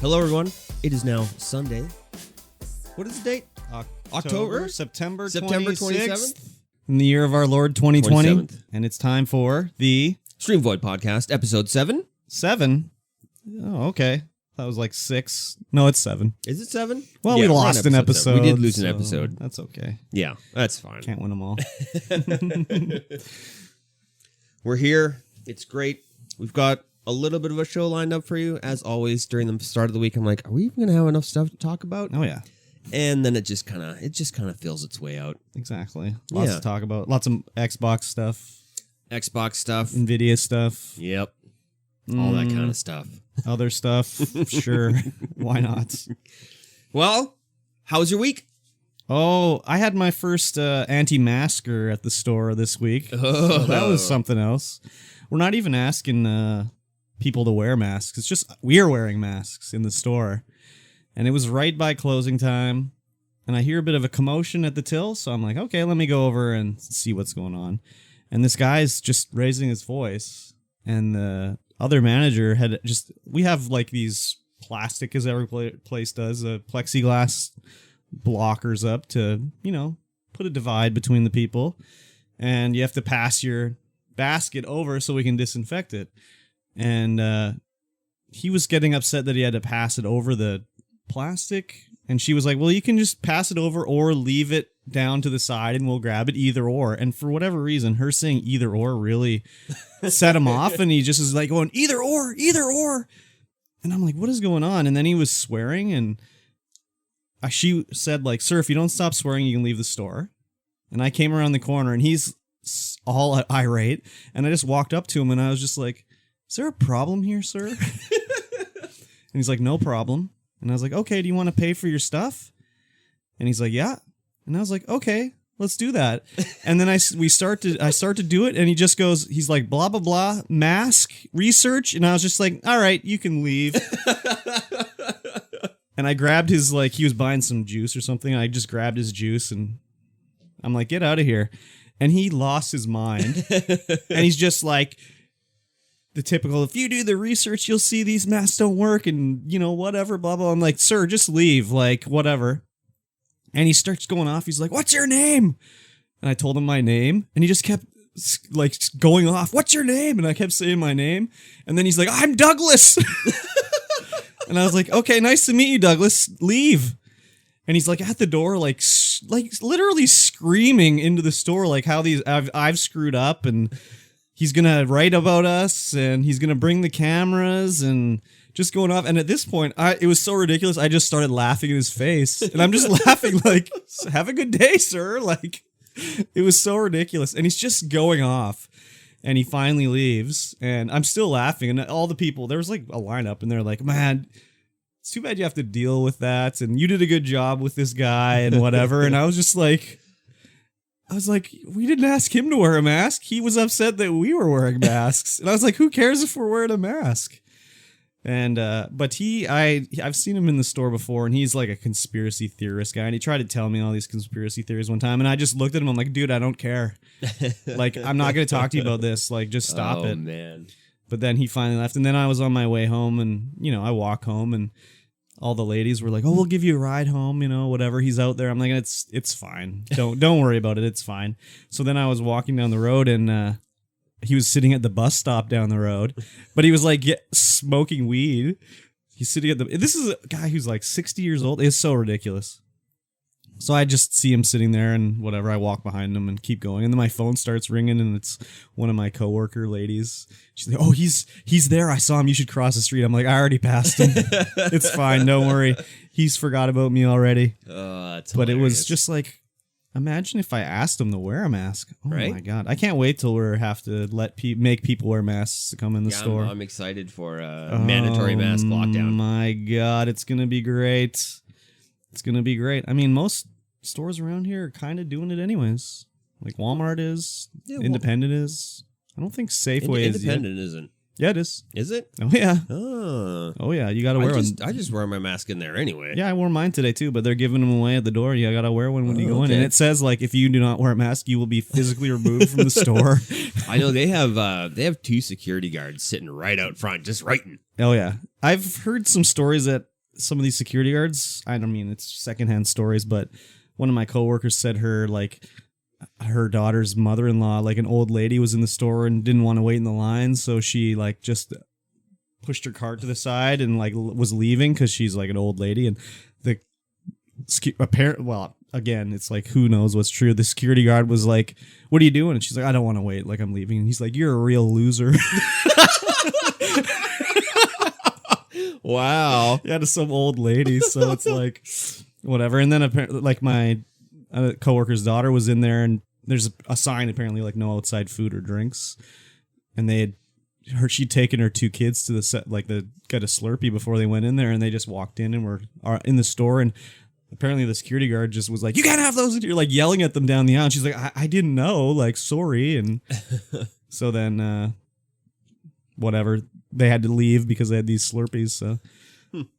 Hello, everyone. It is now Sunday. What is the date? September 27th. In the year of our Lord 2020. 27th. And it's time for the... Stream Void Podcast, episode 7. 7? Oh, okay. That was like 6. No, it's 7. Is it 7? Well, Yeah, we we're on lost an episode. We did lose an so episode. That's okay. Yeah, that's fine. Can't win them all. We're here. It's great. We've got a little bit of a show lined up for you. As always, during the start of the week, I'm like, are we even going to have enough stuff to talk about? Oh, yeah. And then it just kind of fills its way out. Exactly. Lots to talk about. Lots of Xbox stuff. Xbox stuff. NVidia stuff. Yep. All that kind of stuff. Other stuff. Sure. Why not? Well, how was your week? Oh, I had my first anti-masker at the store this week. Oh. So that was something else. We're not even asking people to wear masks. It's just we're wearing masks in the store. And it was right by closing time. And I hear a bit of a commotion at the till. So I'm like, okay, let me go over and see what's going on. And this guy's just raising his voice. And the other manager had just... We have like these plastic, as every place does, plexiglass blockers up to, you know, put a divide between the people. And you have to pass your basket over so we can disinfect it. And he was getting upset that he had to pass it over the plastic, and she was like, well, you can just pass it over or leave it down to the side and we'll grab it, either or. And for whatever reason, her saying either or really set him off, and he just is like going either or. And I'm like, what is going on? And then he was swearing, and she said, like, sir, if you don't stop swearing, you can leave the store. And I came around the corner, and he's all irate, and I just walked up to him, and I was just like, is there a problem here, sir? And he's like, no problem. And I was like, okay, do you want to pay for your stuff? And he's like, yeah. And I was like, okay, let's do that. And then I start to do it, and he just goes, he's like, blah, blah, blah, mask, research. And I was just like, all right, you can leave. And I grabbed his, like, he was buying some juice or something. I just grabbed his juice, and I'm like, get out of here. And he lost his mind. And he's just like... The typical, if you do the research, you'll see these masks don't work and, you know, whatever, blah, blah. I'm like, sir, just leave, like, whatever. And he starts going off. He's like, what's your name? And I told him my name, and he just kept, like, going off. What's your name? And I kept saying my name. And then he's like, I'm Douglas. And I was like, okay, nice to meet you, Douglas. Leave. And he's like at the door, like literally screaming into the store, like how I've screwed up, and he's going to write about us, and he's going to bring the cameras, and just going off. And at this point, it was so ridiculous, I just started laughing in his face. And I'm just laughing like, have a good day, sir. Like, it was so ridiculous. And he's just going off. And he finally leaves, and I'm still laughing. And all the people, there was like a lineup, and they're like, man, it's too bad you have to deal with that. And you did a good job with this guy and whatever. And I was just like... we didn't ask him to wear a mask. He was upset that we were wearing masks. And I was like, who cares if we're wearing a mask? And, but I've seen him in the store before, and he's like a conspiracy theorist guy. And he tried to tell me all these conspiracy theories one time. And I just looked at him. I'm like, dude, I don't care. Like, I'm not going to talk to you about this. Like, just stop it. Man. But then he finally left. And then I was on my way home, and, you know, I walk home, and all the ladies were like, oh, we'll give you a ride home, you know, whatever. He's out there. I'm like, it's fine. Don't worry about it. It's fine. So then I was walking down the road, and he was sitting at the bus stop down the road, but he was like smoking weed. He's sitting at this is a guy who's like 60 years old. It's so ridiculous. So I just see him sitting there, and whatever, I walk behind him and keep going. And then my phone starts ringing, and it's one of my coworker ladies. She's like, oh, he's there. I saw him. You should cross the street. I'm like, I already passed him. It's fine. Don't worry. He's forgot about me already. That's but hilarious. it was just like, imagine if I asked him to wear a mask. Oh right? My God. I can't wait till we have to make people wear masks to come in the store. I'm excited for a mandatory mask lockdown. My God. It's going to be great. It's going to be great. I mean, most stores around here are kind of doing it anyways. Like Walmart is. Yeah, Independent is. I don't think Safeway is. Independent isn't. Yeah, it is. Is it? Oh, yeah. Oh yeah. You got to wear one. I just wear my mask in there anyway. Yeah, I wore mine today too, but they're giving them away at the door. You got to wear one when you go in. Okay. And it says, like, if you do not wear a mask, you will be physically removed from the store. I know they have 2 security guards sitting right out front, just writing. Oh, yeah. I've heard some stories that some of these security guards, I don't mean it's secondhand stories, but one of my coworkers said her daughter's mother-in-law, like an old lady, was in the store and didn't want to wait in the line, so she like just pushed her cart to the side and like was leaving because she's like an old lady, and the again, it's like, who knows what's true. The security guard was like, "What are you doing?" And she's like, "I don't want to wait. Like, I'm leaving." And he's like, "You're a real loser." Wow. Yeah, to some old lady. So it's like, whatever. And then apparently, like, my coworker's daughter was in there, and there's a sign apparently like no outside food or drinks. And she'd taken her 2 kids to the set, like got a Slurpee before they went in there, and they just walked in and were in the store, and apparently the security guard just was like, "You can't have those." You're like yelling at them down the aisle. And she's like, I didn't know, like, sorry. And so then, whatever, they had to leave because they had these Slurpees. So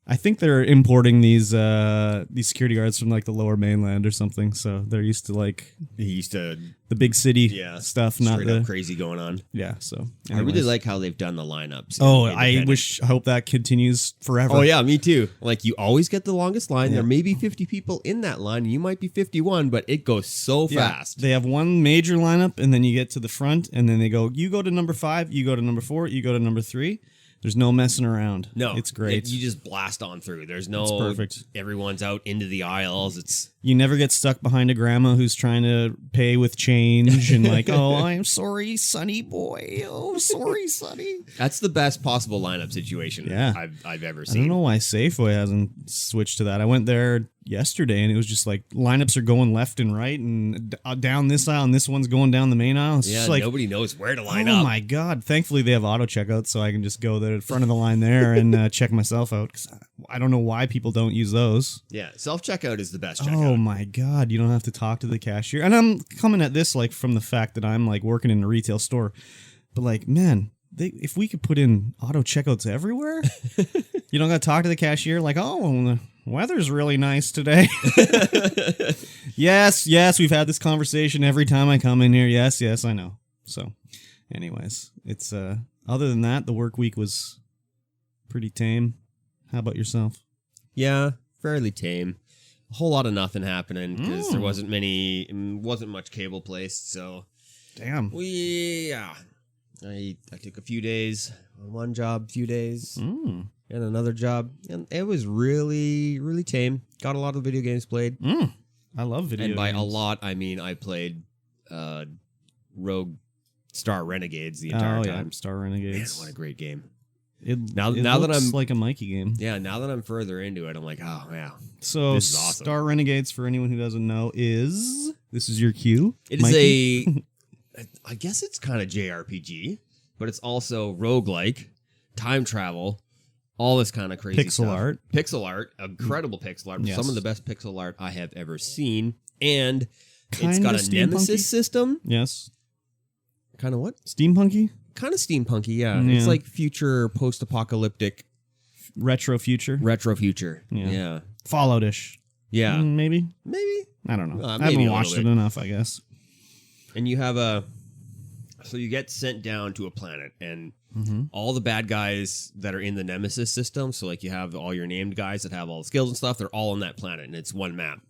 I think they're importing these security guards from like the Lower Mainland or something. So they're used to like the big city stuff, not straight the up crazy going on. Yeah. So I really like how they've done the lineups. I hope that continues forever. Oh yeah, me too. Like, you always get the longest line. There may be 50 people in that line, and you might be 51, but it goes so fast. They have one major lineup, and then you get to the front, and then they go, you go to number 5, you go to number 4, you go to number 3. There's no messing around. No, it's great. You just blast on through. There's no. It's perfect. Everyone's out into the aisles. You never get stuck behind a grandma who's trying to pay with change and like, "Oh, I'm sorry, Sonny boy. Oh, sorry, Sonny." That's the best possible lineup situation I've ever seen. I don't know why Safeway hasn't switched to that. I went there yesterday, and it was just like lineups are going left and right and down this aisle, and this one's going down the main aisle. It's just like, nobody knows where to line up. Oh my god! Thankfully, they have auto checkout, so I can just go there in front of the line there and check myself out. Because I don't know why people don't use those. Yeah, self checkout is the best checkout. Oh my god! You don't have to talk to the cashier. And I'm coming at this like from the fact that I'm like working in a retail store, but like, man, if we could put in auto checkouts everywhere, you don't got to talk to the cashier. Like, oh, the weather's really nice today. Yes, we've had this conversation every time I come in here. Yes, I know. So, anyways, it's other than that, the work week was pretty tame. How about yourself? Yeah, fairly tame. A whole lot of nothing happening because there wasn't much cable placed. So, damn. I took a few days on one job, few days, and another job, and it was really, really tame. Got a lot of video games played. I love video games. And by a lot, I mean I played Rogue Star Renegades the entire time. Star Renegades. Man, what a great game. Now that I'm like a Mikey game. Yeah, now that I'm further into it, I'm like, oh yeah. So this is awesome. Star Renegades, for anyone who doesn't know, this is your cue. It is I guess it's kind of JRPG, but it's also roguelike, time travel, all this kind of crazy pixel art. Pixel art, incredible pixel art. Yes. Some of the best pixel art I have ever seen. And Kinda it's got a steampunky? nemesis system. Yes. Kind of what? Steampunky? Kind of steampunky, yeah. Yeah. It's like future post-apocalyptic. Retro future? Retro future. Yeah. Yeah. Fallout-ish. Yeah. Maybe? Maybe. I don't know. I maybe haven't a watched little it bit. enough, I guess. And you have so you get sent down to a planet, and all the bad guys that are in the Nemesis system, so like you have all your named guys that have all the skills and stuff, they're all on that planet, and it's one map.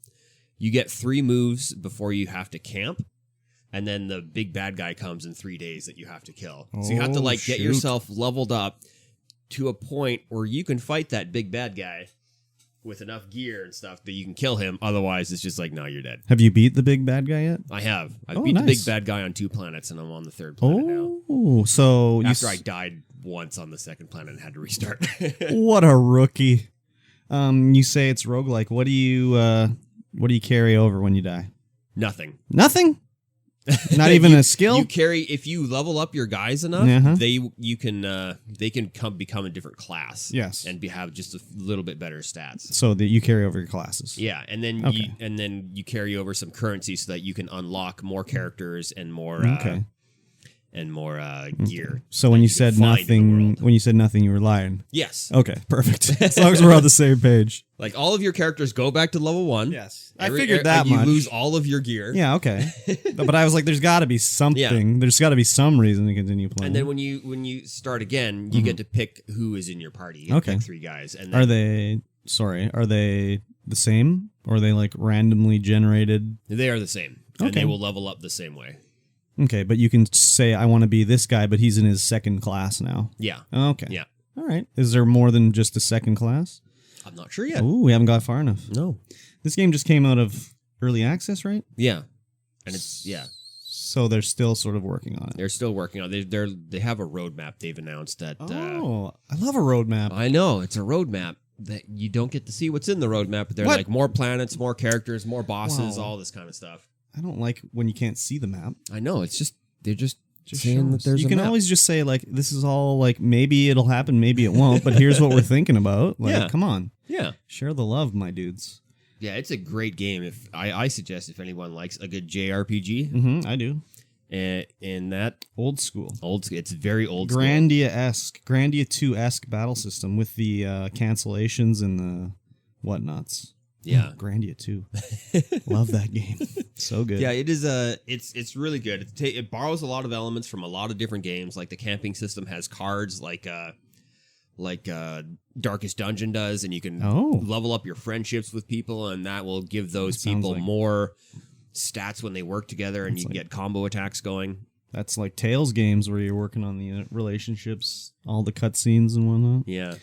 You get 3 moves before you have to camp, and then the big bad guy comes in 3 days that you have to kill. So you have to like get yourself leveled up to a point where you can fight that big bad guy with enough gear and stuff that you can kill him. Otherwise, it's just like, no, you're dead. Have you beat the big bad guy yet? I have. I've beat the big bad guy on 2 planets, and I'm on the 3rd planet now. Oh, so After I died once on the 2nd planet and had to restart. What a rookie. You say it's roguelike. What do you carry over when you die? Nothing. Nothing? Not even a skill? You carry, if you level up your guys enough, they can become a different class. Yes. And have just a little bit better stats. So that you carry over your classes. Yeah, and then you carry over some currency so that you can unlock more characters and more gear. So when you said nothing, you were lying. Yes. Okay, perfect. As long as we're on the same page. Like all of your characters go back to level 1. Yes. I figured that you much. lose all of your gear. Yeah, okay. But I was like, there's got to be something. Yeah. There's got to be some reason to continue playing. And then when you start again, you get to pick who is in your party. You get to pick 3 guys. And then, are they Sorry, are they the same? Or are they like randomly generated? They are the same. Okay. And they will level up the same way. Okay, but you can say, I want to be this guy, but he's in his second class now. Yeah. Okay. Yeah. All right. Is there more than just a second class? I'm not sure yet. Ooh, we haven't got far enough. No. This game just came out of early access, right? Yeah. And it's, yeah. So they're still sort of working on it. They're still working on it. They have a roadmap they've announced that... Oh, I love a roadmap. I know. It's a roadmap that you don't get to see what's in the roadmap, but they're like more planets, more characters, more bosses, all this kind of stuff. I don't like when you can't see the map. I know. It's just... They're just saying that there's you a can map. always just say, like, this is all, like, maybe it'll happen, maybe it won't, but here's what we're thinking about. Like, Yeah. come on. Yeah. Share the love, my dudes. Yeah, it's a great game. If I suggest if anyone likes a good JRPG, Mm-hmm, I do. in that Old school. it's very old school. Grandia 2-esque battle system with the cancellations and the whatnots. Yeah. Grandia 2. Love that game. So good. Yeah, it is it's really good. It borrows a lot of elements from a lot of different games. Like the camping system has cards like Darkest Dungeon does, and you can level up your friendships with people, and that will give those people more stats when they work together, and you can get combo attacks going. That's like Tales games where you're working on the relationships, all the cutscenes and whatnot. Yeah.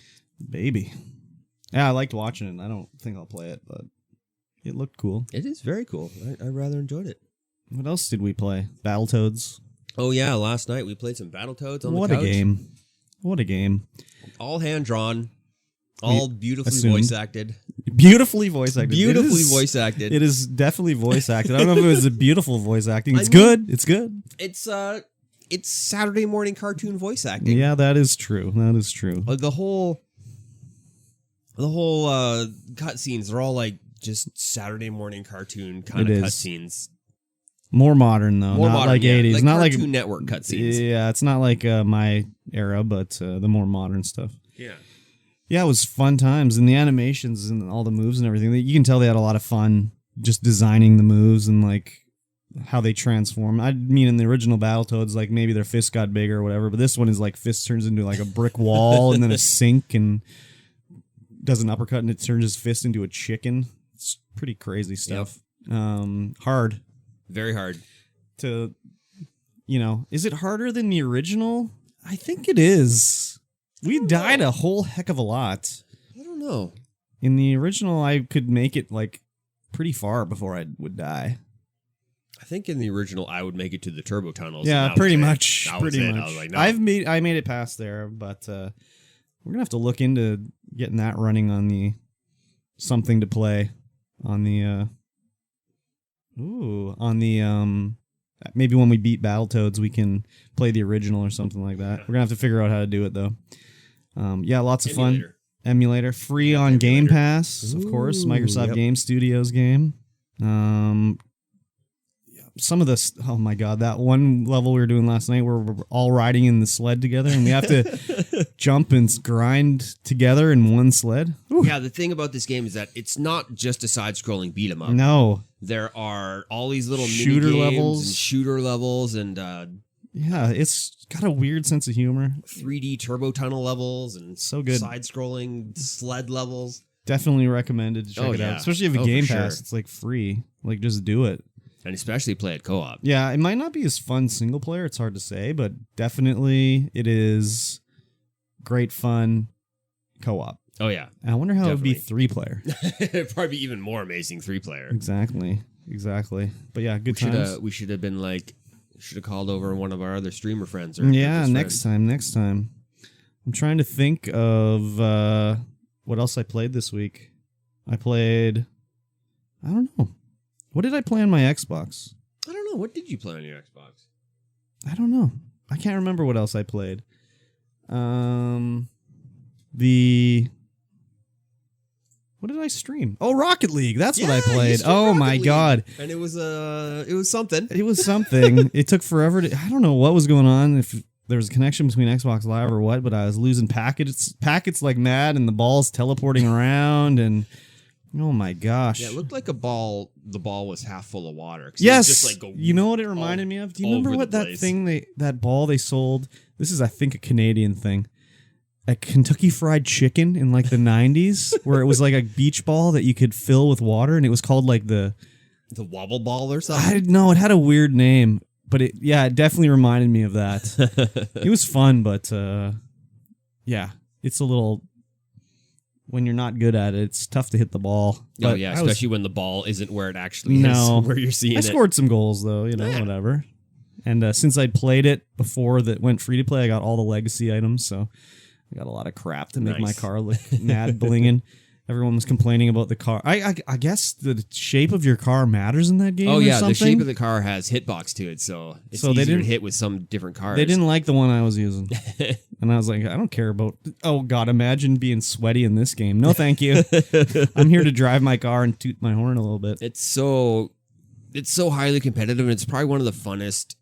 Baby. Yeah, I liked watching it. I don't think I'll play it, but it looked cool. It is very cool. I rather enjoyed it. What else did we play? Battletoads. Oh, yeah. Last night we played some Battletoads on the couch. What a game. What a game. All hand-drawn. All beautifully voice acted. Beautifully voice acted. Beautifully voice acted. It is definitely voice acted. I don't know if it was a beautiful voice acting. It's good. It's good. It's Saturday morning cartoon voice acting. Yeah, that is true. That is true. The whole cutscenes are all like just Saturday morning cartoon kind of cutscenes. More modern though, not like 80s, like not Cartoon like Network cutscenes. Yeah, it's not like my era, but the more modern stuff. Yeah. Yeah, it was fun times, and the animations and all the moves and everything. You can tell they had a lot of fun just designing the moves and like how they transform. I mean, in the original Battletoads, like maybe their fist got bigger or whatever, but this one is like fist turns into like a brick wall and then a sink and does an uppercut and it turns his fist into a chicken. It's pretty crazy stuff. Yep. Hard. Very hard. To, is it harder than the original? I think it is. We died a whole heck of a lot. I don't know. In the original, I could make it like pretty far before I would die. I think in the original, I would make it to the turbo tunnels. Yeah, pretty much. Pretty much. I was like, no. I made it past there, but we're gonna have to look into getting that running on the something to play on the maybe when we beat Battletoads, we can play the original or something like that. We're gonna have to figure out how to do it though. Yeah, lots of fun. Emulator. Free on Game Pass, of course. Microsoft Game Studios game. Some of this, oh my god, that one level we were doing last night where we're all riding in the sled together and we have to jump and grind together in one sled. Ooh. Yeah, the thing about this game is that it's not just a side-scrolling beat-em-up. No. There are all these little shooter levels and shooter levels and yeah, it's got a weird sense of humor. 3D turbo tunnel levels and so good side-scrolling sled levels. Definitely recommended to check it out. Especially if you have a Game Pass, it's like free. Like just do it. And especially play it co-op. Yeah, it might not be as fun single player, it's hard to say, but definitely it is great fun co-op. Oh yeah. And I wonder how it would be 3-player. It'd probably be even more amazing 3-player. Exactly. But yeah, good times. We should have been like, should have called over one of our other streamer friends. Or next time. I'm trying to think of what else I played this week. I don't know. What did I play on my Xbox? I don't know. What did you play on your Xbox? I don't know. I can't remember what else I played. What did I stream? Oh, Rocket League. That's what I played. Oh my god. And it was something. It was something. It took forever to I don't know what was going on, if there was a connection between Xbox Live or what, but I was losing packets like mad and the ball's teleporting around and oh my gosh. Yeah, it looked like the ball was half full of water. Yes. Just like you know what it reminded me of? Do you remember what that ball they sold? This is, I think, a Canadian thing. a Kentucky Fried Chicken in like the 90s where it was like a beach ball that you could fill with water, and it was called like the wobble ball or something? I didn't know. It had a weird name, but it definitely reminded me of that. It was fun, but yeah, it's a little, when you're not good at it, it's tough to hit the ball. Oh, yeah, especially when the ball isn't where it actually is, where you're seeing it. I scored some goals, though, whatever. And since I'd played it before that went free to play, I got all the legacy items, so I got a lot of crap to make my car look mad blinging. Everyone was complaining about the car. I guess the shape of your car matters in that game. Oh yeah, the shape of the car has hitbox to it, so it's easier to hit with some different cars. They didn't like the one I was using, and I was like, I don't care about. Oh god, imagine being sweaty in this game. No, thank you. I'm here to drive my car and toot my horn a little bit. It's so highly competitive, and it's probably one of the funnest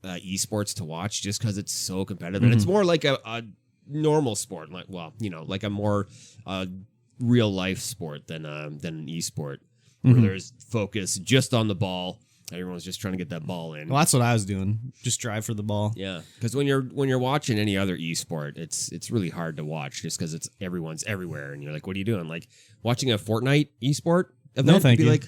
esports to watch, just because it's so competitive. And it's more like a normal sport, like a more real life sport than an esport, where there's focus just on the ball. Everyone's just trying to get that ball in. Well, that's what I was doing. Just drive for the ball. Yeah, because when you're watching any other esport, it's really hard to watch just because everyone's everywhere, and you're like, what are you doing? Like watching a Fortnite esport event. No, thank you. Like,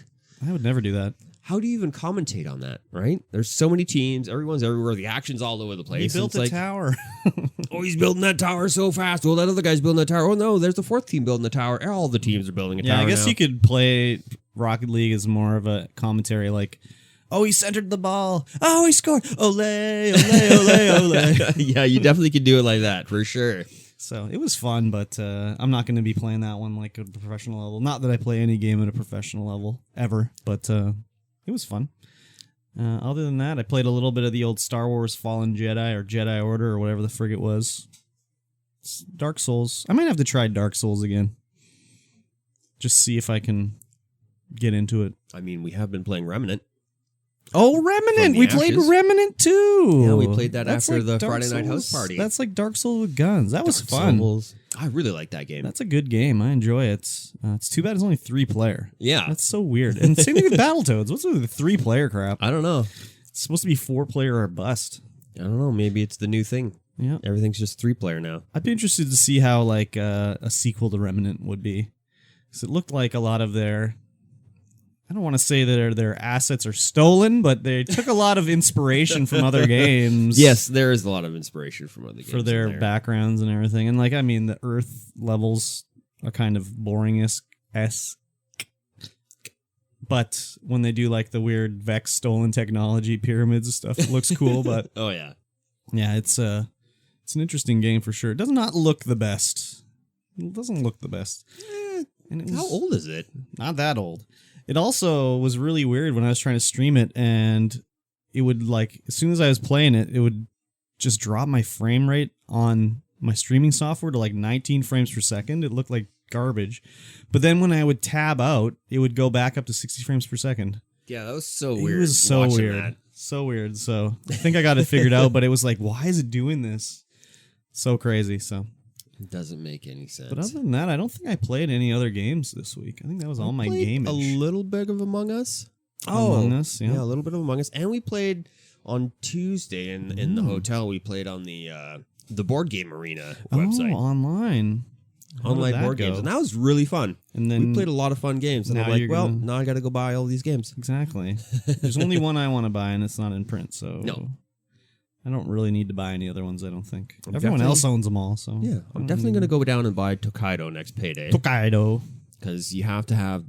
I would never do that. How do you even commentate on that, right? There's so many teams. Everyone's everywhere. The action's all over the place. He built a tower. Oh, he's building that tower so fast. Well, that other guy's building that tower. Oh, no, there's the fourth team building the tower. All the teams are building a tower. Yeah, I guess now. you could play Rocket League as more of a commentary, like, oh, he centered the ball. Oh, he scored. Ole, ole, ole, ole. Yeah, you definitely could do it like that, for sure. So it was fun, but I'm not going to be playing that one like at a professional level. Not that I play any game at a professional level, ever, but it was fun. Other than that, I played a little bit of the old Star Wars Fallen Jedi or Jedi Order or whatever the frig it was. It's Dark Souls. I might have to try Dark Souls again. Just see if I can get into it. I mean, we have been playing Remnant. Oh, Remnant! We played Remnant too. Yeah, we played that after the Friday Night House Party. That's like Dark Souls with guns. That was fun. I really like that game. That's a good game. I enjoy it. It's too bad it's only 3-player. Yeah. That's so weird. And same thing with Battletoads. What's with the 3-player crap? I don't know. It's supposed to be 4-player or bust. I don't know. Maybe it's the new thing. Yeah. Everything's just 3-player now. I'd be interested to see how like a sequel to Remnant would be. Because it looked like a lot of their... I don't want to say that their assets are stolen, but they took a lot of inspiration from other games. Yes, there is a lot of inspiration from other games. For their backgrounds and everything. And like, I mean, the Earth levels are kind of boring-esque. But when they do like the weird Vex stolen technology pyramids and stuff, it looks cool. But oh, yeah. Yeah, it's an interesting game for sure. It does not look the best. It doesn't look the best. And how old is it? Not that old. It also was really weird when I was trying to stream it, and it would, like, as soon as I was playing it, it would just drop my frame rate on my streaming software to, like, 19 frames per second. It looked like garbage. But then when I would tab out, it would go back up to 60 frames per second. Yeah, that was so weird. It was so weird. That. So weird. So I think I got it figured out, but it was like, why is it doing this? So crazy, so... It doesn't make any sense. But other than that, I don't think I played any other games this week. I think that was all my gamage. A little bit of Among Us. Among Us, yeah. Yeah, a little bit of Among Us. And we played on Tuesday in the hotel. We played on the Board Game Arena website. Oh, online. Online board games. And that was really fun. And then we played a lot of fun games. And I'm like, now I got to go buy all these games. Exactly. There's only one I want to buy, and it's not in print, so... No. I don't really need to buy any other ones, I don't think. Everyone else owns them all, so... Yeah, I'm definitely going to go down and buy Tokaido next payday. Tokaido. Because you have to have...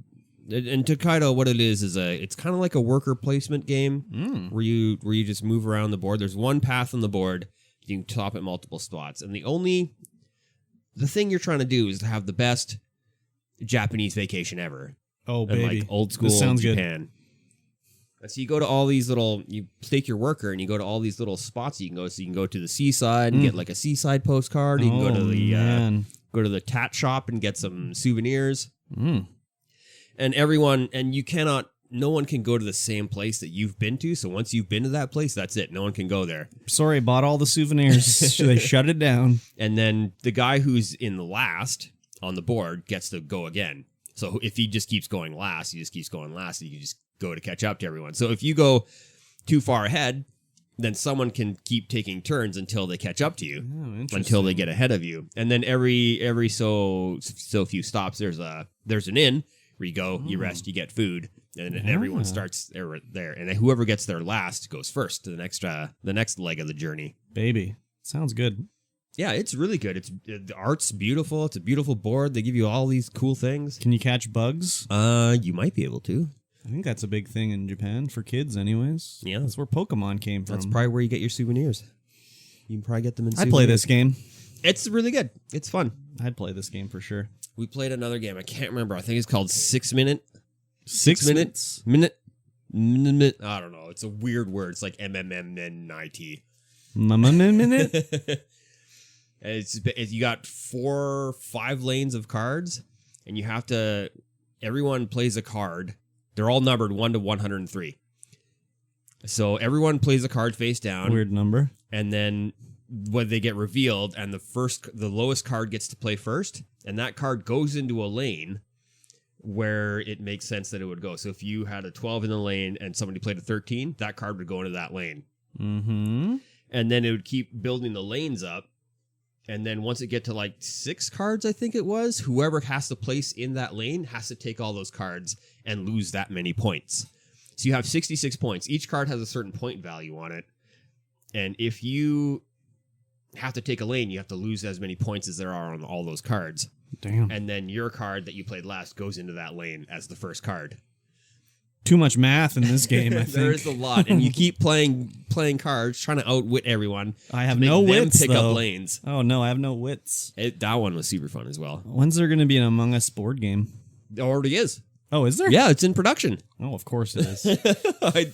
And Tokaido, what it is it's kind of like a worker placement game where you just move around the board. There's one path on the board. You can stop at multiple spots. And the thing you're trying to do is to have the best Japanese vacation ever. Oh, baby. Like old school Japan. Good. And so you go to all these you stake your worker and you go to all these little spots you can go. So you can go to the seaside and get like a seaside postcard. You can go to the tat shop and get some souvenirs. And no one can go to the same place that you've been to. So once you've been to that place, that's it. No one can go there. Sorry, bought all the souvenirs. They shut it down. And then the guy who's in the last on the board gets to go again. So if he just keeps going last, he just keeps going last. And you can just go to catch up to everyone. So if you go too far ahead, then someone can keep taking turns until they catch up to you, until they get ahead of you. And then every so few stops, there's an inn where you go, you rest, you get food, and then everyone starts there. And then whoever gets there last goes first to the next leg of the journey. Baby, sounds good. Yeah, it's really good. The art's beautiful. It's a beautiful board. They give you all these cool things. Can you catch bugs? You might be able to. I think that's a big thing in Japan for kids anyways. Yeah. That's where Pokemon came from. That's probably where you get your souvenirs. You can probably get them in I'd play this game. It's really good. It's fun. I'd play this game for sure. We played another game. I can't remember. I think it's called 6 Minute. 6 minutes? Minute. I don't know. It's a weird word. It's like MMMNIT. Minute? You got 5 lanes of cards, and you have to. Everyone plays a card. They're all numbered 1 to 103. So everyone plays a card face down. Weird number. And then when they get revealed, and the lowest card gets to play first, and that card goes into a lane where it makes sense that it would go. So if you had a 12 in the lane and somebody played a 13, that card would go into that lane. Mm-hmm. And then it would keep building the lanes up. And then once it get to like 6 cards, I think it was, whoever has to place in that lane has to take all those cards and lose that many points. So you have 66 points. Each card has a certain point value on it. And if you have to take a lane, you have to lose as many points as there are on all those cards. Damn. And then your card that you played last goes into that lane as the first card. Too much math in this game, I think. There is a lot, and you keep playing cards, trying to outwit everyone. I have no wits, pick though. up lanes. Oh, no, I have no wits. That one was super fun as well. When's there going to be an Among Us board game? It already is. Oh, is there? Yeah, it's in production. Oh, of course it is.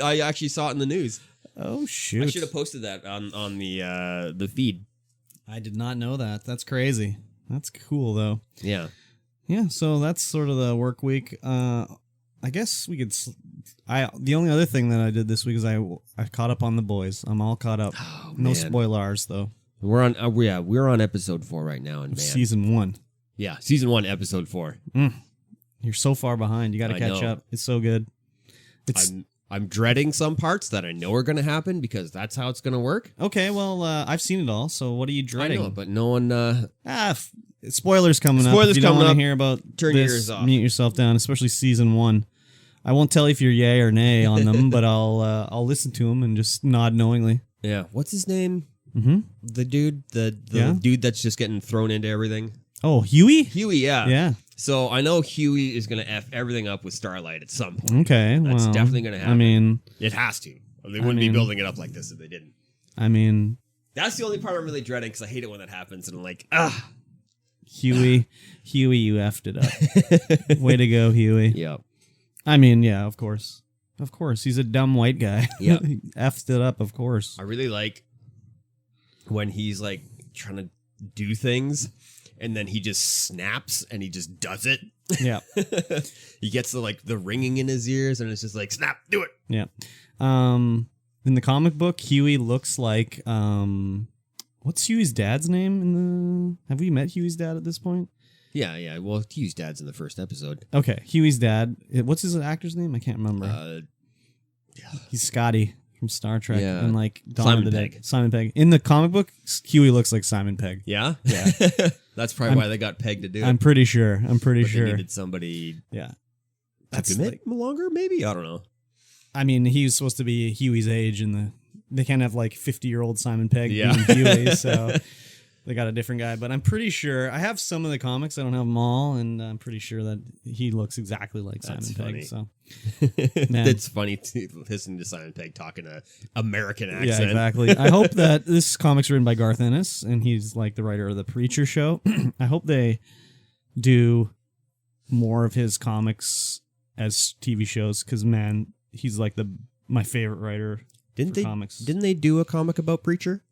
I actually saw it in the news. Oh, shoot. I should have posted that on the feed. I did not know that. That's crazy. That's cool, though. Yeah. Yeah, so that's sort of the work week. I guess we could. The only other thing that I did this week is I caught up on The Boys. I'm all caught up. Oh, no man. spoilers though. We're on episode 4 right now, and man, season 1. Yeah, season 1, episode 4. You're so far behind. You got to catch up. It's so good. I'm dreading some parts that I know are going to happen because that's how it's going to work. Okay, well, I've seen it all. So what are you dreading? I know, but no one. Spoilers coming up. If you don't want to hear about turn your ears off. Mute yourself down, especially season 1. I won't tell you if you're yay or nay on them, but I'll listen to them and just nod knowingly. Yeah. What's his name? Mm-hmm. The dude, the dude that's just getting thrown into everything. Oh, Huey? Huey, yeah. Yeah. So I know Huey is going to F everything up with Starlight at some point. Okay, That's definitely going to happen. I mean, it has to. They wouldn't be building it up like this if they didn't. I mean, that's the only part I'm really dreading because I hate it when that happens and I'm like, Huey, you effed it up. Way to go, Huey. Yeah. I mean, yeah, of course. Of course. He's a dumb white guy. Yeah. He effed it up, of course. I really like when he's like trying to do things and then he just snaps and he just does it. Yeah. He gets the ringing in his ears and it's just like, snap, do it. Yeah. In the comic book, Huey looks like, what's Huey's dad's name have we met Huey's dad at this point? Yeah. Well, Hugh's dad's in the first episode. Okay, Huey's dad. What's his actor's name? I can't remember. He's Scotty from Star Trek. Yeah. And like Dawn Simon of the Dead. Pegg. Simon Pegg. In the comic book, Huey looks like Simon Pegg. Yeah? Yeah. That's probably why they got Pegg to do it. I'm pretty sure. They needed somebody Yeah. to commit longer, maybe? I don't know. I mean, he was supposed to be Huey's age, and they can't have like 50-year-old Simon Pegg Yeah. being Huey, so they got a different guy. But I'm pretty sure I have some of the comics. I don't have them all, and I'm pretty sure that he looks exactly like That's Simon funny. Pegg. So It's funny to listen to Simon Pegg talking an American accent. yeah, exactly. I hope that this comic's written by Garth Ennis, and he's like the writer of the Preacher show. I hope they do more of his comics as TV shows, because man, he's like my favorite writer. Comics. Didn't they do a comic about Preacher?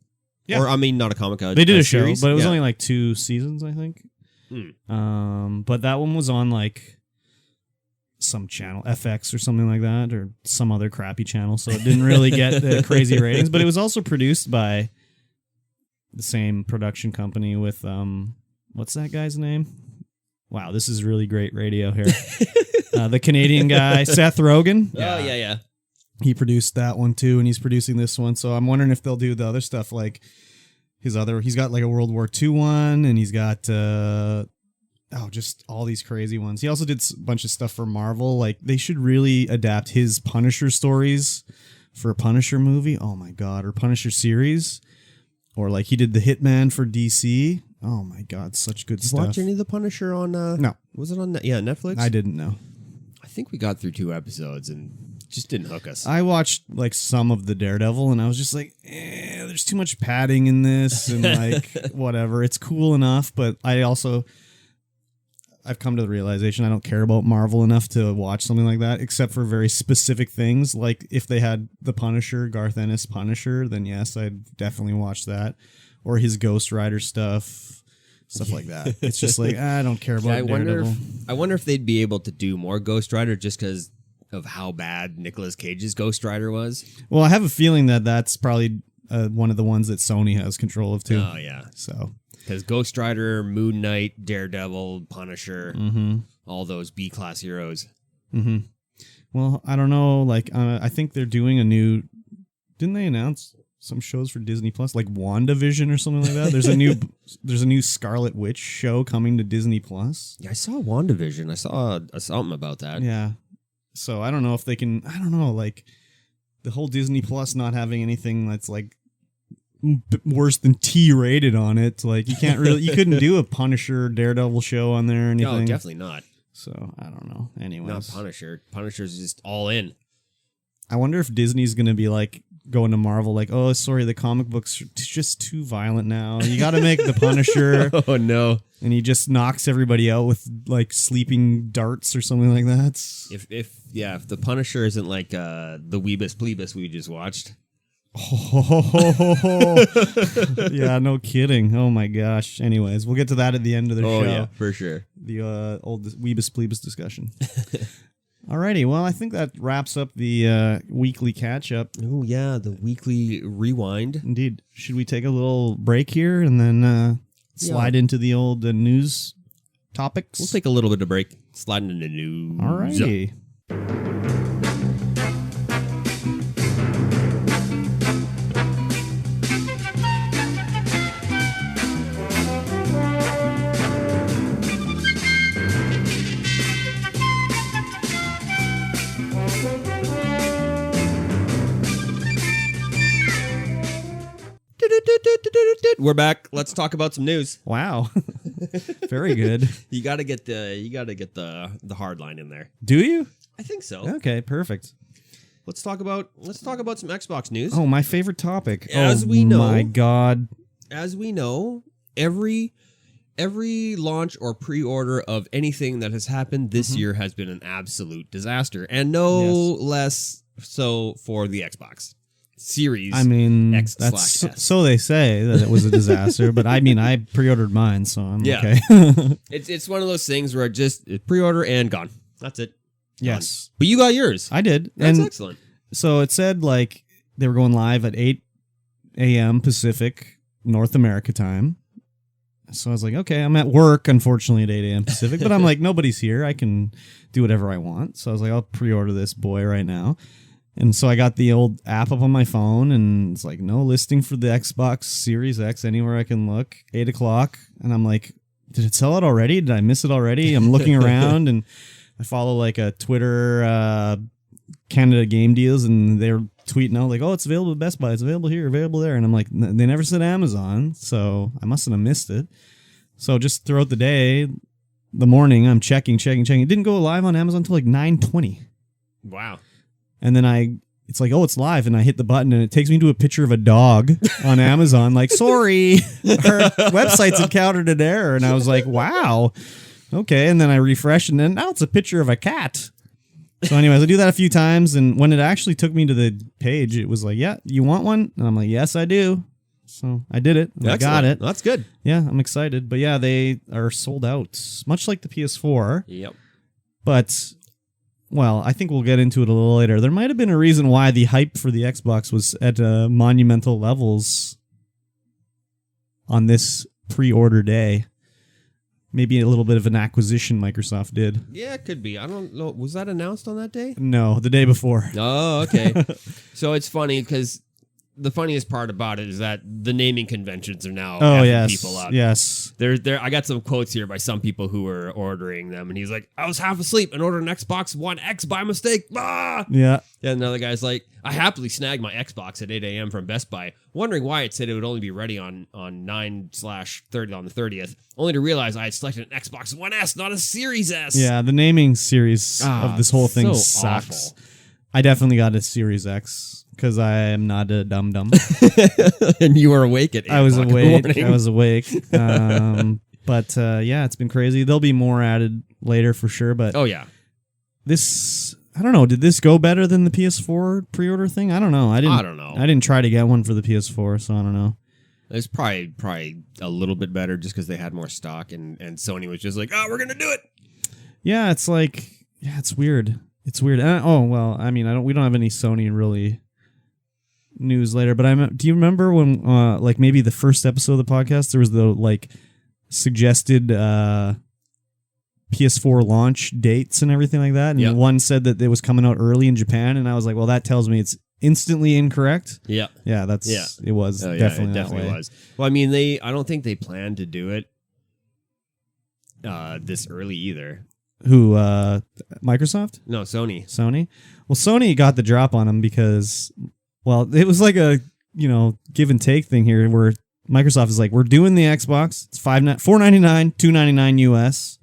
Yeah. Or I mean, not a comic. They did a show, series? but it was Yeah. only like 2 seasons, I think. But that one was on like some channel, FX or something like that, or some other crappy channel, so it didn't really get the crazy ratings. But it was also produced by the same production company with what's that guy's name? Wow, this is really great radio here. The Canadian guy, Seth Rogen. Oh yeah. He produced that one too, and he's producing this one. So I'm wondering if they'll do the other stuff like he's got like a World War II one, and he's got just all these crazy ones. He also did a bunch of stuff for Marvel. Like they should really adapt his Punisher stories for a Punisher movie. Oh my God, or Punisher series, or like he did the Hitman for DC. Oh my God, such good stuff. Watch any of the Punisher on? No, was it on? Netflix. I didn't know. I think we got through 2 episodes and just didn't hook us. I watched like some of the Daredevil and I was just like, there's too much padding in this and like whatever. It's cool enough, but I've come to the realization I don't care about Marvel enough to watch something like that, except for very specific things. Like if they had the Punisher, Garth Ennis Punisher, then yes, I'd definitely watch that. Or his Ghost Rider stuff like that. It's just like, I don't care about Daredevil. I wonder if they'd be able to do more Ghost Rider just because of how bad Nicolas Cage's Ghost Rider was. Well, I have a feeling that that's probably one of the ones that Sony has control of too. Oh, yeah. So because Ghost Rider, Moon Knight, Daredevil, Punisher, all those B-class heroes. Mm-hmm. Well, I don't know. Like, I think they're doing a new... Didn't they announce some shows for Disney Plus, like WandaVision or something like that? There's a new Scarlet Witch show coming to Disney Plus. Yeah, I saw WandaVision. I saw something about that. Yeah. So I don't know if they can... I don't know, like, the whole Disney Plus not having anything that's, like, worse than T-rated on it. Like, you can't really... You couldn't do a Punisher, Daredevil show on there or anything. No, definitely not. So, I don't know. Anyways. Not Punisher. Punisher's just all in. I wonder if Disney's going to be, like, going to Marvel, like, oh, sorry, the comic books are just too violent now. You got to make the Punisher. Oh, no. And he just knocks everybody out with, like, sleeping darts or something like that. If the Punisher isn't like the Weebus Pleebus we just watched. Oh, yeah, no kidding. Oh, my gosh. Anyways, we'll get to that at the end of the show. Oh, yeah, for sure. The old Weebus Pleebus discussion. Alrighty, well, I think that wraps up the weekly catch-up. Oh, yeah, the weekly rewind. Indeed. Should we take a little break here and then slide into the old news topics? We'll take a little bit of break, slide into news. Alrighty. We're back. Let's talk about some news. Wow. Very good. You got to get the hard line in there. Do you? I think so. Okay, perfect. Let's talk about some Xbox news. Oh, my favorite topic. As we know, my God. As we know, every launch or pre-order of anything that has happened this year has been an absolute disaster, and less so for the Xbox Series. I mean, X/S. So they say that it was a disaster, but I mean, I pre-ordered mine, so I'm okay. It's one of those things where it's pre-order and gone. That's it. Yes, gone. But you got yours. I did. That's excellent. So it said like they were going live at 8 a.m. Pacific, North America time. So I was like, okay, I'm at work, unfortunately, at 8 a.m. Pacific, but I'm like, nobody's here. I can do whatever I want. So I was like, I'll pre-order this boy right now. And so I got the old app up on my phone, and it's like, no listing for the Xbox Series X anywhere I can look. 8 o'clock. And I'm like, did it sell out already? Did I miss it already? I'm looking around, and I follow like a Twitter Canada Game Deals, and they're tweeting out like, oh, it's available at Best Buy. It's available here, available there. And I'm like, they never said Amazon, so I mustn't have missed it. So just throughout the day, the morning, I'm checking. It didn't go live on Amazon until like 9:20. Wow. And then it's like, oh, it's live. And I hit the button and it takes me to a picture of a dog on Amazon. Like, sorry, our website's encountered an error. And I was like, wow. Okay. And then I refreshed and then now it's a picture of a cat. So anyways, I do that a few times. And when it actually took me to the page, it was like, yeah, you want one? And I'm like, yes, I do. So I did it. I got it. That's good. Yeah, I'm excited. But yeah, they are sold out, much like the PS4. Yep. But... well, I think we'll get into it a little later. There might have been a reason why the hype for the Xbox was at monumental levels on this pre-order day. maybe a little bit of an acquisition Microsoft did. Yeah, it could be. I don't know. Was that announced on that day? No, the day before. Oh, okay. So it's funny because the funniest part about it is that the naming conventions are now effing people up. Yes. I got some quotes here by some people who were ordering them, and he's like, I was half asleep and ordered an Xbox One X by mistake. Ah! Yeah. And another guy's like, I happily snagged my Xbox at 8 a.m. from Best Buy, wondering why it said it would only be ready on 9/30 on the 30th, only to realize I had selected an Xbox One S, not a Series S. Yeah, the naming series of this whole thing so sucks. awful. I definitely got a Series X. Because I am not a dum-dum. And you were awake at 8 I was o'clock in the awake. morning. I was awake. But yeah, it's been crazy. There'll be more added later for sure. But Oh, yeah. this, I don't know. Did this go better than the PS4 pre-order thing? I don't know. I don't know. I didn't try to get one for the PS4, so I don't know. It's probably a little bit better just because they had more stock, and Sony was just like, oh, we're going to do it. Yeah, it's like, yeah, it's weird. It's weird. Oh, well, I mean, we don't have any Sony really news later, but do you remember when like maybe the first episode of the podcast there was the like suggested PS4 launch dates and everything like that, and one said that it was coming out early in Japan, and I was like, well, that tells me it's instantly incorrect. It was definitely that way. Was. Well, I mean, I don't think they planned to do it this early either. Who, Microsoft? No, Sony. Well, Sony got the drop on them because, well, it was like a, give and take thing here where Microsoft is like, we're doing the Xbox. It's $499, $299 US.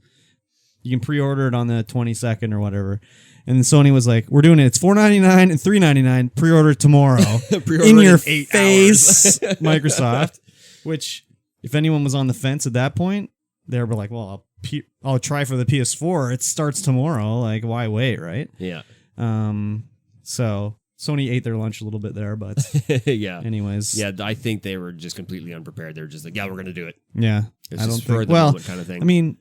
You can pre-order it on the 22nd or whatever. And then Sony was like, we're doing it. It's $499 and $399. Pre-order tomorrow. In your face, Microsoft. Which, if anyone was on the fence at that point, they were like, well, I'll try for the PS4. It starts tomorrow. Like, why wait, right? Yeah. So Sony ate their lunch a little bit there, but yeah. Anyways, yeah, I think they were just completely unprepared. They were just like, yeah, we're gonna do it. Yeah, I don't think. Well, kind of thing. I mean,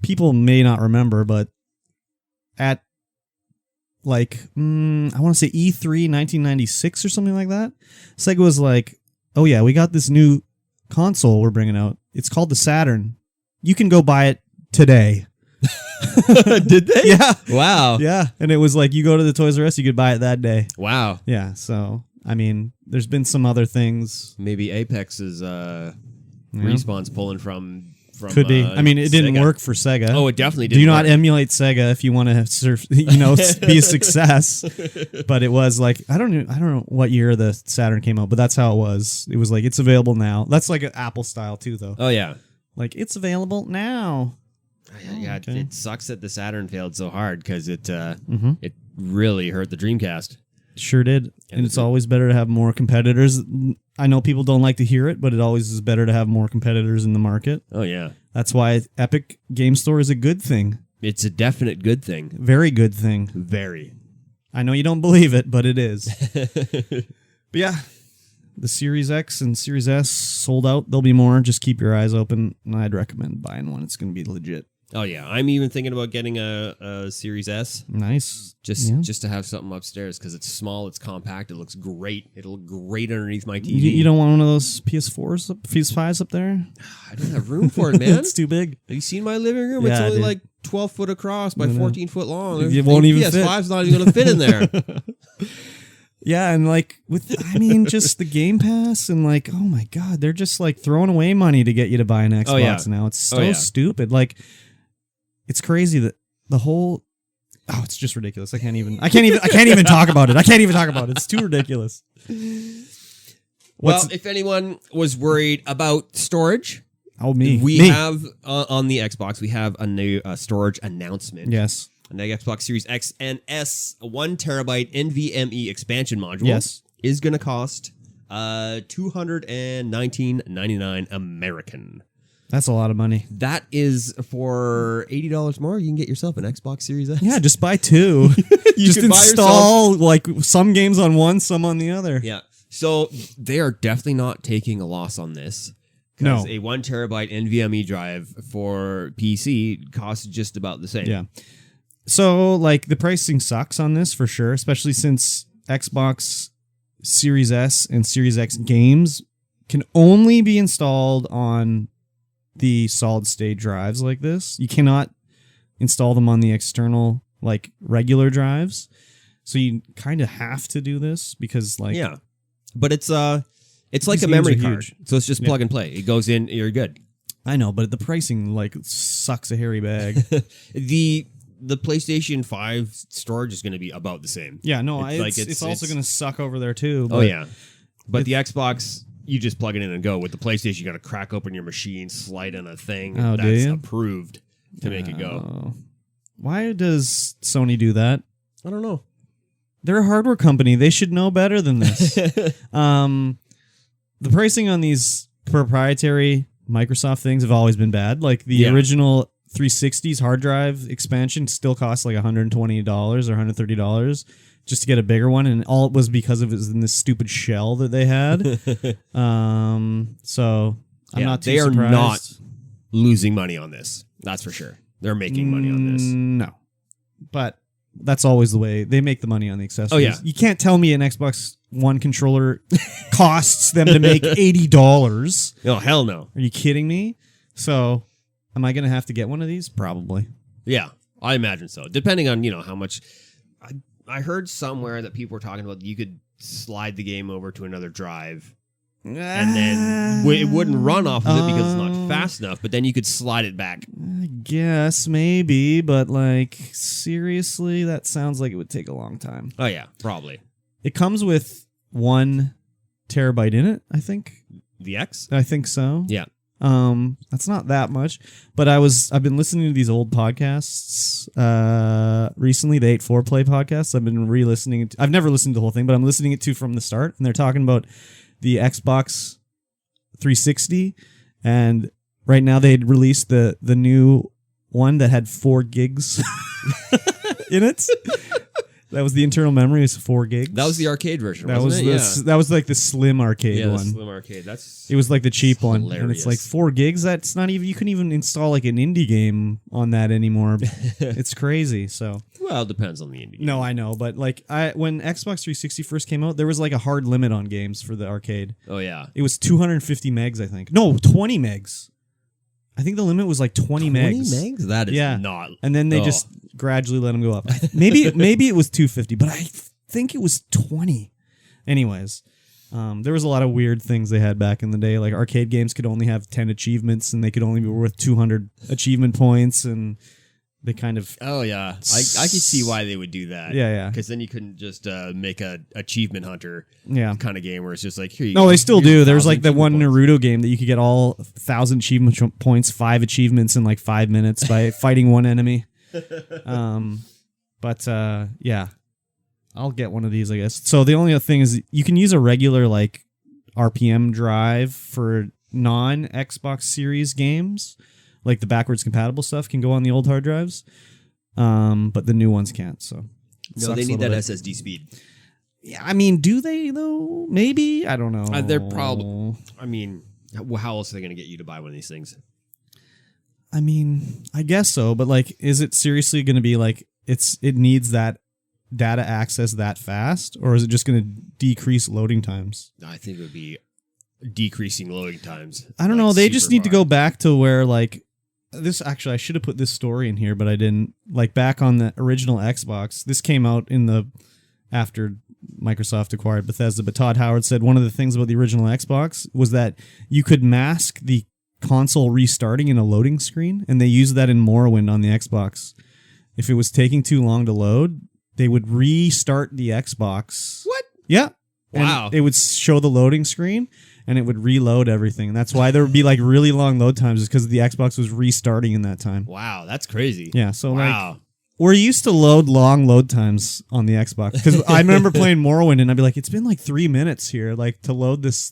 people may not remember, but at like I want to say E3 1996 or something like that, Sega was like, oh yeah, we got this new console we're bringing out. It's called the Saturn. You can go buy it today. Did they? Yeah. Wow. Yeah. And it was like, you go to the Toys R Us, you could buy it that day. Wow. Yeah. So, I mean, there's been some other things. Maybe Apex's Respawn's pulling from could be. I mean, it didn't work for Sega. Oh, it definitely didn't. Do not emulate Sega if you want to, be a success. But it was like, I don't know what year the Saturn came out, but that's how it was. It was like, it's available now. That's like an Apple style too, though. Oh yeah. Like, it's available now. Yeah, okay. It sucks that the Saturn failed so hard because it really hurt the Dreamcast. Sure did. And it's always better to have more competitors. I know people don't like to hear it, but it always is better to have more competitors in the market. Oh, yeah. That's why Epic Game Store is a good thing. It's a definite good thing. Very good thing. Very. I know you don't believe it, but it is. But yeah, the Series X and Series S sold out. There'll be more. Just keep your eyes open. And I'd recommend buying one. It's going to be legit. Oh, yeah. I'm even thinking about getting a Series S. Nice. Just to have something upstairs because it's small, it's compact, it looks great. It'll look great underneath my TV. You don't want one of those PS4s, PS5s up there? I don't have room for it, man. It's too big. Have you seen my living room? Yeah, it's only dude. like 12 foot across by 14 foot long. It won't even fit. PS5's not even going to fit in there. Yeah, and like just the Game Pass and like, oh my God, they're just like throwing away money to get you to buy an Xbox now. It's so stupid. Like, it's crazy that the whole it's just ridiculous. I can't even talk about it. I can't even talk about it. It's too ridiculous. Well, if anyone was worried about storage, we have on the Xbox, we have a new storage announcement. Yes. A new Xbox Series X and S 1 terabyte NVMe expansion module is going to cost $219.99 American. That's a lot of money. That is for $80 more. You can get yourself an Xbox Series X. Yeah, just buy two. Just install like some games on one, some on the other. Yeah. So they are definitely not taking a loss on this. No. A 1 terabyte NVMe drive for PC costs just about the same. Yeah. So like the pricing sucks on this for sure, especially since Xbox Series S and Series X games can only be installed on the solid state drives like this. You cannot install them on the external like regular drives. So you kind of have to do this because like but it's like these a memory games are card. huge. So it's just plug and play. It goes in, you're good. I know, but the pricing like sucks a hairy bag. The PlayStation 5 storage is going to be about the same. Yeah, no, it's also going to suck over there too. But but the Xbox, you just plug it in and go. With the PlayStation, you got to crack open your machine, slide in a thing that's approved to make it go. Why does Sony do that? I don't know. They're a hardware company. They should know better than this. The pricing on these proprietary Microsoft things have always been bad. Like the original 360's hard drive expansion still costs like $120 or $130 just to get a bigger one, and all it was because it was in this stupid shell that they had. So I'm not too surprised. They are not losing money on this. That's for sure. They're making money on this. No, but that's always the way they make the money on the accessories. Oh, yeah. You can't tell me an Xbox One controller costs them to make $80. Oh, hell no. Are you kidding me? So am I going to have to get one of these? Probably. Yeah, I imagine so. Depending on, how much. I heard somewhere that people were talking about you could slide the game over to another drive and then it wouldn't run off of it because it's not fast enough, but then you could slide it back. I guess, maybe, but like, seriously, that sounds like it would take a long time. Oh, yeah, probably. It comes with 1 terabyte in it, I think. The X? I think so. Yeah. That's not that much, but I've been listening to these old podcasts recently, the 8-4 Play podcasts. I've been re-listening. I've never listened to the whole thing, but I'm listening it to from the start, and they're talking about the Xbox 360, and right now they had released the new one that had 4 gigs in it. That was the internal memory, is 4 gigs. That was the arcade version, that wasn't it? That was like the slim arcade one. Yeah, the slim arcade. It was like the cheap one. Hilarious. And it's like 4 gigs. That's not even, you couldn't even install like an indie game on that anymore. It's crazy. So, well, it depends on the indie game. No, I know, but like when Xbox 360 first came out, there was like a hard limit on games for the arcade. Oh yeah. It was 250 megs, I think. No, 20 megs. I think the limit was like 20 megs. 20 megs? That is not. And then they just gradually let them go up. Maybe it was 250, but I think it was 20. Anyways, there was a lot of weird things they had back in the day. Like arcade games could only have 10 achievements, and they could only be worth 200 achievement points, and they kind of... Oh, yeah. I could see why they would do that. Yeah. Because then you couldn't just make a achievement hunter kind of game where it's just like, here you go. No, they still do. There's like the one points. Naruto game that you could get all 1,000 achievement points, 5 achievements in like 5 minutes by fighting one enemy. Yeah. I'll get one of these, I guess. So the only other thing is you can use a regular like RPM drive for non-Xbox Series games. Like the backwards compatible stuff can go on the old hard drives, but the new ones can't. So no, they need that SSD speed. Yeah, I mean, do they though? Maybe, I don't know. They're probably. I mean, how else are they going to get you to buy one of these things? I mean, I guess so, but like, is it seriously going to be like it needs that data access that fast, or is it just going to decrease loading times? I think it would be decreasing loading times. I don't know. They just need to go back to where like. This actually, I should have put this story in here, but I didn't. Like back on the original Xbox, this came out after Microsoft acquired Bethesda. But Todd Howard said one of the things about the original Xbox was that you could mask the console restarting in a loading screen, and they used that in Morrowind on the Xbox. If it was taking too long to load, they would restart the Xbox. What? Yeah. Wow. And it would show the loading screen, and it would reload everything. And that's why there would be like really long load times, is because the Xbox was restarting in that time. Wow, that's crazy. Yeah, so like we're used to long load times on the Xbox. Because I remember playing Morrowind, and I'd be like, it's been like 3 minutes here, like to load this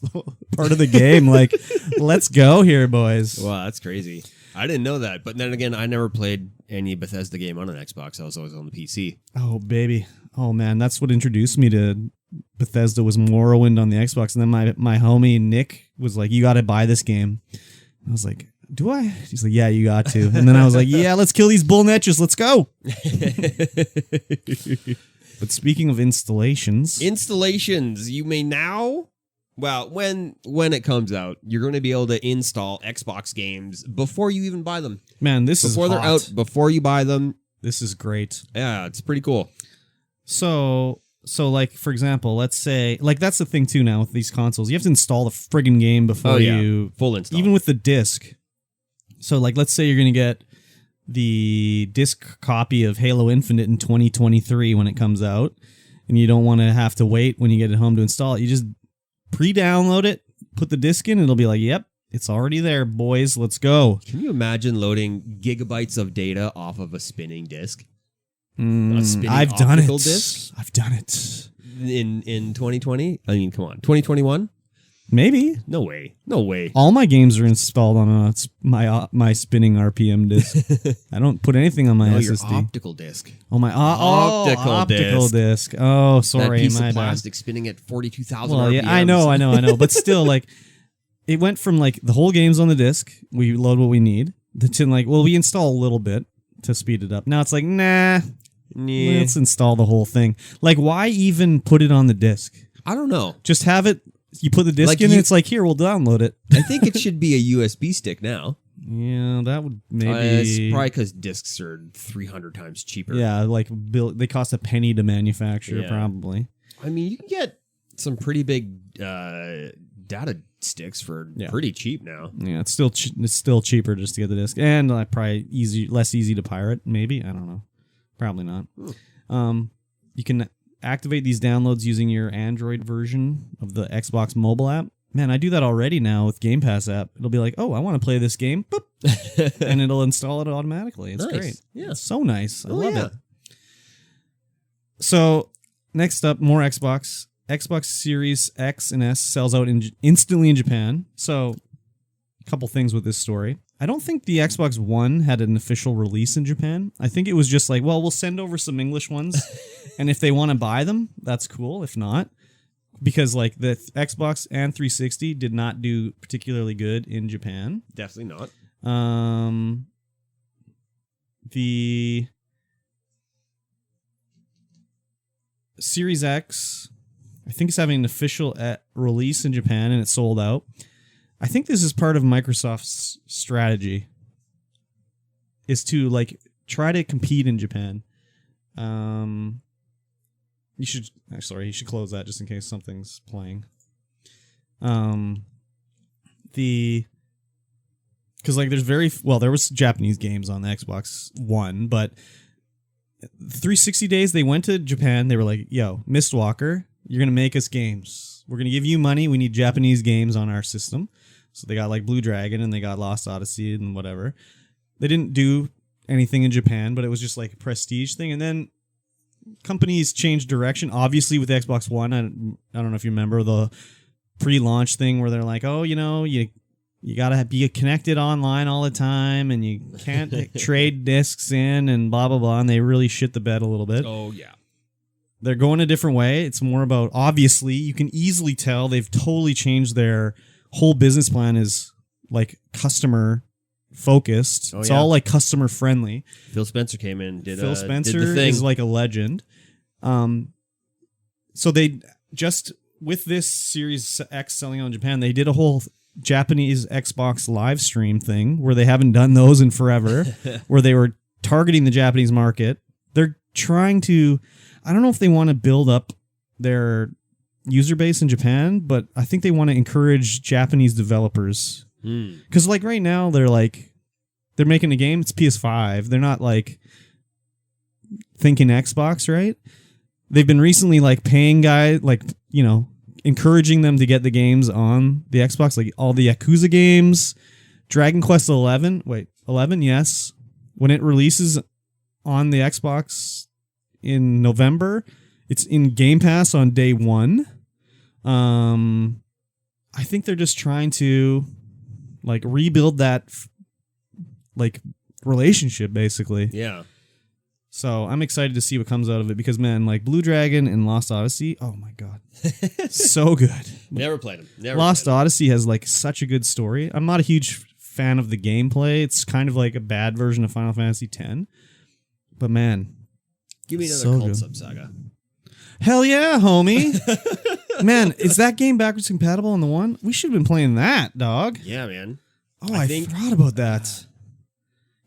part of the game. Like, let's go here, boys. Wow, that's crazy. I didn't know that. But then again, I never played any Bethesda game on an Xbox. I was always on the PC. Oh, baby. Oh, man, that's what introduced me to Bethesda, was Morrowind on the Xbox. And then my homie Nick was like, you got to buy this game. I was like, do I? He's like, yeah, you got to. And then I was like, yeah, let's kill these bull netches. Let's go. But speaking of installations, you may now Well, when it comes out, you're going to be able to install Xbox games before you even buy them. Man, this is before they're out, before you buy them. This is great. Yeah, it's pretty cool. So like, for example, let's say, like, that's the thing too now with these consoles. You have to install the friggin' game before you... Full install. Even with the disc. So, like, let's say you're going to get the disc copy of Halo Infinite in 2023 when it comes out, and you don't want to have to wait when you get it home to install it. You just pre-download it, put the disc in, and it'll be like, yep, it's already there, boys. Let's go. Can you imagine loading gigabytes of data off of a spinning disc? I've done it. Disc? I've done it. In 2020? I mean, come on. 2021? Maybe. No way. No way. All my games are installed on my spinning RPM disc. I don't put anything on my SSD. Your optical disc. Oh, my optical disc. Oh, sorry, that piece my of bad. plastic spinning at 42,000 Well, RPMs. yeah, I know. But still, like, it went from like the whole game's on the disc. We load what we need. To like, well, we install a little bit to speed it up. Now it's like, nah. Let's install the whole thing. Like, why even put it on the disc? I don't know. Just have it. You put the disc in, and it's like, here, we'll download it. I think it should be a USB stick now. Yeah, that would maybe. It's probably because discs are 300 times cheaper. Yeah, like they cost a penny to manufacture, probably. I mean, you can get some pretty big data sticks for pretty cheap now. Yeah, it's still cheaper just to get the disc, and probably less easy to pirate. Maybe, I don't know. Probably not. You can activate these downloads using your Android version of the Xbox mobile app. Man, I do that already now with Game Pass app. It'll be like, oh, I want to play this game. Boop. And it'll install it automatically. It's great. Yeah. It's so nice. I love it. So, next up, more Xbox. Xbox Series X and S sells out instantly in Japan. So, a couple things with this story. I don't think the Xbox One had an official release in Japan. I think it was just like, well, we'll send over some English ones, and if they want to buy them, that's cool. If not, because like the Xbox and 360 did not do particularly good in Japan. Definitely not. The Series X, I think, is having an official release in Japan, and it's sold out. I think this is part of Microsoft's strategy, is to like try to compete in Japan. You should close that just in case something's playing. Because like there was Japanese games on the Xbox One, but 360 days they went to Japan. They were like, "Yo, Mistwalker, you're gonna make us games. We're gonna give you money. We need Japanese games on our system." So they got like Blue Dragon and they got Lost Odyssey and whatever. They didn't do anything in Japan, but it was just like a prestige thing. And then companies changed direction. Obviously with the Xbox One, I don't know if you remember the pre-launch thing where they're like, oh, you gotta be connected online all the time and you can't trade discs in and blah, blah, blah. And they really shit the bed a little bit. Oh, yeah. They're going a different way. It's more about, obviously, you can easily tell they've totally changed their whole business plan is like customer focused. It's all like customer friendly. Phil Spencer came in. Phil Spencer is like a legend. So they just with this Series X selling out in Japan, they did a whole Japanese Xbox live stream thing where they haven't done those in forever, where they were targeting the Japanese market. They're trying to, I don't know if they want to build up their user base in Japan, but I think they want to encourage Japanese developers. Because like right now, they're making a game, it's PS5. They're not like thinking Xbox, right? They've been recently like paying guys, like, encouraging them to get the games on the Xbox, like all the Yakuza games, Dragon Quest 11, yes. When it releases on the Xbox in November, it's in Game Pass on day one. I think they're just trying to like rebuild that like relationship, basically. Yeah. So I'm excited to see what comes out of it because, man, like Blue Dragon and Lost Odyssey, oh my god, so good. Never played them. Lost Odyssey has like such a good story. I'm not a huge fan of the gameplay. It's kind of like a bad version of Final Fantasy X. But man, give me another Cult Sub Saga. Hell yeah, homie. Man, is that game backwards compatible on the one? We should have been playing that, dog. Yeah, man. Oh, I forgot about that.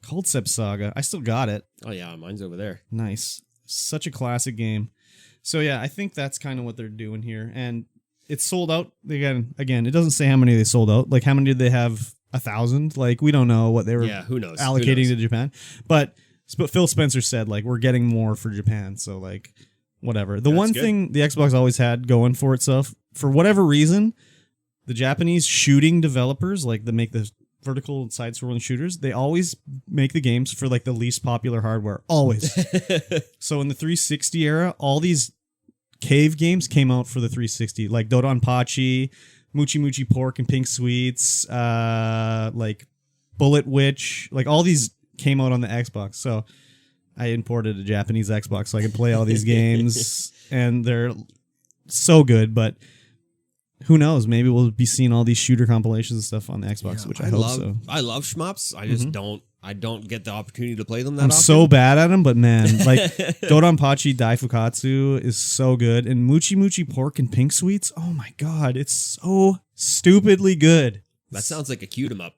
Concept Saga. I still got it. Oh, yeah, mine's over there. Nice. Such a classic game. So, yeah, I think that's kind of what they're doing here. And it's sold out. Again, it doesn't say how many they sold out. Like, how many did they have? 1,000? Like, we don't know what they were who knows? allocating to Japan. But Phil Spencer said, like, we're getting more for Japan. So, like, whatever. The one thing the Xbox always had going for itself, for whatever reason, the Japanese shooting developers, like, that make the vertical and side-scrolling shooters, they always make the games for, like, the least popular hardware. Always. So, in the 360 era, all these cave games came out for the 360, like Dodonpachi, Muchi Muchi Pork and Pink Sweets, like Bullet Witch, like all these came out on the Xbox. So I imported a Japanese Xbox so I could play all these games, and they're so good. But who knows? Maybe we'll be seeing all these shooter compilations and stuff on the Xbox, which I hope so. I love shmups. I just don't. I don't get the opportunity to play them that often. I'm so bad at them, but man, like Dodonpachi Daifukatsu is so good, and Muchi Muchi Pork and Pink Sweets. Oh my god, it's so stupidly good. That sounds like a cute 'em up.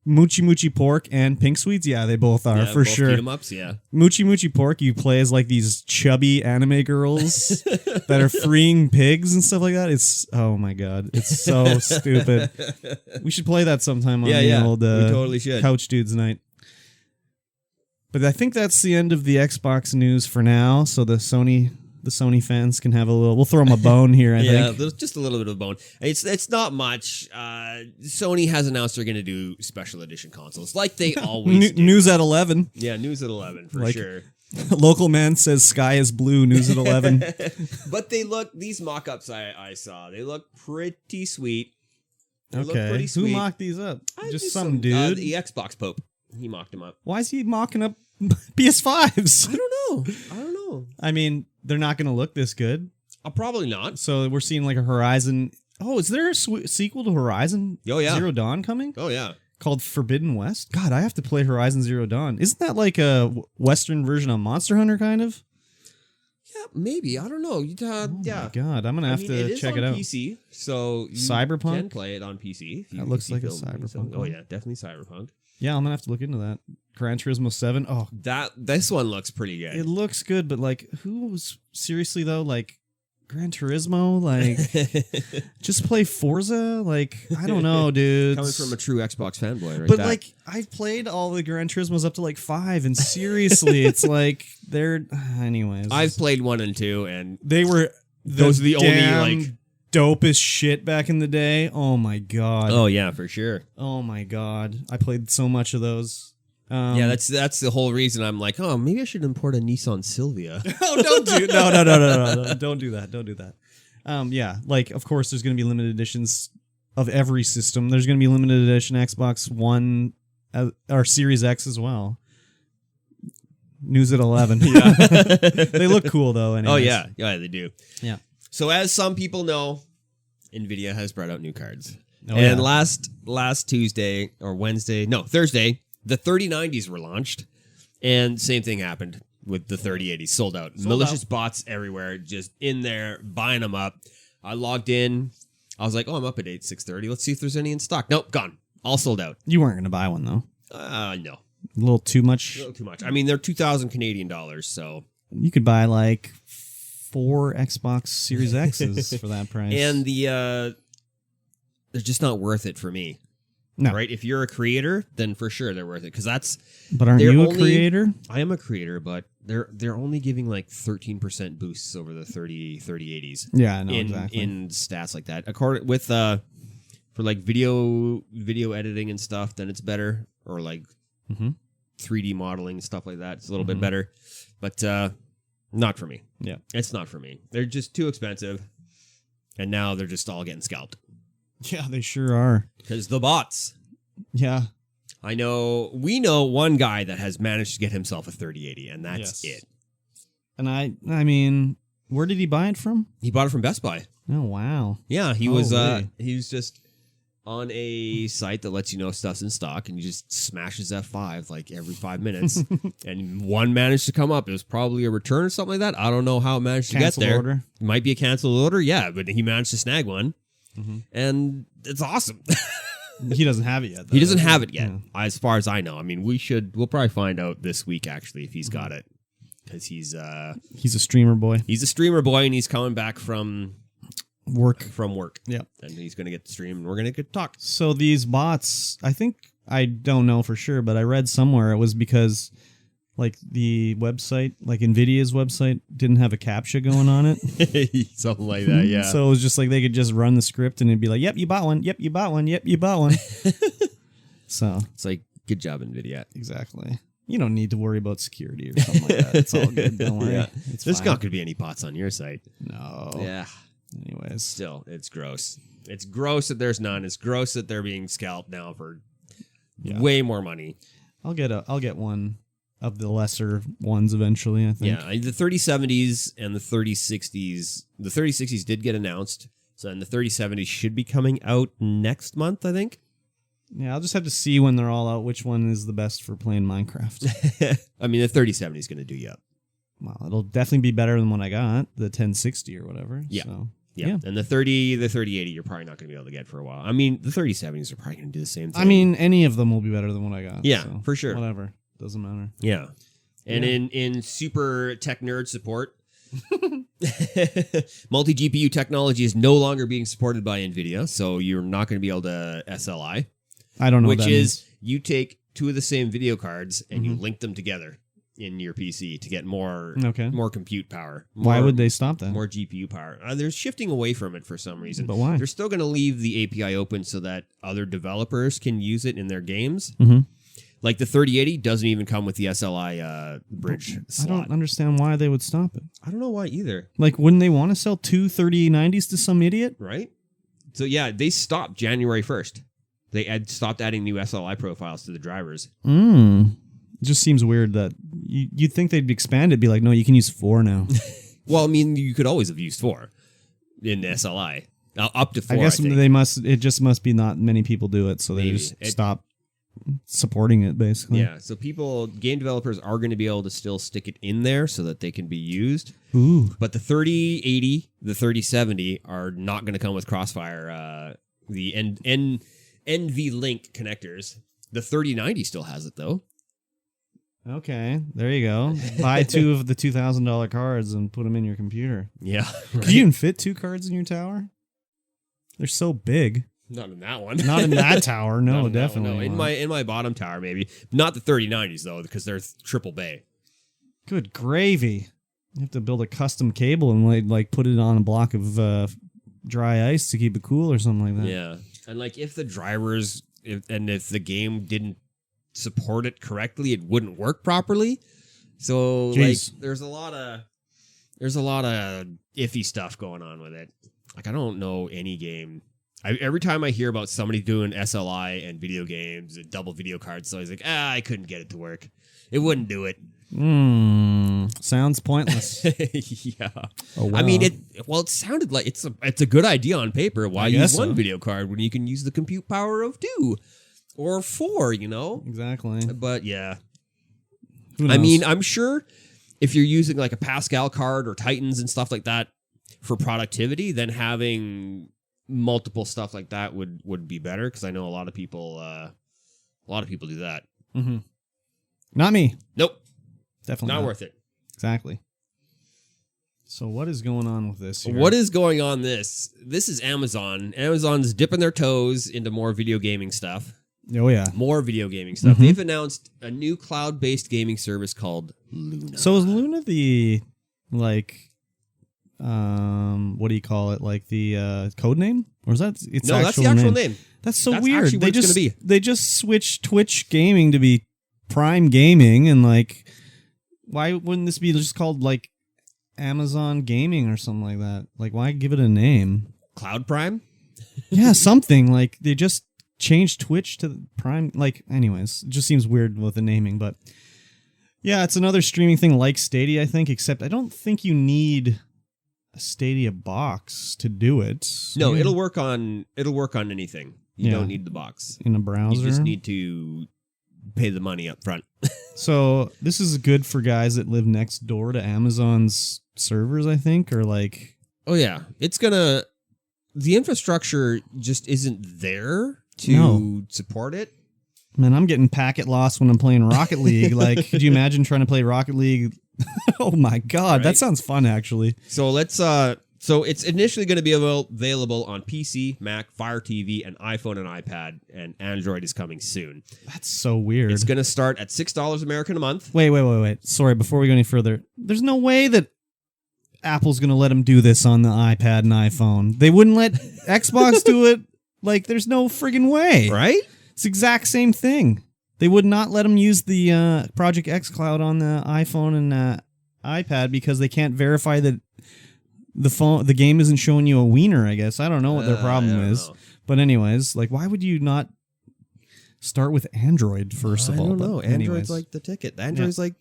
Muchi Muchi Pork and Pink Sweets, yeah, they both are for sure. Cute 'em ups, yeah. Muchi Muchi Pork, you play as like these chubby anime girls that are freeing pigs and stuff like that. It's oh my god, it's so stupid. We should play that sometime on the old we totally should. Couch Dudes night. But I think that's the end of the Xbox news for now. So the Sony fans can have a little. We'll throw them a bone here. I think. Yeah, just a little bit of a bone. It's not much. Sony has announced they're going to do special edition consoles, like they always do. News at 11. Yeah, news at 11 for sure. Local man says sky is blue. News at 11. But these mock-ups I saw, they look pretty sweet. Okay, who mocked these up? Just some dude. The Xbox Pope. He mocked them up. Why is he mocking up PS5s? I don't know. I mean, they're not going to look this good. Probably not. So we're seeing like a Horizon. Oh, is there a sequel to Horizon Zero Dawn coming? Oh, yeah. Called Forbidden West? God, I have to play Horizon Zero Dawn. Isn't that like a Western version of Monster Hunter, kind of? Yeah, maybe. I don't know. Oh my God, I'm going to have to check it out. PC, so you Cyberpunk? can play it on PC. That looks like a Cyberpunk. Oh, yeah, definitely Cyberpunk. Yeah, I'm going to have to look into that. Gran Turismo 7. Oh, this one looks pretty good. It looks good, but like, who's seriously though? Like, Gran Turismo, like, just play Forza. Like, I don't know, dude. Coming from a true Xbox fanboy, right? But like, I've played all the Gran Turismos up to like 5, and seriously, it's like they're. Anyways, I've played 1 and 2, and they were those are the only like dopest shit back in the day. Oh my god. Oh yeah, for sure. Oh my god, I played so much of those. Yeah, that's the whole reason I'm like, oh, maybe I should import a Nissan Silvia. No, don't do don't do that. Don't do that. Yeah, like of course there's going to be limited editions of every system. There's going to be limited edition Xbox One or Series X as well. News at 11. Yeah, they look cool though. Anyways. Oh yeah, they do. Yeah. So as some people know, NVidia has brought out new cards, and last Tuesday or Thursday. The 3090s were launched, and same thing happened with the 3080s. Sold out. Malicious bots everywhere, just in there, buying them up. I logged in. I was like, oh, I'm up at 6:30. Let's see if there's any in stock. Nope, gone. All sold out. You weren't going to buy one, though. No. A little too much? A little too much. I mean, they're 2,000 Canadian dollars, so... You could buy, like, 4 Xbox Series X's for that price. And they're just not worth it for me. No. Right? If you're a creator, then for sure they're worth it. Because that's... But aren't you a creator? I am a creator, but they're only giving like 13% boosts over the 3080s. Yeah, I know, exactly. In stats like that. According with for like video editing and stuff, then it's better. Or like 3D modeling and stuff like that. It's a little bit better. But not for me. Yeah. It's not for me. They're just too expensive. And now they're just all getting scalped. Yeah, they sure are. Because the bots. Yeah. We know one guy that has managed to get himself a 3080, and that's it. And I mean, where did he buy it from? He bought it from Best Buy. Oh, wow. Yeah, he was just on a site that lets you know stuff's in stock, and he just smashes F5 like every 5 minutes, and one managed to come up. It was probably a return or something like that. I don't know how it managed to get there. Order. It might be a canceled order, yeah, but he managed to snag one, and it's awesome. He doesn't have it yet, though. He doesn't have it yet, as far as I know. I mean, we'll probably find out this week, actually, if he's got it. Because he's a streamer boy. He's a streamer boy, and he's coming back from work. Yeah. And he's going to get to stream, and we're going to get to talk. So these bots, I don't know for sure, but I read somewhere it was because like the website, like NVIDIA's website, didn't have a CAPTCHA going on it. Something like that, yeah. So it was just like they could just run the script and it'd be like, yep, you bought one. Yep, you bought one. Yep, you bought one. So it's like, good job, NVIDIA. Exactly. You don't need to worry about security or something like that. It's all good. Don't worry. Yeah. There's not going to be any bots on your site. No. Yeah. Anyways. Still, it's gross. It's gross that there's none. It's gross that they're being scalped now for way more money. I'll get one of the lesser ones eventually, I think. Yeah, the 3070s and the 3060s. The 3060s did get announced, so and the 3070s should be coming out next month, I think. Yeah, I'll just have to see when they're all out which one is the best for playing Minecraft. I mean, the 3070 is going to do you up. Well, it'll definitely be better than what I got, the 1060 or whatever. Yeah. So, yeah. And the 3080 you're probably not going to be able to get for a while. I mean, the 3070s are probably going to do the same thing. I mean, any of them will be better than what I got. Yeah, so for sure. Whatever. Doesn't matter. Yeah. And in super tech nerd support, multi-GPU technology is no longer being supported by NVIDIA, so you're not going to be able to SLI. I don't know which what that is means. You take two of the same video cards and you link them together in your PC to get more compute power. Why would they stop that? More GPU power. They're shifting away from it for some reason. But why? They're still going to leave the API open so that other developers can use it in their games. Like the 3080 doesn't even come with the SLI bridge slot. I don't understand why they would stop it. I don't know why either. Like, wouldn't they want to sell two 3090s to some idiot? Right? So yeah, they stopped January 1st. They had stopped adding new SLI profiles to the drivers. It just seems weird that you'd think they'd expand it, be like, no, you can use 4 now. Well, I mean, you could always have used 4 in SLI. Up to 4, I guess think. they must. It just must be not many people do it, so they just stop supporting it, basically. Yeah, so game developers are going to be able to still stick it in there so that they can be used. Ooh. But the 3080, the 3070 are not going to come with Crossfire, the NVLink connectors. The 3090 still has it, though. Okay, there you go. Buy 2 of the $2,000 cards and put them in your computer. Yeah. Right. Could you even fit 2 cards in your tower? They're so big. Not in that one. Not in that tower. No, definitely. No. In my bottom tower, maybe. Not the 3090s, though, because they're triple bay. Good gravy. You have to build a custom cable and like put it on a block of dry ice to keep it cool or something like that. Yeah. And like if the drivers if the game didn't support it correctly, it wouldn't work properly. So Jeez. like there's a lot of iffy stuff going on with it. Like I don't know any game. Every time I hear about somebody doing SLI and video games and double video cards, so I was like, I couldn't get it to work. It wouldn't do it. Sounds pointless. Yeah. Oh, wow. I mean, it sounded like it's a good idea on paper. Why use one video card when you can use the compute power of 2 or 4, you know? Exactly. But yeah. Who knows? I mean, I'm sure if you're using like a Pascal card or Titans and stuff like that for productivity, then having multiple stuff like that would be better, because I know a lot of people do that. Not me. Nope. Definitely not worth it. Exactly. So what is going on with this here? What is going on this is Amazon. Amazon's dipping their toes into more video gaming stuff. Oh yeah. More video gaming stuff. They've announced a new cloud-based gaming service called Luna. So is Luna the what do you call it? Like the code name? Or is that its No, that's the actual name. That's so That's weird. actually what it's gonna be. They just switched Twitch Gaming to be Prime Gaming, and like, why wouldn't this be just called like Amazon Gaming or something like that? Like, why give it a name? Cloud Prime? Yeah, something like they just changed Twitch to Prime. Like, anyways, it just seems weird with the naming, but yeah, it's another streaming thing like Stadia, I think. Except I don't think you need a Stadia box to do it. No, Yeah. it'll work on anything. You Yeah. don't need the box. In a browser. You just need to pay the money up front. So this is good for guys that live next door to Amazon's servers, I think, or like. Oh yeah, the infrastructure just isn't there to support it. Man, I'm getting packet loss when I'm playing Rocket League. Like, could you imagine trying to play Rocket League? Oh my God, that sounds fun, actually. So let's. So it's initially going to be available on PC, Mac, Fire TV, and iPhone and iPad, and Android is coming soon. That's so weird. It's going to start at $6 American a month. Wait. Sorry, before we go any further, there's no way that Apple's going to let them do this on the iPad and iPhone. They wouldn't let Xbox do it. Like, there's no friggin' way. Right? It's the exact same thing. They would not let them use the Project X Cloud on the iPhone and iPad because they can't verify that the game isn't showing you a wiener, I guess. I don't know what their problem is. Know. But anyways, like, why would you not start with Android first of all? I don't know. But Android's anyways. like the ticket. Android's like...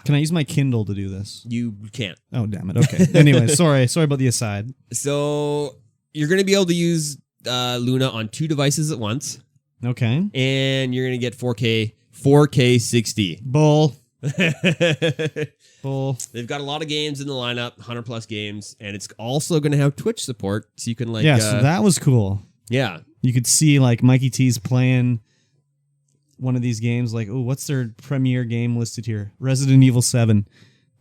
Can I use my Kindle to do this? You can't. Oh, damn it. Okay. Anyway, sorry about the aside. So you're going to be able to use Luna on 2 devices at once. Okay. And you're going to get 4K 60. Bull. Bull. They've got a lot of games in the lineup, 100 plus games, and it's also going to have Twitch support, so you can like... Yeah, so that was cool. Yeah. You could see like Mikey T's playing one of these games, like, oh, what's their premiere game listed here? Resident Evil 7.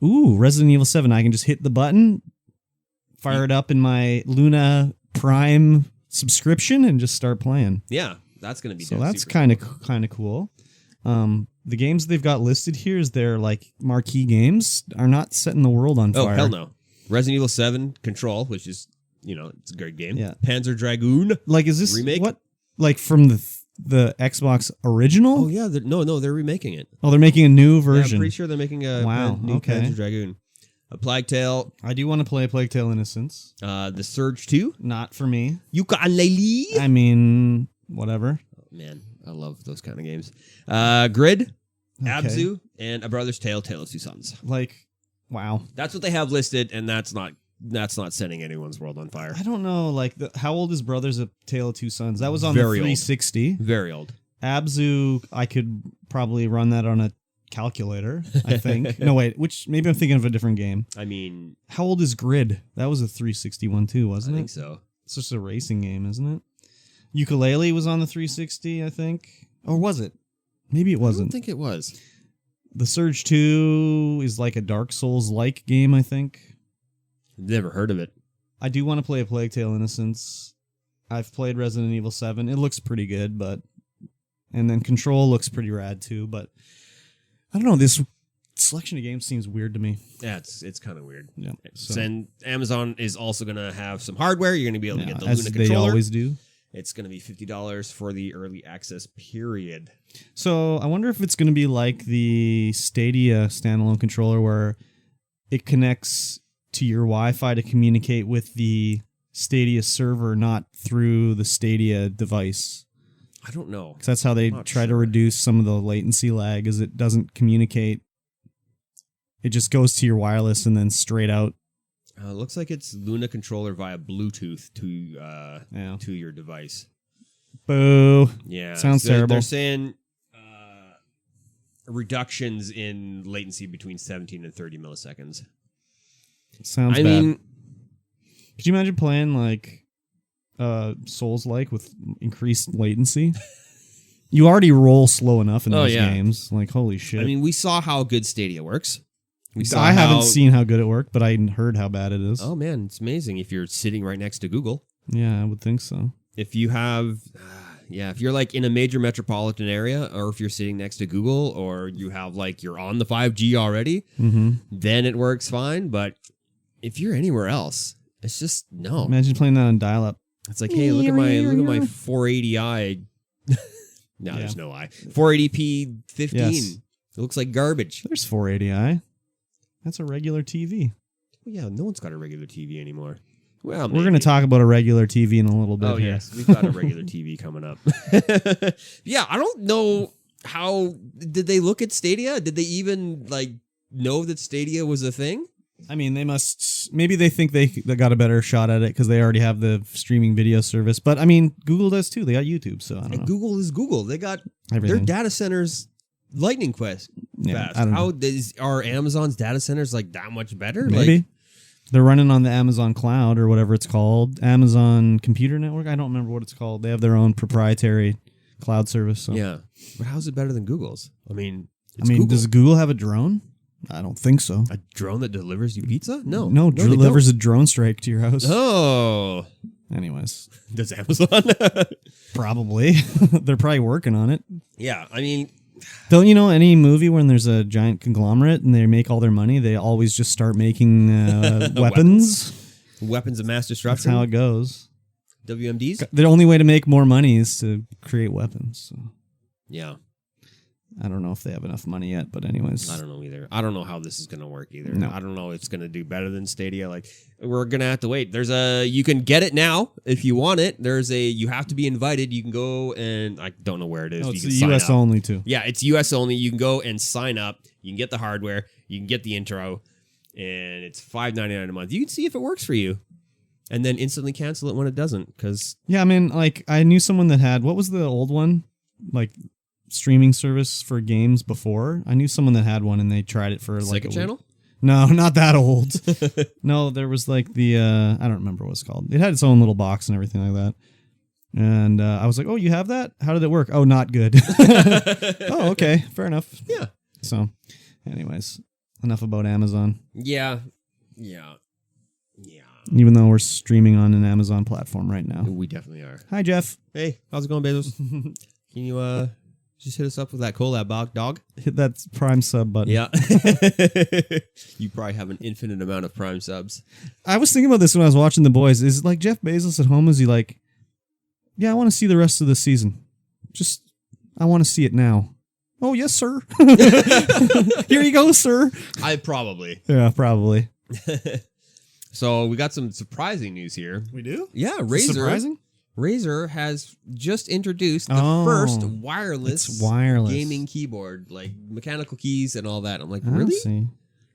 Ooh, Resident Evil 7. I can just hit the button, fire it up in my Luna Prime subscription, and just start playing. Yeah, that's going to be so that's kind of cool. The games they've got listed here is their like marquee games are not setting the world on fire. Oh, hell no. Resident Evil 7 Control, which is, it's a great game. Yeah. Panzer Dragoon. Like, is this remake? What? Like from the Xbox original? Oh yeah, they're remaking it. Oh, they're making a new version. Yeah, I'm pretty sure they're making a new Panzer Dragoon. A Plague Tale. I do want to play Plague Tale Innocence. The Surge 2. Not for me. Yooka-Laylee. I mean, whatever. Oh, man, I love those kind of games. Grid, Abzu, and A Brother's Tale, Tale of Two Sons. Like, wow. That's what they have listed, and that's not setting anyone's world on fire. I don't know, like, how old is Brothers of Tale of Two Sons? That was on Very the 360. Old. Very old. Abzu, I could probably run that on a calculator, I think. No, wait, maybe I'm thinking of a different game. I mean... How old is Grid? That was a 360 one too, wasn't it? I think so. It's just a racing game, isn't it? Ukulele was on the 360, I think. Or was it? Maybe it wasn't. I don't think it was. The Surge 2 is like a Dark Souls-like game, I think. Never heard of it. I do want to play a Plague Tale Innocence. I've played Resident Evil 7. It looks pretty good, but... And then Control looks pretty rad, too, but... I don't know, this selection of games seems weird to me. Yeah, it's kind of weird. Yeah. So. And Amazon is also going to have some hardware. You're going to be able to get the as Luna they controller. Always do. It's going to be $50 for the early access period. So I wonder if it's going to be like the Stadia standalone controller where it connects to your Wi-Fi to communicate with the Stadia server, not through the Stadia device. I don't know. Because that's how they try to reduce some of the latency lag, is it doesn't communicate. It just goes to your wireless and then straight out. Looks like it's Luna controller via Bluetooth to your device. Boo. Yeah. Sounds terrible. They're saying reductions in latency between 17 and 30 milliseconds. Sounds bad. I mean, could you imagine playing like Souls-like with increased latency? You already roll slow enough in those games. Like, holy shit. I mean, we saw how good Stadia works. I haven't seen how good it worked, but I heard how bad it is. Oh, man, it's amazing if you're sitting right next to Google. Yeah, I would think so. If you have... if you're like in a major metropolitan area, or if you're sitting next to Google, or you have like you're on the 5G already, then it works fine. But if you're anywhere else, it's just no. Imagine playing that on dial-up. It's like, hey, look at my 480i. No, there's no I. 480p 15. Yes. It looks like garbage. There's 480i. That's a regular TV. Well, yeah, no one's got a regular TV anymore. Well, we're going to talk about a regular TV in a little bit. Oh, here. yes. We've got a regular TV coming up. Yeah, I don't know how... Did they look at Stadia? Did they even, like, know that Stadia was a thing? I mean, they must. Maybe they think they got a better shot at it because they already have the streaming video service. But I mean, Google does too. They got YouTube, so I don't know. Google is Google. They got Everything. their data centers lightning quest fast. I don't know. Are Amazon's data centers like that much better? Maybe. Like, They're running on the Amazon Cloud or whatever it's called. Amazon Computer Network. I don't remember what it's called. They have their own proprietary cloud service. So. yeah, but how's it better than Google's? I mean, Google. Does Google have a drone? I don't think so. A drone that delivers you pizza? No, No, delivers a drone strike to your house. Oh, Anyways, does Amazon? probably. They're probably working on it. Yeah, I mean, Don't you know any movie when there's a giant conglomerate and they make all their money, they always just start making weapons? weapons of mass That's destruction. how it goes. WMDs. The only way to make more money is to create weapons. So Yeah, I don't know if they have enough money yet, but anyways. I don't know either. I don't know how this is going to work either. No. I don't know if it's going to do better than Stadia. Like, we're going to have to wait. You can get it now if you want it. You have to be invited. You can go and I don't know where it is. No, you it's can the sign US up. only too. Yeah, it's US only. You can go and sign up. You can get the hardware. You can get the intro, and it's $5.99 a month. You can see if it works for you, and then instantly cancel it when it doesn't. Because Yeah, I mean, like I knew someone that had, what was the old one? Like streaming service for games before. I knew someone that had one and they tried it for like Second channel. No, not that old. No, there was like the I don't remember what it's called. It had its own little box and everything like that. And I was like, "Oh, you have that? How did it work?" "Oh, not good." Oh, okay, fair enough. Yeah. So, anyways, enough about Amazon. Yeah. Even though we're streaming on an Amazon platform right now. We definitely are. Hi, Jeff. Hey, how's it going, Bezos? Can you just hit us up with that collab dog? Hit that Prime sub button. Yeah. You probably have an infinite amount of Prime subs. I was thinking about this when I was watching The Boys. Is like Jeff Bezos at home? Is he like, yeah, I want to see the rest of the season. I want to see it now. Oh, yes, sir. Here you go, sir. I probably. Yeah, probably. So we got some surprising news here. We do? Yeah, Razer. Surprising? Razer has just introduced the Oh, first wireless wireless gaming keyboard, like mechanical keys and all that. I'm like, I really? see.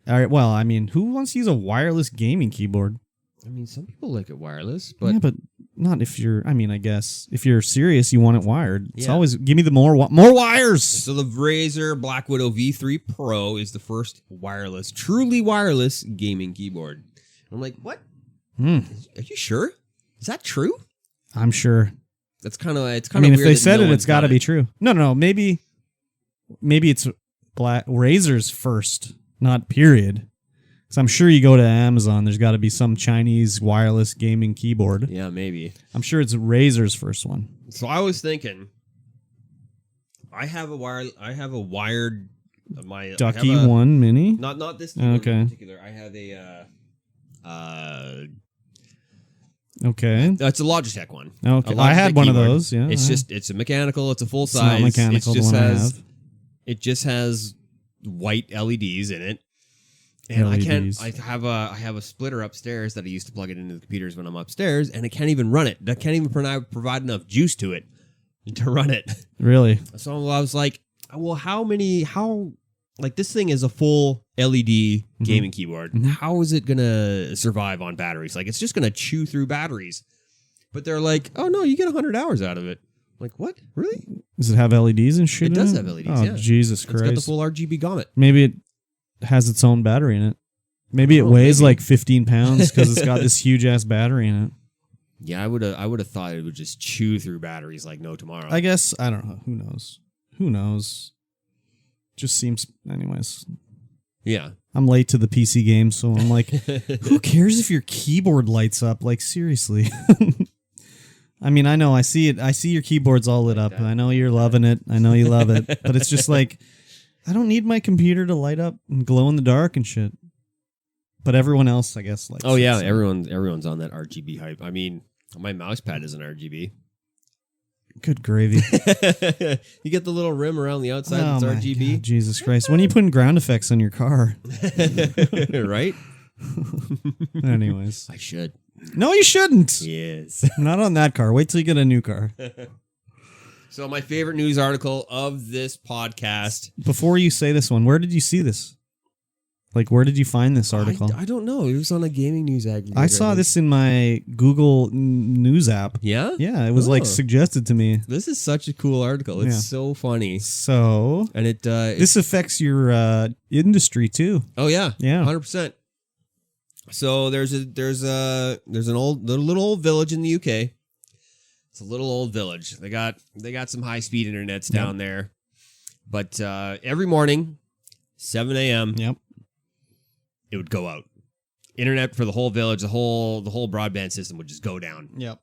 All right. Well, I mean, who wants to use a wireless gaming keyboard? I mean, some people like it wireless, but Yeah, but not if you're. I mean, I guess if you're serious, you want it wired. It's Yeah. always give me the more wires. so the Razer Black Widow V3 Pro is the first wireless, truly wireless gaming keyboard. I'm like, what? Are you sure? Is that true? I'm sure. That's kind of. It's I kind of. mean, if weird they that said no it, one's it's got to done be it. true. No. Maybe it's Razer's first, not period. Because I'm sure you go to Amazon, there's got to be some Chinese wireless gaming keyboard. Yeah, maybe. I'm sure it's Razer's first one. So I was thinking, I have a wired. Ducky One Mini. Not this one Okay. in particular. I have Okay. it's a Logitech one. Okay. A I had Logitech one of keyboard. those. Yeah. It's a mechanical. It's a full It's not size. mechanical, It the just one I has. have. It just has white LEDs in it. And LEDs. I have a splitter upstairs that I used to plug it into the computers when I'm upstairs, and it can't even run it. That can't even provide enough juice to it to run it. Really? So I was like, well, like this thing is a full LED gaming keyboard. Mhm. How is it gonna survive on batteries? Like, it's just gonna chew through batteries. But they're like, oh no, you get 100 hours out of it. I'm like, what? Really? Does it have LEDs and shit? It in does have LEDs, Oh, yeah. Jesus It's got the Christ. full RGB gamut. Maybe it has its own battery in it. Maybe it Oh, weighs maybe. like 15 pounds because it's got this huge ass battery in it. Yeah, I would have thought it would just chew through batteries like no tomorrow. I guess, I don't know. Who knows? Just seems, anyways. Yeah. I'm late to the PC game, so I'm like, who cares if your keyboard lights up? Like, seriously. I mean, I know, I see it. I see your keyboard's all lit up. that. And I know you're loving it. I know you love it. But it's just like, I don't need my computer to light up and glow in the dark and shit. But everyone else, I guess, likes Oh yeah, it, so. everyone's on that RGB hype. I mean, my mouse pad isn't RGB. Good gravy. You get the little rim around the outside Oh that's my RGB. God, Jesus Christ. When are you putting ground effects on your car? Right? Anyways. I should. No, you shouldn't. Yes. Not on that car. Wait till you get a new car. So my favorite news article of this podcast. Before you say this one, where did you see this? Like, where did you find this article? I don't know. It was on a gaming news aggregator. I saw this in my Google News app. Yeah? Yeah, it was like suggested to me. This is such a cool article. It's so funny. So, and this affects your industry too. Oh yeah. Yeah. 100%. So there's an little old village in the UK. It's a little old village. They got some high-speed internets down there. But every morning, 7 a.m., it would go out. Internet for the whole village, the whole broadband system would just go down. Yep.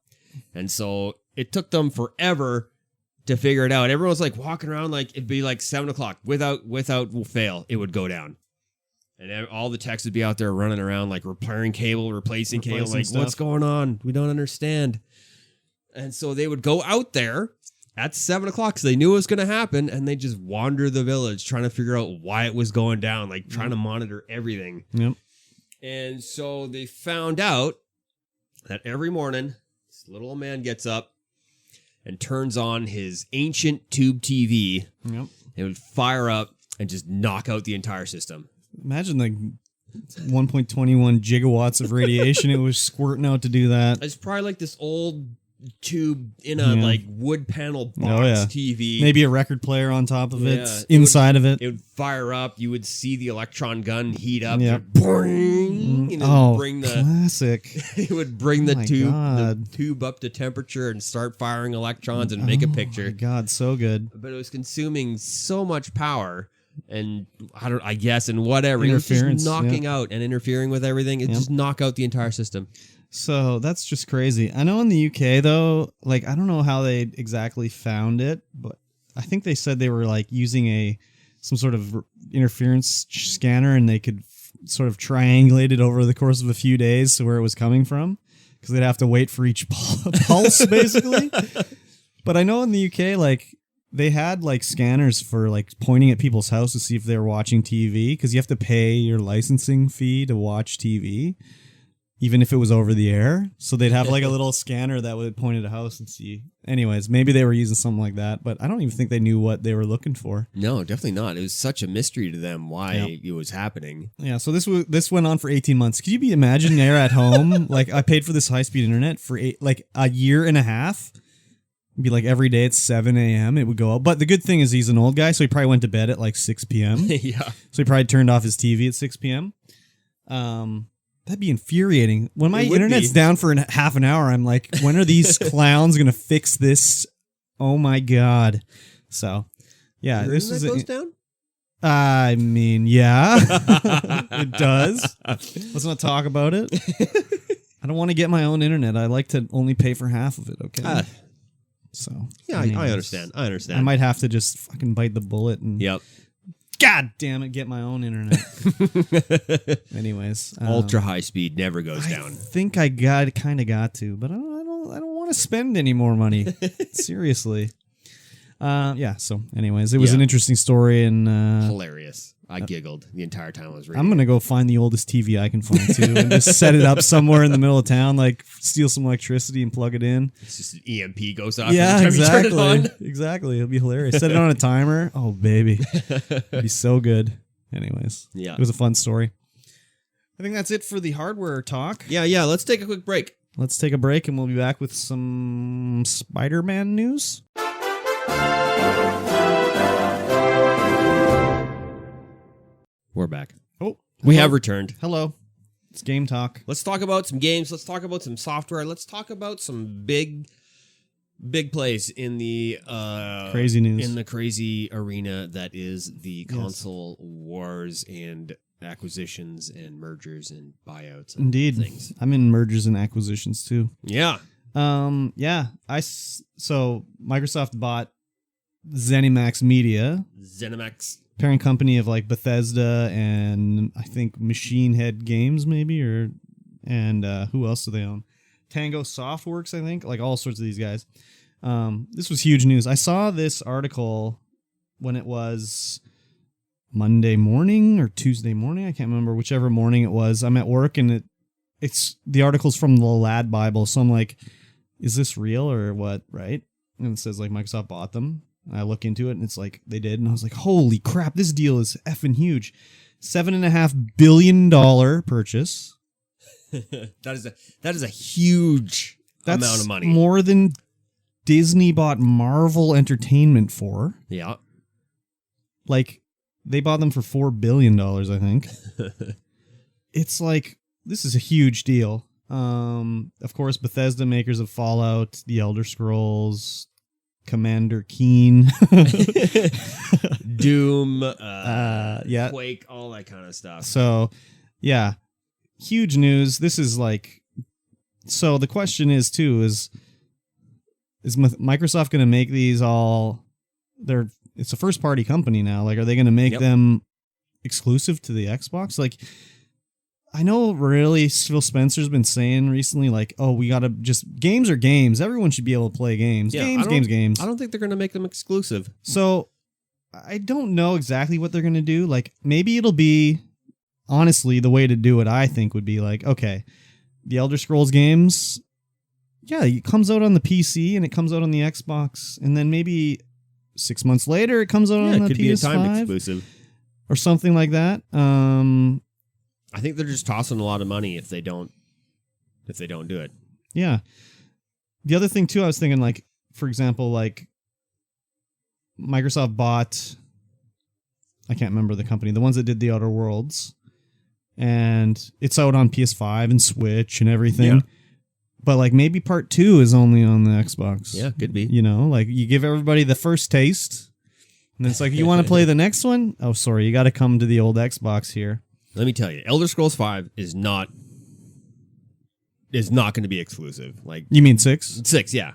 And so it took them forever to figure it out. Everyone was like walking around like it'd be like 7 o'clock without fail. It would go down. And all the techs would be out there running around like repairing cable, replacing cable. Like, stuff. What's going on? We don't understand. And so they would go out there at 7 o'clock because they knew it was going to happen. And they just wander the village trying to figure out why it was going down, like trying to monitor everything. Yep. And so they found out that every morning, this little old man gets up and turns on his ancient tube TV. Yep. It would fire up and just knock out the entire system. Imagine like 1.21 gigawatts of radiation it was squirting out to do that. It's probably like this old tube in a like wood panel box TV. Maybe a record player on top of it, inside of it. It would fire up. You would see the electron gun heat up. Yep. Boing, and bring the classic. It would bring the tube up to temperature and start firing electrons and make a picture. Oh my God, so good. But it was consuming so much power. And I guess, and whatever. It was just knocking out and interfering with everything. It just knock out the entire system. So that's just crazy. I know in the UK though, like I don't know how they exactly found it, but I think they said they were like using some sort of interference scanner, and they could sort of triangulate it over the course of a few days to where it was coming from, because they'd have to wait for each pulse basically. But I know in the UK, like they had like scanners for like pointing at people's house to see if they were watching TV, because you have to pay your licensing fee to watch TV, even if it was over the air. So they'd have like a little scanner that would point at a house and see. Anyways, maybe they were using something like that, but I don't even think they knew what they were looking for. No, definitely not. It was such a mystery to them why it was happening. Yeah, so this went on for 18 months. Could you imagine you're at home? Like I paid for this high-speed internet for like a year and a half. It'd be like every day at 7 a.m. it would go out. But the good thing is he's an old guy, so he probably went to bed at like 6 p.m. Yeah. So he probably turned off his TV at 6 p.m. That'd be infuriating. When my internet's down for half an hour, I'm like, when are these clowns going to fix this? Oh my God. So, yeah. Your internet goes down? I mean, yeah. It does. Let's not talk about it. I don't want to get my own internet. I like to only pay for half of it, okay? So yeah, I understand. I might have to just fucking bite the bullet and God damn it, get my own internet. Anyways, ultra high speed never goes down. I think I kind of got to, but I don't want to spend any more money. Seriously. Yeah. So, anyways, it was an interesting story and hilarious. I giggled the entire time I was reading. I'm gonna go find the oldest TV I can find too, and just set it up somewhere in the middle of town, like steal some electricity and plug it in. It's just an EMP goes off. Yeah, every time you turn it on. Exactly. It'll be hilarious. Set it on a timer. Oh baby, it'd be so good. Anyways, it was a fun story. I think that's it for the hardware talk. Yeah. Let's take a quick break. Let's take a break, and we'll be back with some Spider-Man news. We're back. Oh, we have returned. Hello. It's game talk. Let's talk about some games. Let's talk about some software. Let's talk about some big plays in the crazy news, in the crazy arena that is the console wars and acquisitions and mergers and buyouts. And Indeed, things. I'm in mergers and acquisitions too. Yeah. So Microsoft bought Zenimax Media. Zenimax. Parent company of like Bethesda and I think Machine Head Games maybe, and who else do they own? Tango Softworks, I think, like all sorts of these guys. This was huge news. I saw this article when it was Monday morning or Tuesday morning. I can't remember, whichever morning it was. I'm at work and it's the article's from the Lad Bible. So I'm like, is this real or what? Right. And it says like Microsoft bought them. I look into it and it's like they did. And I was like, holy crap, this deal is effing huge. $7.5 billion purchase. That is a huge amount of money. More than Disney bought Marvel Entertainment for. Yeah. Like, they bought them for $4 billion, I think. It's like, this is a huge deal. Of course, Bethesda, makers of Fallout, The Elder Scrolls, Commander Keen, Doom, yeah, Quake, all that kind of stuff. So, yeah, huge news. This is like, so the question is too, is Microsoft going to make these all, it's a first party company now. Like, are they going to make them exclusive to the Xbox? Like, I know really Phil Spencer's been saying recently, like, oh, we got to just, games are games. Everyone should be able to play games. Yeah, Games. I don't think they're going to make them exclusive. So I don't know exactly what they're going to do. Like, maybe it'll be, honestly, the way to do it, I think, would be like, okay, the Elder Scrolls games, yeah, it comes out on the PC and it comes out on the Xbox. And then maybe 6 months later, it comes out on the PS5. It could be a timed exclusive. Or something like that. I think they're just tossing a lot of money if they don't do it. Yeah. The other thing too, I was thinking, like, for example, like Microsoft bought, I can't remember the company, the ones that did the Outer Worlds, and it's out on PS5 and Switch and everything. Yeah. But like maybe part 2 is only on the Xbox. Yeah, could be. You know, like you give everybody the first taste, and it's like, you want to play the next one? Oh, sorry, you got to come to the old Xbox here. Let me tell you, Elder Scrolls 5 is not going to be exclusive. Like, you mean 6? 6, yeah.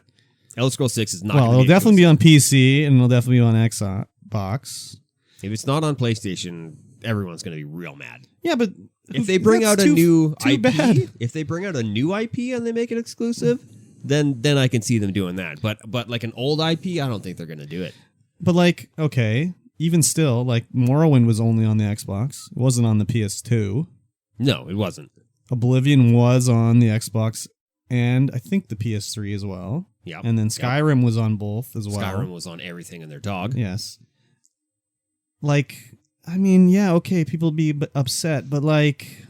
Elder Scrolls 6 is not. Well, it'll definitely be on PC and it'll definitely be on Xbox. If it's not on PlayStation, everyone's going to be real mad. Yeah, but if they bring out a new IP, if they bring out a new IP and they make it exclusive, then I can see them doing that. But like an old IP, I don't think they're going to do it. But like, okay. Even still, like, Morrowind was only on the Xbox. It wasn't on the PS2. No, it wasn't. Oblivion was on the Xbox and I think the PS3 as well. Yeah. And then Skyrim was on both as well. Skyrim was on everything in their dog. Yes. Like, I mean, yeah, okay, people be upset, but like,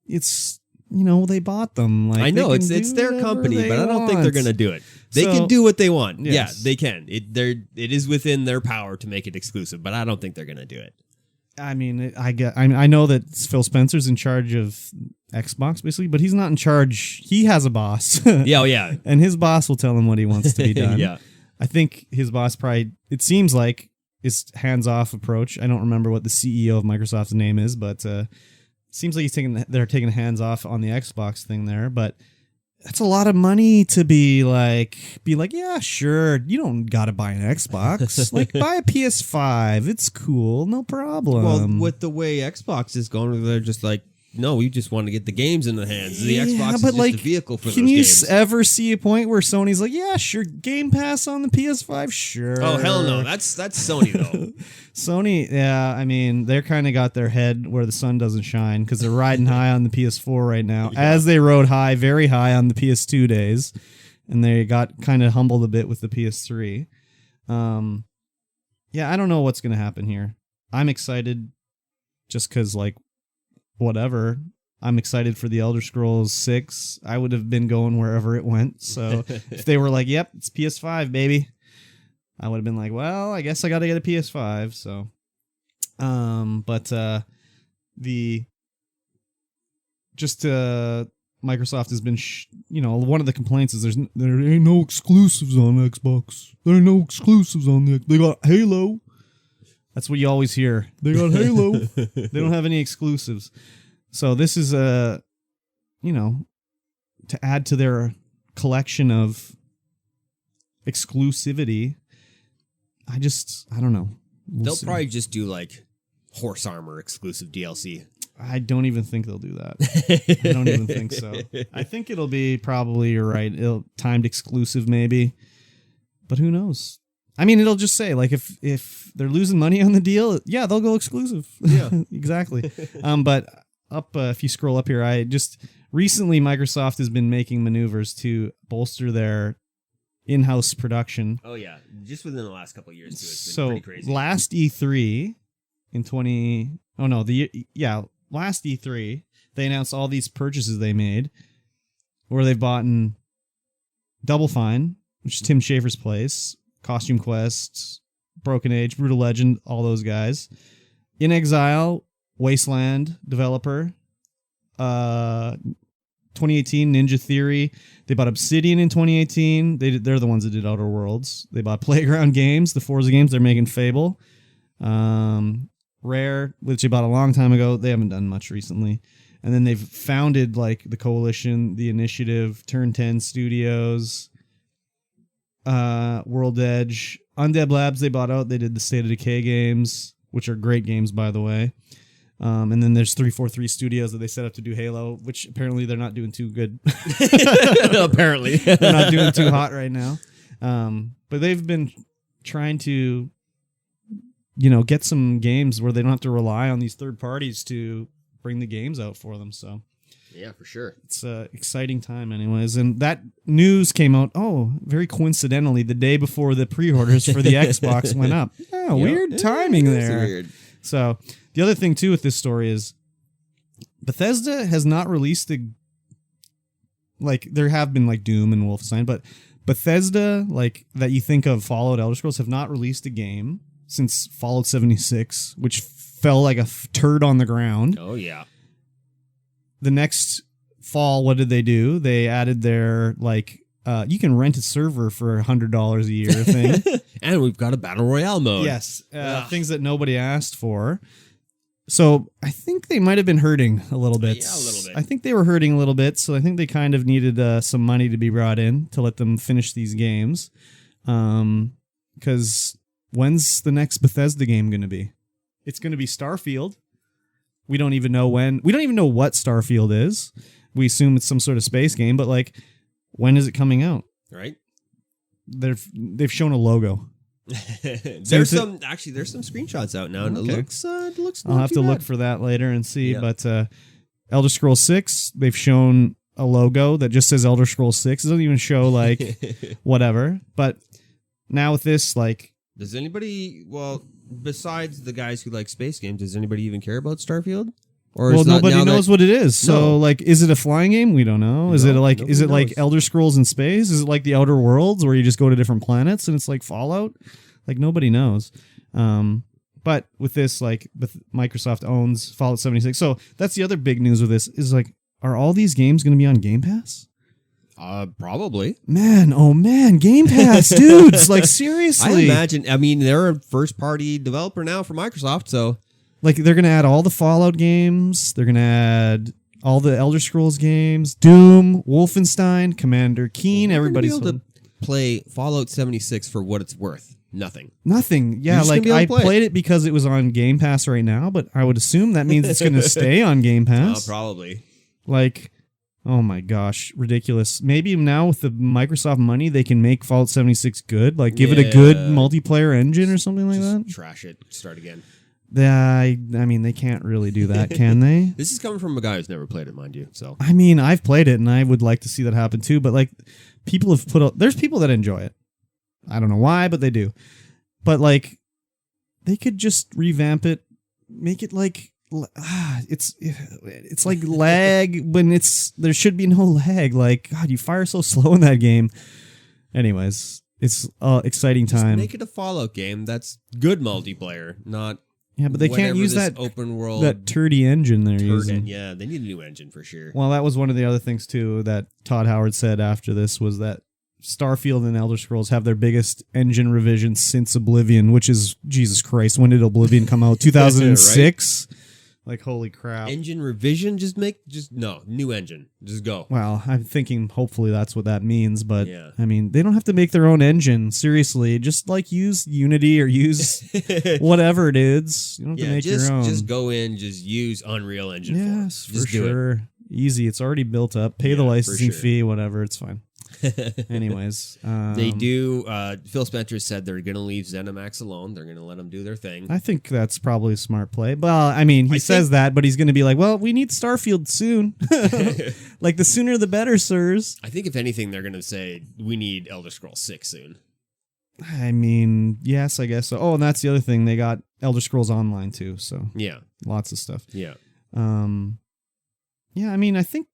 it's, you know, they bought them. Like, I know it's their company, but I don't think they're going to do it. They can do what they want. Yes. Yeah, they can. It is within their power to make it exclusive, but I don't think they're going to do it. I mean, I know that Phil Spencer's in charge of Xbox, basically, but he's not in charge. He has a boss. Yeah. And his boss will tell him what he wants to be done. Yeah. I think his boss probably, it seems like, is hands-off approach. I don't remember what the CEO of Microsoft's name is, but seems like they're taking hands off on the Xbox thing there, but that's a lot of money to be like, yeah, sure, you don't got to buy an Xbox. Like, buy a PS5. It's cool, no problem. Well, with the way Xbox is going, they're just like, no, we just want to get the games in the hands. The Xbox is just a vehicle for those games. Can you ever see a point where Sony's like, yeah, sure, Game Pass on the PS5? Sure. Oh, hell no. That's Sony, though. Sony, yeah, I mean, they're kind of got their head where the sun doesn't shine because they're riding high on the PS4 right now, as they rode high, very high on the PS2 days, and they got kind of humbled a bit with the PS3. Yeah, I don't know what's going to happen here. I'm excited just because, like, whatever. I'm excited for the Elder Scrolls 6. I would have been going wherever it went. So if they were like, yep, it's PS5, baby, I would have been like, well, I guess I got to get a PS5. So, Microsoft has been, one of the complaints is there ain't no exclusives on Xbox. There ain't no exclusives on they got Halo. That's what you always hear. They got Halo. They don't have any exclusives. So this is to add to their collection of exclusivity. I don't know. They'll probably just do like horse armor exclusive DLC. I don't even think they'll do that. I don't even think so. I think it'll be probably, you're right, timed exclusive maybe. But who knows? I mean, it'll just say, like, if they're losing money on the deal, yeah, they'll go exclusive. Yeah, exactly. But if you scroll up here, recently Microsoft has been making maneuvers to bolster their in-house production. Oh, yeah. Just within the last couple of years, too. It's been pretty crazy. Last E3, in 20. Oh no, last E3 they announced all these purchases they made, where they've bought in Double Fine, which is Tim Schafer's place, Costume Quest, Broken Age, Brutal Legend, all those guys. In Exile, Wasteland developer. 2018 Ninja Theory. They bought Obsidian in 2018. They're the ones that did Outer Worlds. They bought Playground Games, the Forza games. They're making Fable. Rare, which they bought a long time ago. They haven't done much recently. And then they've founded like the Coalition, the Initiative, Turn 10 Studios, World Edge, Undead Labs. They bought out. They did the State of Decay games, which are great games, by the way. And then there's 343 Studios that they set up to do Halo, which apparently they're not doing too good. Apparently. They're not doing too hot right now. But they've been trying to, get some games where they don't have to rely on these third parties to bring the games out for them. So yeah, for sure. It's an exciting time anyways. And that news came out, very coincidentally, the day before the pre-orders for the Xbox went up. Oh, weird timing there. Weird. So the other thing, too, with this story is Bethesda has not released there have been, Doom and Wolfenstein, but Bethesda, that you think of Fallout, Elder Scrolls, have not released a game since Fallout 76, which fell like a turd on the ground. Oh, yeah. The next fall, what did they do? They added their, you can rent a server for $100 a year thing. And we've got a Battle Royale mode. Yes. Things that nobody asked for. So I think they might have been hurting a little bit. Yeah, a little bit. I think they were hurting a little bit, so I think they kind of needed some money to be brought in to let them finish these games. Because when's the next Bethesda game going to be? It's going to be Starfield. We don't even know when. We don't even know what Starfield is. We assume it's some sort of space game, but when is it coming out? Right. They've shown a logo. There's some screenshots out now, and it looks I'll have to look for that later and see. Yeah. But Elder Scrolls 6, they've shown a logo that just says Elder Scrolls 6. It doesn't even show whatever. But now with this, does anybody? Well, besides the guys who like space games, does anybody even care about Starfield? Or nobody knows what it is. So, is it a flying game? We don't know. Is it like Elder Scrolls in space? Is it like the Outer Worlds where you just go to different planets and it's like Fallout? Nobody knows. But with this, Microsoft owns Fallout 76. So that's the other big news with this is are all these games going to be on Game Pass? Probably. Man, Game Pass, dudes. Seriously. I imagine. I mean, they're a first-party developer now for Microsoft, so. They're going to add all the Fallout games. They're going to add all the Elder Scrolls games. Doom, Wolfenstein, Commander Keen. Everybody's able to play Fallout 76 for what it's worth. Nothing. Yeah, I played it because it was on Game Pass right now, but I would assume that means it's going to stay on Game Pass. Probably. Oh my gosh, ridiculous. Maybe now with the Microsoft money, they can make Fallout 76 good. Give it a good multiplayer engine or something like that. Trash it. Start again. I mean, they can't really do that, can they? This is coming from a guy who's never played it, mind you. So I mean, I've played it, and I would like to see that happen too. But people have there's people that enjoy it. I don't know why, but they do. But they could just revamp it, make it it's like lag when there should be no lag. God, you fire so slow in that game. Anyways, it's exciting time. Just make it a Fallout game that's good multiplayer, not. Yeah, but they can't use that open world, that turdy engine they're using. Yeah, they need a new engine for sure. Well, that was one of the other things too that Todd Howard said after this was that Starfield and Elder Scrolls have their biggest engine revision since Oblivion, which is Jesus Christ. When did Oblivion come out? 2006. Holy crap! Engine revision, new engine, just go. Well, I'm thinking hopefully that's what that means, but yeah. I mean they don't have to make their own engine. Seriously, just use Unity or use whatever it is. You don't have to make your own. Just go in, just use Unreal Engine. Yes, for sure. Easy. It's already built up. Pay the licensing fee, whatever. It's fine. Anyways, they do. Phil Spencer said they're going to leave Zenimax alone. They're going to let them do their thing. I think that's probably a smart play. Well, I mean, he says that, but he's going to be like, "Well, we need Starfield soon. The sooner the better, sirs." I think if anything, they're going to say we need Elder Scrolls 6 soon. I mean, yes, I guess so. Oh, and that's the other thing. They got Elder Scrolls Online too, so Yeah. lots of stuff. Yeah. Yeah, I mean, I think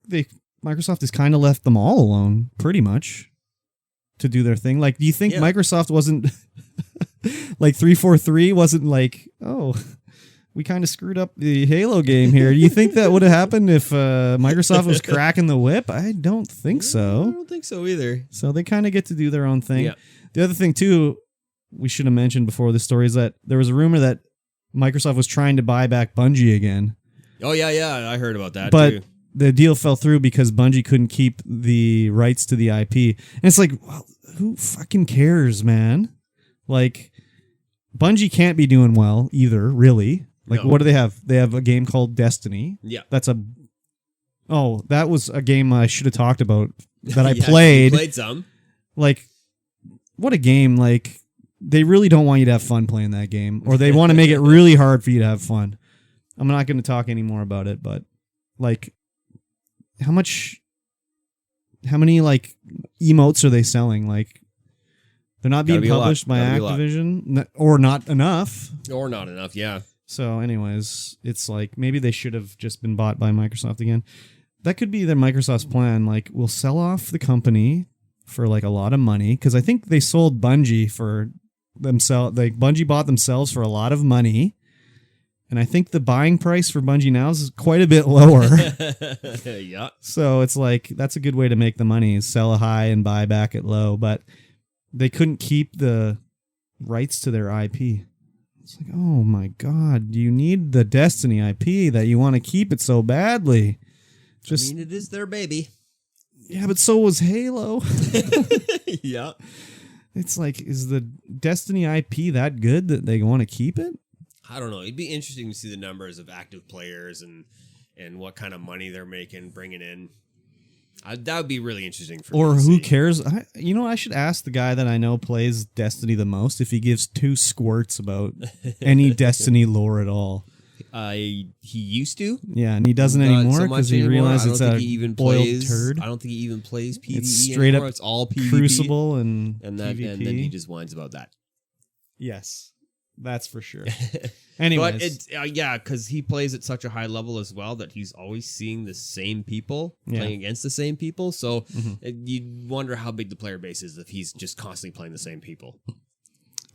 Microsoft has kind of left them all alone, pretty much, to do their thing. Like, do you think Microsoft wasn't like 343 wasn't like, oh, we kind of screwed up the Halo game here? Do you think that would have happened if Microsoft was cracking the whip? I don't think so. I don't think so either. So they kind of get to do their own thing. Yeah. The other thing, too, we should have mentioned before this story is that there was a rumor that Microsoft was trying to buy back Bungie again. Oh, yeah, I heard about that, but too. the deal fell through because Bungie couldn't keep the rights to the IP. And it's like, well, who fucking cares, man? Like, Bungie can't be doing well either, really. Like, what do they have? They have a game called Destiny. Yeah. That was a game I should have talked about that I Yeah, played. You played some. Like, what a game. Like, they really don't want you to have fun playing that game, or they want to make it really hard for you to have fun. I'm not going to talk any more about it, but like, how many like emotes are they selling? Like, they're not being published by Activision, or not enough. Or not enough, yeah. So anyways, it's like maybe they should have just been bought by Microsoft again. That could be their Microsoft's plan. Like, we'll sell off the company for like a lot of money, because I think they sold Bungie for themselves. Like, Bungie bought themselves for a lot of money. And I think the buying price for Bungie now is quite a bit lower. Yeah. So it's like, that's a good way to make the money, is sell a high and buy back at low. But they couldn't keep the rights to their IP. It's like, oh my God, you need the Destiny IP that you want to keep it so badly. I mean, it is their baby. Yeah, but so was Halo. Yeah. It's like, is the Destiny IP that good that they want to keep it? I don't know. It'd be interesting to see the numbers of active players and what kind of money they're making, bringing in. That would be really interesting for me. Or to who see. cares? I should ask the guy that I know plays Destiny the most if he gives two squirts about any Destiny lore at all. He used to. Yeah, and he doesn't anymore because he realized it's a boiled turd. I don't think he even plays PvE It's straight anymore. up It's all PvP. Crucible and then PvP. he just whines about that. Yes, that's for sure. Anyways. But because he plays at such a high level as well that he's always seeing the same people playing against the same people. So you wonder how big the player base is if he's just constantly playing the same people.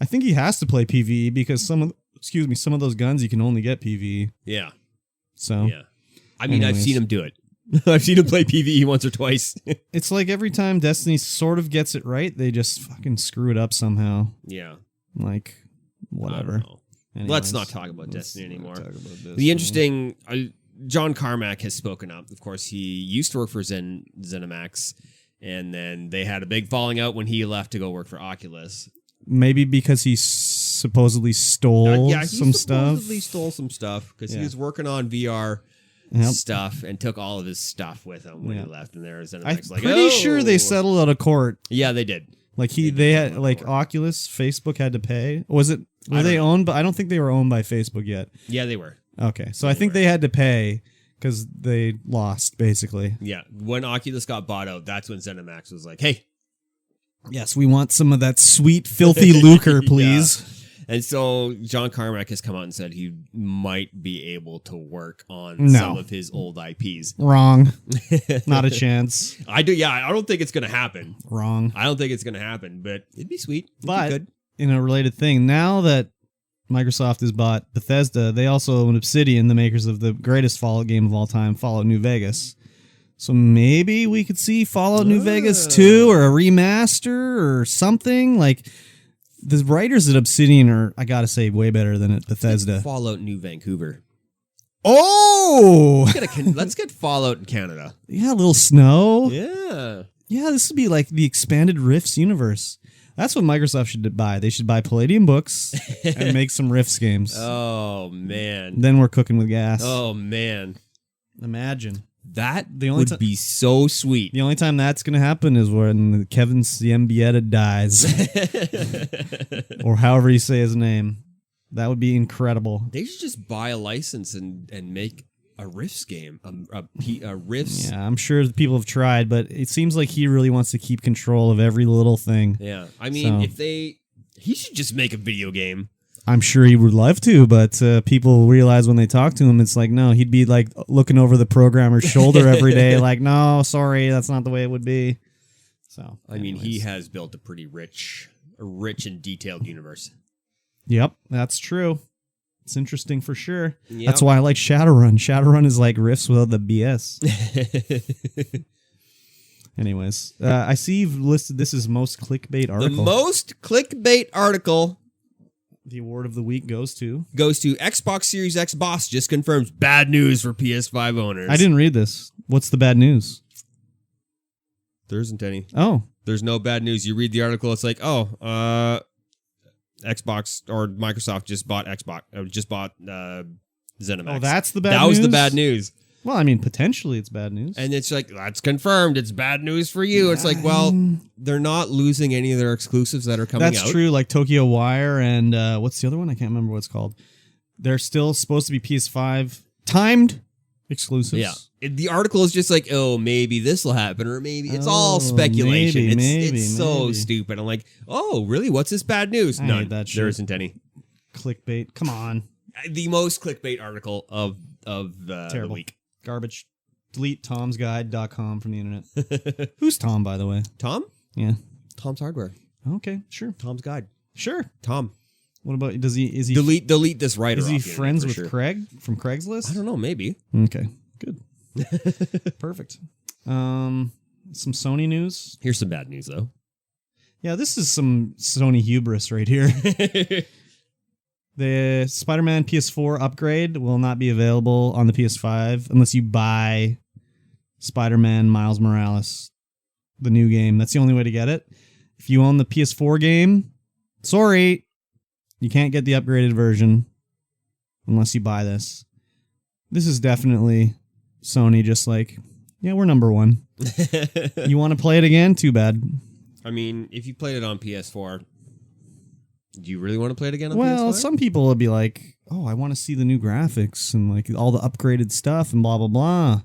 I think he has to play PvE because some of those guns you can only get PvE. Yeah. So yeah, I mean, I've seen him do it. I've seen him play PvE once or twice. It's like every time Destiny sort of gets it right, they just fucking screw it up somehow. Yeah. Like, whatever. Anyways, let's not talk about Destiny anymore. The interesting, John Carmack has spoken up. Of course, he used to work for Zenimax, and then they had a big falling out when he left to go work for Oculus. Maybe because he supposedly stole some stuff. Supposedly stole some stuff because he was working on VR stuff and took all of his stuff with him when he left. And there was Zenimax I'm pretty sure they settled out of court. Yeah, they did. Like they had like Oculus, Facebook had to pay. Were they owned? But I don't think they were owned by Facebook yet. Yeah, they were. Okay, so I think they had to pay because they lost basically. Yeah, when Oculus got bought out, that's when Zenimax was like, "Hey, yes, we want some of that sweet, filthy lucre, please." Yeah. And so John Carmack has come out and said he might be able to work on some of his old IPs. Wrong. Not a chance. I don't think it's going to happen. Wrong. I don't think it's going to happen, but it'd be sweet. But in a related thing, now that Microsoft has bought Bethesda, they also own Obsidian, the makers of the greatest Fallout game of all time, Fallout New Vegas. So maybe we could see Fallout New Vegas 2 or a remaster or something. Like, the writers at Obsidian are, I gotta say, way better than at Bethesda. Fallout New Vancouver. Oh! Let's get Fallout in Canada. Yeah, a little snow. Yeah. Yeah, this would be like the expanded Rifts universe. That's what Microsoft should buy. They should buy Palladium Books and make some Rifts games. Oh, man. Then we're cooking with gas. Oh, man. Imagine. That would be so sweet. The only time that's going to happen is when Kevin Siembieta dies. Or however you say his name. That would be incredible. They should just buy a license and make a Rifts game. A Rifts. Yeah, I'm sure people have tried, but it seems like he really wants to keep control of every little thing. Yeah. I mean, if they He should just make a video game. I'm sure he would love to, but people realize when they talk to him, it's like, no, he'd be like looking over the programmer's shoulder every day, like, no, sorry, that's not the way it would be. So, I mean, he has built a pretty rich and detailed universe. Yep, that's true. It's interesting for sure. Yep. That's why I like Shadowrun. Shadowrun is like riffs without the BS. Anyways, I see you've listed this as most clickbait article. The most clickbait article. The award of the week goes to Xbox Series X boss just confirms bad news for PS5 owners. I didn't read this. What's the bad news? There isn't any. Oh. There's no bad news. You read the article, it's like, Xbox or Microsoft just bought Zenimax. Oh, that's the bad news? That was the bad news. Well, I mean, potentially it's bad news. And it's like, that's confirmed. It's bad news for you. It's like, well, they're not losing any of their exclusives that are coming out. That's true. Like Tokyo Wire and what's the other one? I can't remember what it's called. They're still supposed to be PS5 timed exclusives. Yeah. The article is just like, oh, maybe this will happen, or maybe it's all speculation. It's so stupid. I'm like, oh, really? What's this bad news? None. There isn't any. Clickbait. Come on. The most clickbait article of the week. Garbage. Delete tomsguide.com from the internet. Who's Tom, by the way? Tom? Yeah. Tom's Hardware. Okay, sure. Tom's Guide. Sure. Tom. What about, is he delete this writer? Is he friends with Craig from Craigslist? I don't know, maybe. Okay, good. Perfect. Some Sony news. Here's some bad news, though. Yeah, this is some Sony hubris right here. The Spider-Man PS4 upgrade will not be available on the PS5 unless you buy Spider-Man Miles Morales, the new game. That's the only way to get it. If you own the PS4 game, sorry, you can't get the upgraded version unless you buy this. This is definitely Sony just like, yeah, we're number one. You want to play it again? Too bad. I mean, if you played it on PS4... Do you really want to play it again on PS5? Well, some people would be like, oh, I want to see the new graphics and like all the upgraded stuff and blah, blah, blah.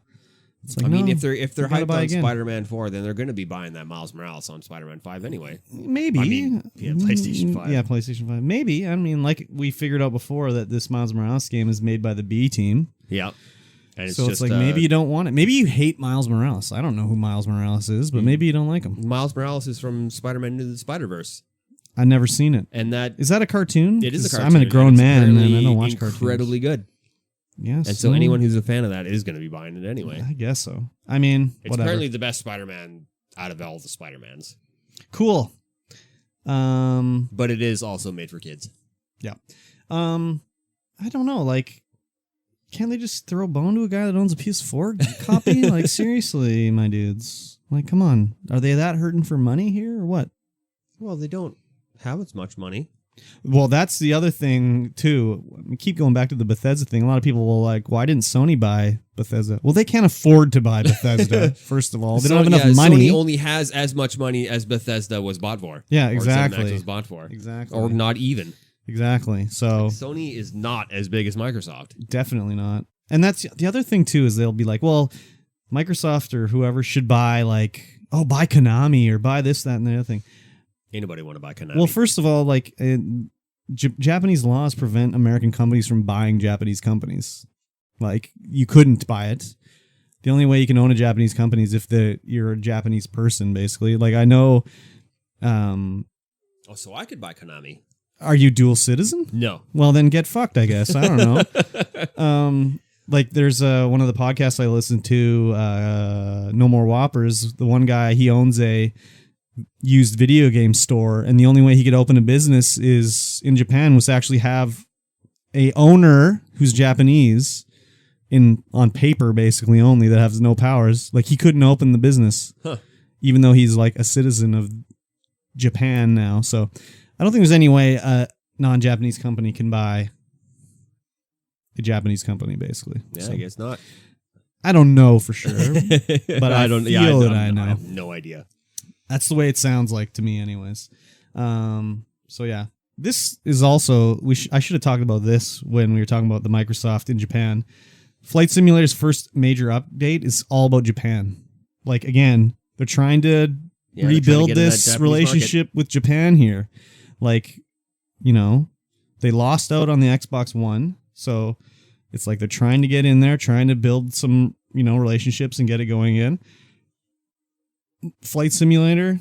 It's like, I mean, if they're hyped on Spider-Man 4, then they're going to be buying that Miles Morales on Spider-Man 5 anyway. Maybe. I mean, yeah, PlayStation 5. Yeah, PlayStation 5. Maybe. I mean, like we figured out before that this Miles Morales game is made by the B team. Yeah. And it's so just, it's like maybe you don't want it. Maybe you hate Miles Morales. I don't know who Miles Morales is, but maybe you don't like him. Miles Morales is from Spider-Man Into the Spider-Verse. I've never seen it. And is that a cartoon? It is a cartoon. I'm a grown man and I don't watch cartoons. Incredibly good. Yes. And so anyone who's a fan of that is going to be buying it anyway. I guess so. I mean, it's apparently the best Spider-Man out of all the Spider-Mans. Cool. But it is also made for kids. Yeah. I don't know. Like, can't they just throw a bone to a guy that owns a PS4 copy? Like, seriously, my dudes. Like, come on. Are they that hurting for money here or what? Well, they don't have as much money. Well, that's the other thing, too. We keep going back to the Bethesda thing. A lot of people will like, why didn't Sony buy Bethesda? Well, they can't afford to buy Bethesda, first of all. They don't have enough money. Sony only has as much money as Bethesda was bought for. Yeah, exactly. Or Zenimax was bought for. Exactly. Or not even. Exactly. So Sony is not as big as Microsoft. Definitely not. And that's the other thing, too, is they'll be like, well, Microsoft or whoever should buy, like, buy Konami or buy this, that, and the other thing. Anybody want to buy Konami? Well, first of all, like Japanese laws prevent American companies from buying Japanese companies. Like you couldn't buy it. The only way you can own a Japanese company is if you're a Japanese person, basically. Like I know. So I could buy Konami. Are you dual citizen? No. Well, then get fucked, I guess. I don't know. Like there's one of the podcasts I listen to, No More Whoppers. The one guy, he owns a used video game store, and the only way he could open a business is in Japan was to actually have a owner who's Japanese on paper basically only that has no powers. Like he couldn't open the business even though he's like a citizen of Japan now. So I don't think there's any way a non-Japanese company can buy a Japanese company basically. Yeah, so, I guess not. I don't know for sure, but I feel that I know. I have no idea. That's the way it sounds like to me anyways. So yeah, this is also, I should have talked about this when we were talking about the Microsoft in Japan. Flight Simulator's first major update is all about Japan. Like again, they're trying to rebuild this relationship with Japan here. like, you know, they lost out on the Xbox One. So it's like they're trying to get in there, trying to build some, you know, relationships and get it going in. Flight Simulator,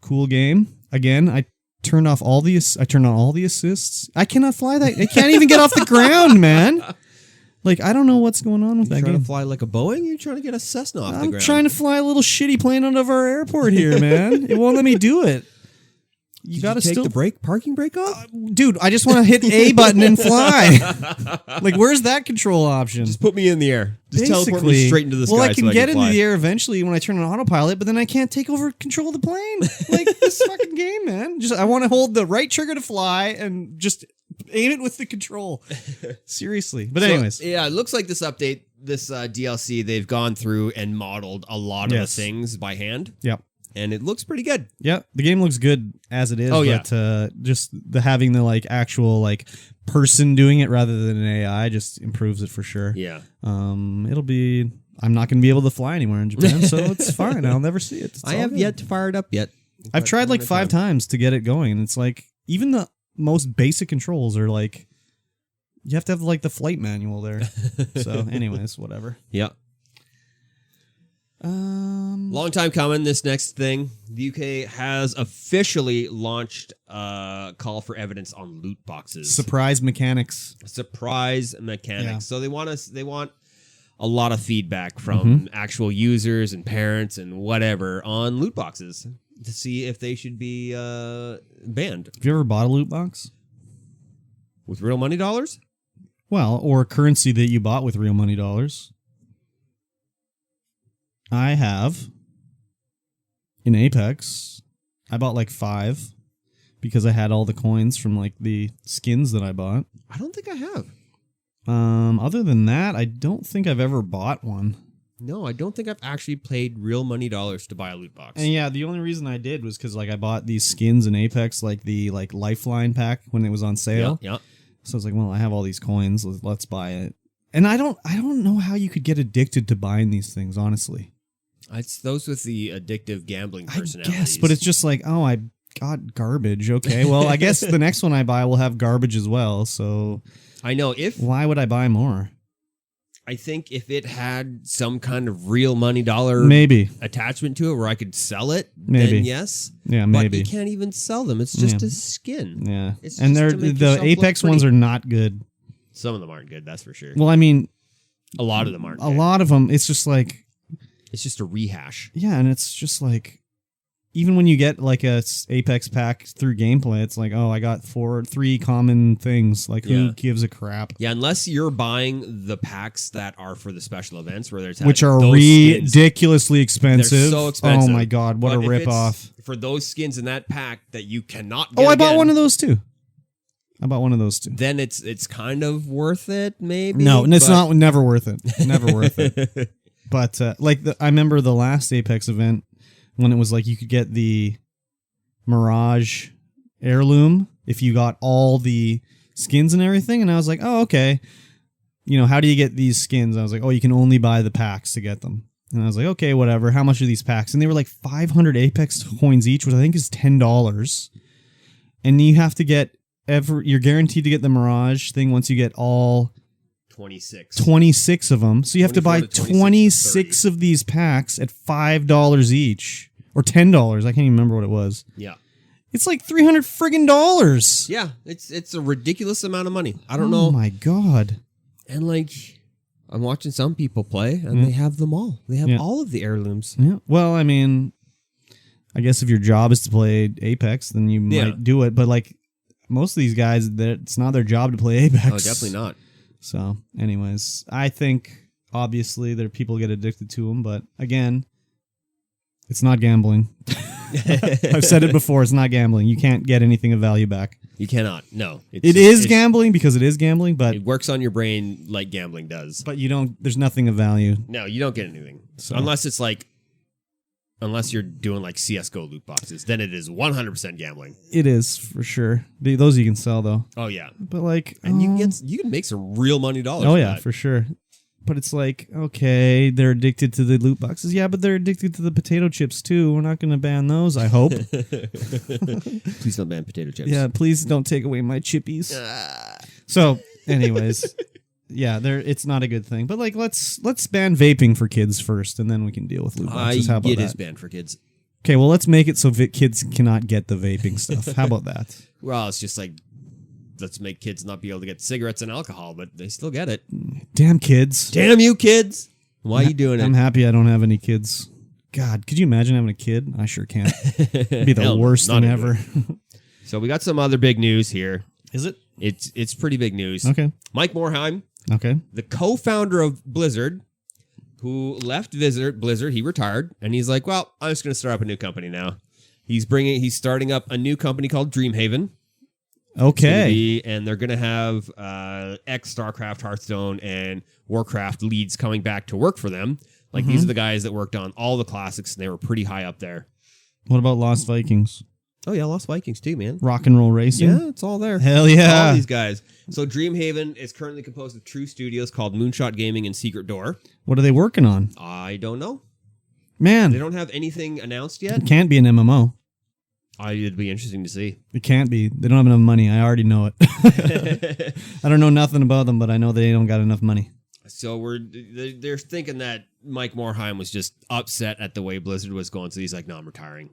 cool game. Again, I turned on all the assists. I cannot fly that. I can't even get off the ground, man. Like, I don't know what's going on with that game. Trying to fly like a Boeing? You're trying to get a Cessna off the ground. I'm trying to fly a little shitty plane out of our airport here, man. It won't let me do it. You got to take the parking brake off? Dude, I just want to hit A button and fly. Like, where's that control option? Just put me in the air. Just teleport me straight into the sky. Well, I can get into the air eventually when I turn on autopilot, but then I can't take over control of the plane. Like, this fucking game, man. I want to hold the right trigger to fly and just aim it with the control. Seriously. But anyways. Yeah, it looks like this update, this DLC, they've gone through and modeled a lot of the things by hand. Yep. And it looks pretty good. Yeah, the game looks good as it is. But just having the like actual like person doing it rather than an AI just improves it for sure. Yeah. It'll be. I'm not going to be able to fly anywhere in Japan, so it's fine. I'll never see it. I have yet to fire it up yet. I've tried like 5 times to get it going, and it's like even the most basic controls are like you have to have like the flight manual there. So, anyways, whatever. Yeah. Long time coming, this next thing. The UK has officially launched a call for evidence on loot boxes. Surprise mechanics. Yeah. So they want a lot of feedback from actual users and parents and whatever on loot boxes to see if they should be banned. Have you ever bought a loot box? With real money dollars? Well, or currency that you bought with real money dollars. I have. In Apex, I bought like 5 because I had all the coins from like the skins that I bought. I don't think I have. Other than that, I don't think I've ever bought one. No, I don't think I've actually paid real money dollars to buy a loot box. And yeah, the only reason I did was because like I bought these skins in Apex, like the like Lifeline pack when it was on sale. Yeah. So I was like, well, I have all these coins, let's buy it. And I don't know how you could get addicted to buying these things, honestly. It's those with the addictive gambling personalities. I guess, but it's just like, oh, I got garbage. Okay, well, I guess the next one I buy will have garbage as well. So I know why would I buy more? I think if it had some kind of real money dollar attachment to it where I could sell it, then yes. Yeah, maybe. But you can't even sell them. It's just a skin. Yeah. And the Apex ones are not good. Some of them aren't good, that's for sure. Well, I mean, a lot of them aren't good. A lot of them, it's just like... It's just a rehash. Yeah, and it's just like... Even when you get like a Apex pack through gameplay, it's like, oh, I got 3 common things. Like, who gives a crap? Yeah, unless you're buying the packs that are for the special events, where there's which are ridiculously expensive. They're so expensive. Oh my god, what a ripoff! For those skins in that pack that you cannot get I bought one of those too. Then it's kind of worth it, maybe. No, and it's not. Never worth it. Never worth it. But I remember the last Apex event. When it was like you could get the Mirage heirloom if you got all the skins and everything. And I was like, oh, okay. You know, how do you get these skins? I was like, oh, you can only buy the packs to get them. And I was like, okay, whatever. How much are these packs? And they were like 500 Apex coins each, which I think is $10. And you have to get you're guaranteed to get the Mirage thing once you get all 26 of them. So you have to buy 26 of these packs at $5 each. Or $10. I can't even remember what it was. Yeah. It's like $300 friggin' dollars. Yeah, it's a ridiculous amount of money. I don't know. Oh my god. And like, I'm watching some people play, and they have them all. They have all of the heirlooms. Yeah. Well, I mean, I guess if your job is to play Apex, then you might do it. But like, most of these guys, it's not their job to play Apex. Oh, definitely not. So, anyways, I think, obviously, there are people who get addicted to them. But again... It's not gambling. I've said it before. It's not gambling. You can't get anything of value back. You cannot. No. It is gambling because it is gambling, but... It works on your brain like gambling does. But you don't... There's nothing of value. No, you don't get anything. So. Unless it's like... Unless you're doing like CSGO loot boxes. Then it is 100% gambling. It is, for sure. Those you can sell, though. Oh, yeah. But like... And you can make some real money dollars for that. For sure. But it's like, okay, they're addicted to the loot boxes. Yeah, but they're addicted to the potato chips too. We're not going to ban those, I hope. Please don't ban potato chips. Yeah, please don't take away my chippies. So, anyways, yeah, it's not a good thing. But like, let's ban vaping for kids first, and then we can deal with loot boxes. How about it that? is banned for kids. Okay, well, let's make it so kids cannot get the vaping stuff. How about that? Well, it's just like, let's make kids not be able to get cigarettes and alcohol, but they still get it. Damn kids. Damn you kids. Why are you doing it? I'm happy I don't have any kids. God, could you imagine having a kid? I sure can't. It'd be the worst thing ever. So we got some other big news here. Is it? It's pretty big news. Okay. Mike Morhaime, the co-founder of Blizzard, who left Blizzard, he retired, and he's like, well, I'm just going to start up a new company now. He's starting up a new company called Dreamhaven. Okay. And they're going to have ex-StarCraft, Hearthstone, and Warcraft leads coming back to work for them. Like, these are the guys that worked on all the classics, and they were pretty high up there. What about Lost Vikings? Oh, yeah, Lost Vikings too, man. Rock and Roll Racing? Yeah, it's all there. Hell yeah. All these guys. So Dreamhaven is currently composed of two studios called Moonshot Gaming and Secret Door. What are they working on? I don't know. Man. They don't have anything announced yet. It can't be an MMO. It'd be interesting to see. It can't be. They don't have enough money. I already know it. I don't know nothing about them, but I know they don't got enough money. So they're thinking that Mike Morhaime was just upset at the way Blizzard was going, so he's like, no, I'm retiring.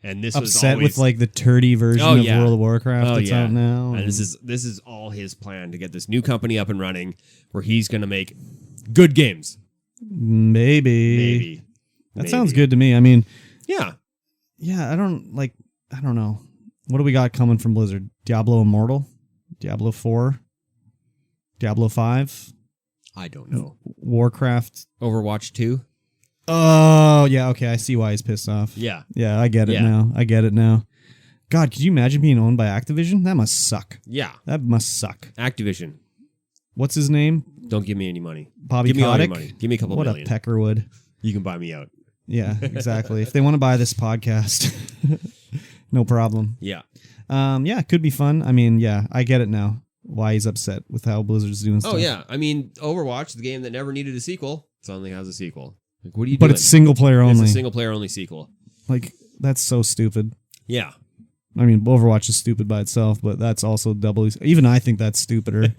And this was upset with like the turdy version of World of Warcraft that's out now. And this is all his plan to get this new company up and running where he's going to make good games. Maybe. That sounds good to me. I mean, yeah. I don't know. What do we got coming from Blizzard? Diablo Immortal? Diablo 4? Diablo 5? I don't know. Warcraft? Overwatch 2? Oh, yeah, okay. I see why he's pissed off. Yeah. Yeah, I get it now. God, could you imagine being owned by Activision? That must suck. Yeah. That must suck. Activision. What's his name? Don't give me any money. Bobby Give me all your Kotick? money. Give me a couple million. What a peckerwood. You can buy me out. Yeah, exactly. If they want to buy this podcast, no problem. Yeah. Yeah, it could be fun. I mean, yeah, I get it now. Why he's upset with how Blizzard's doing stuff. Oh, yeah. I mean, Overwatch, the game that never needed a sequel, suddenly has a sequel. Like, what are you doing? But it's single player only. It's a single player only sequel. Like, that's so stupid. Yeah. I mean, Overwatch is stupid by itself, but that's also doubly... Even I think that's stupider.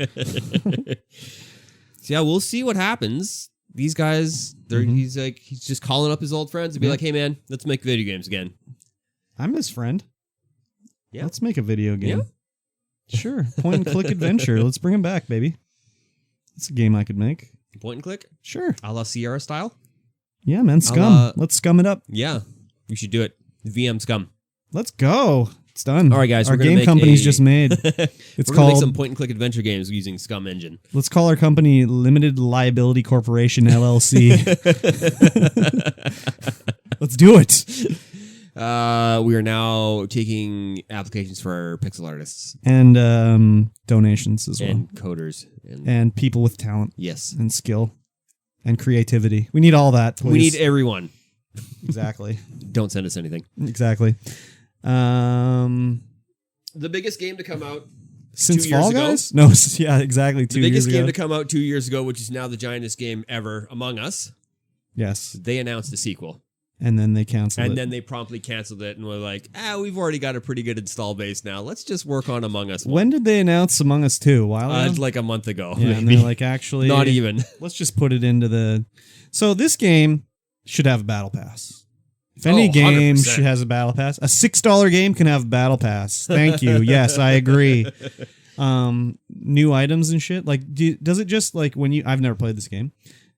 So, yeah, we'll see what happens. These guys, he's just calling up his old friends and be like, hey, man, let's make video games again. I'm his friend. Yeah. Let's make a video game. Yeah. Sure. Point and click adventure. Let's bring him back, baby. That's a game I could make. Point and click? Sure. A la Sierra style? Yeah, man. Scum. Let's scum it up. Yeah. We should do it. VM Scum. Let's go. It's done. All right, guys. Our game company's just made. It's called... make some point and click adventure games using Scum Engine. Let's call our company Limited Liability Corporation, LLC. Let's do it. We are now taking applications for pixel artists. And donations as well. And coders. And people with talent. Yes. And skill. And creativity. We need all that, please. We need everyone. Exactly. Don't send us anything. Exactly. The biggest game to come out since 2 years Fall ago. Guys? No, yeah, exactly. 2 years ago. The biggest game to come out 2 years ago, which is now the giantest game ever, Among Us. Yes. They announced a sequel. And then they canceled it. And then they promptly canceled it and were like, we've already got a pretty good install base now. Let's just work on Among Us 1. When did they announce Among Us 2? A while ago? Like a month ago. Yeah, and they're like, actually... Not even. Let's just put it into the... So this game should have a battle pass. If any game has a battle pass, a $6 game can have a battle pass. Thank you. Yes, I agree. New items and shit. Like, does it just like when you? I've never played this game.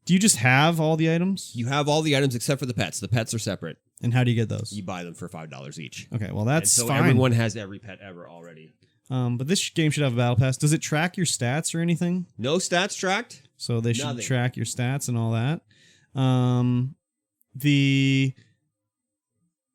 Do you just have all the items? You have all the items except for the pets. The pets are separate. And how do you get those? You buy them for $5 each. Okay, well that's so fine. Everyone has every pet ever already. But this game should have a battle pass. Does it track your stats or anything? No stats tracked. So they should Nothing. track your stats and all that.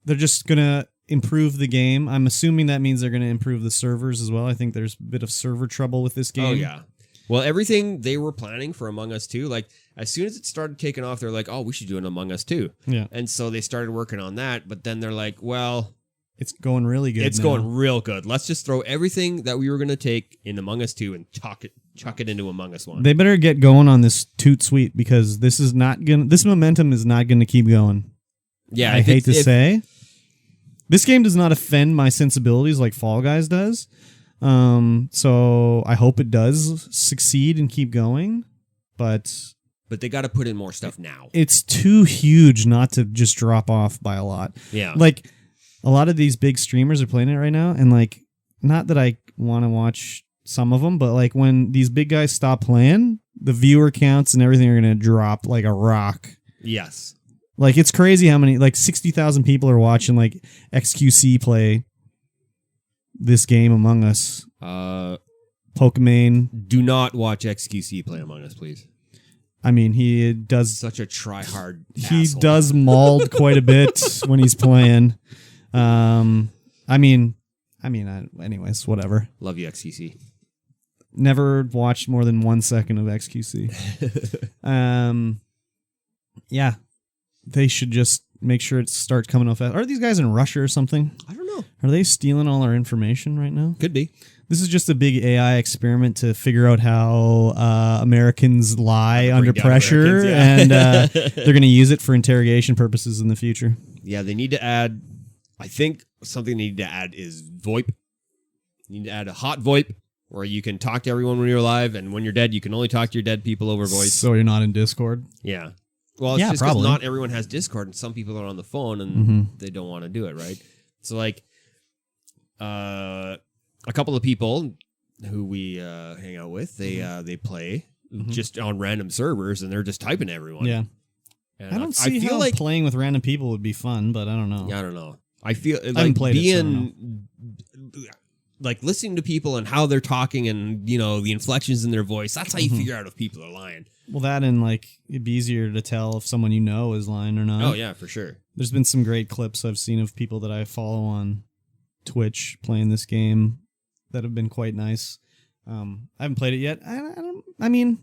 They're just gonna improve the game. I'm assuming that means they're gonna improve the servers as well. I think there's a bit of server trouble with this game. Oh yeah. Well, everything they were planning for Among Us 2, like as soon as it started taking off, they're like, "Oh, we should do an Among Us 2." Yeah. And so they started working on that, but then they're like, "Well, It's going really good. It's going real good. Let's just throw everything that we were going to take in Among Us 2 and chuck it into Among Us 1. They better get going on this toot sweet because this momentum is not gonna keep going. Yeah, I hate to say. This game does not offend my sensibilities like Fall Guys does. So I hope it does succeed and keep going. But they got to put in more stuff now. It's too huge not to just drop off by a lot. Yeah. Like, a lot of these big streamers are playing it right now, and like, not that I want to watch some of them, but like when these big guys stop playing, the viewer counts and everything are going to drop like a rock. Yes. Like, it's crazy how many, like 60,000 people are watching like XQC play this game Among Us. Pokemon. Do not watch XQC play Among Us, please. I mean, he does such a try-hard He asshole. does mauled quite a bit when he's playing. Anyways, whatever. Love you, XQC. Never watched more than 1 second of XQC. Yeah. They should just make sure it starts coming off fast. Are these guys in Russia or something? I don't know. Are they stealing all our information right now? Could be. This is just a big AI experiment to figure out how Americans lie under pressure, and they're going to use it for interrogation purposes in the future. Yeah, they need to add, I think something they need to add is VoIP. You need to add a hot VoIP where you can talk to everyone when you're alive, and when you're dead, you can only talk to your dead people over voice. So you're not in Discord? Yeah. Well, it's just because not everyone has Discord, and some people are on the phone, and they don't want to do it, right? So, like, a couple of people who we hang out with, they play just on random servers, and they're just typing to everyone. Yeah. And I don't see how like playing with random people would be fun, but I don't know. Yeah, I don't know. I feel I like being like listening to people and how they're talking and, you know, the inflections in their voice. That's how you figure out if people are lying. Well, that and like it'd be easier to tell if someone you know is lying or not. Oh, yeah, for sure. There's been some great clips I've seen of people that I follow on Twitch playing this game that have been quite nice. I haven't played it yet. I mean,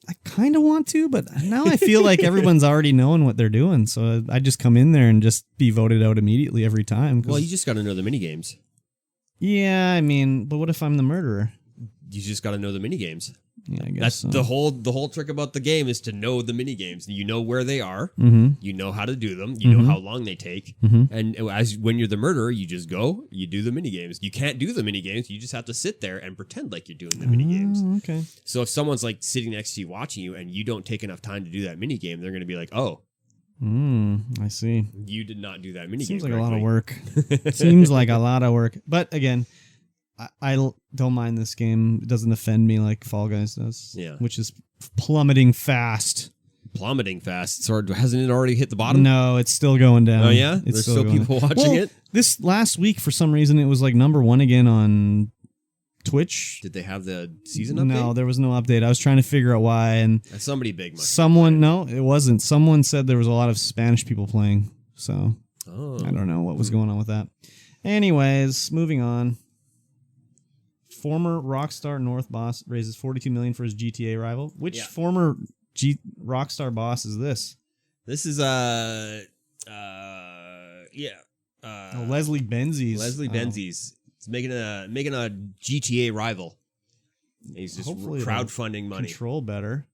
I kind of want to, but now I feel like everyone's already knowing what they're doing. So I just come in there and just be voted out immediately every time. Well, you just got to know the minigames. Yeah, I mean, but what if I'm the murderer? You just got to know the minigames. Yeah, I guess that's so. the whole trick about the game is to know the minigames. You know where they are. You know how to do them. You know how long they take. And when you're the murderer, you just go, you do the minigames. You can't do the minigames. You just have to sit there and pretend like you're doing the minigames. Okay. So if someone's like sitting next to you watching you and you don't take enough time to do that minigame, they're going to be like, oh. I see. You did not do that minigame. Seems like a lot of work. Seems like a lot of work. But again, I don't mind this game. It doesn't offend me like Fall Guys does. Yeah. Which is plummeting fast. Plummeting fast. So hasn't it already hit the bottom? No, it's still going down. Oh, yeah? There's still people watching it? This last week, for some reason, it was like #1 again on Twitch. Did they have the season update? No, there was no update. I was trying to figure out why. And somebody big must no, it wasn't. Someone said there was a lot of Spanish people playing. So I don't know what was going on with that. Anyways, moving on. Former Rockstar North boss raises $42 million for his GTA rival. Which former Rockstar boss is this? This is Leslie Benzies. Leslie Benzies. It's making a GTA rival. He's just hopefully crowdfunding money. Control better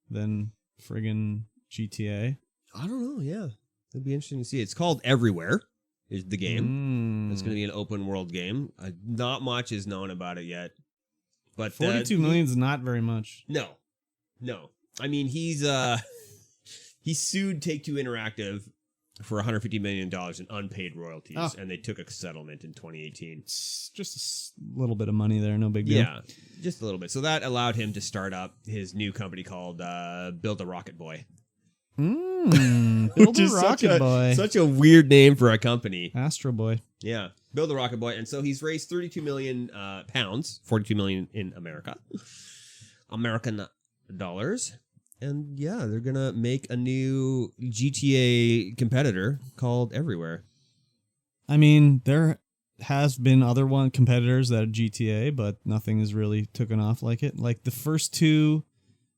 than friggin' GTA. I don't know. Yeah, it'd be interesting to see. It's called Everywhere. Is the game. It's going to be an open world game. Not much is known about it yet. But 42 million is not very much. No. I mean, he sued Take-Two Interactive for $150 million in unpaid royalties, and they took a settlement in 2018. It's just a little bit of money there, no big deal. Yeah, just a little bit. So that allowed him to start up his new company called Build a Rocket Boy. Build a Rocket Boy. Such a weird name for a company. Astro Boy. Yeah, Build a Rocket Boy. And so he's raised 32 million pounds, 42 million in American dollars. And yeah, they're going to make a new GTA competitor called Everywhere. I mean, there has been other competitors that are GTA, but nothing has really taken off like it. Like the first two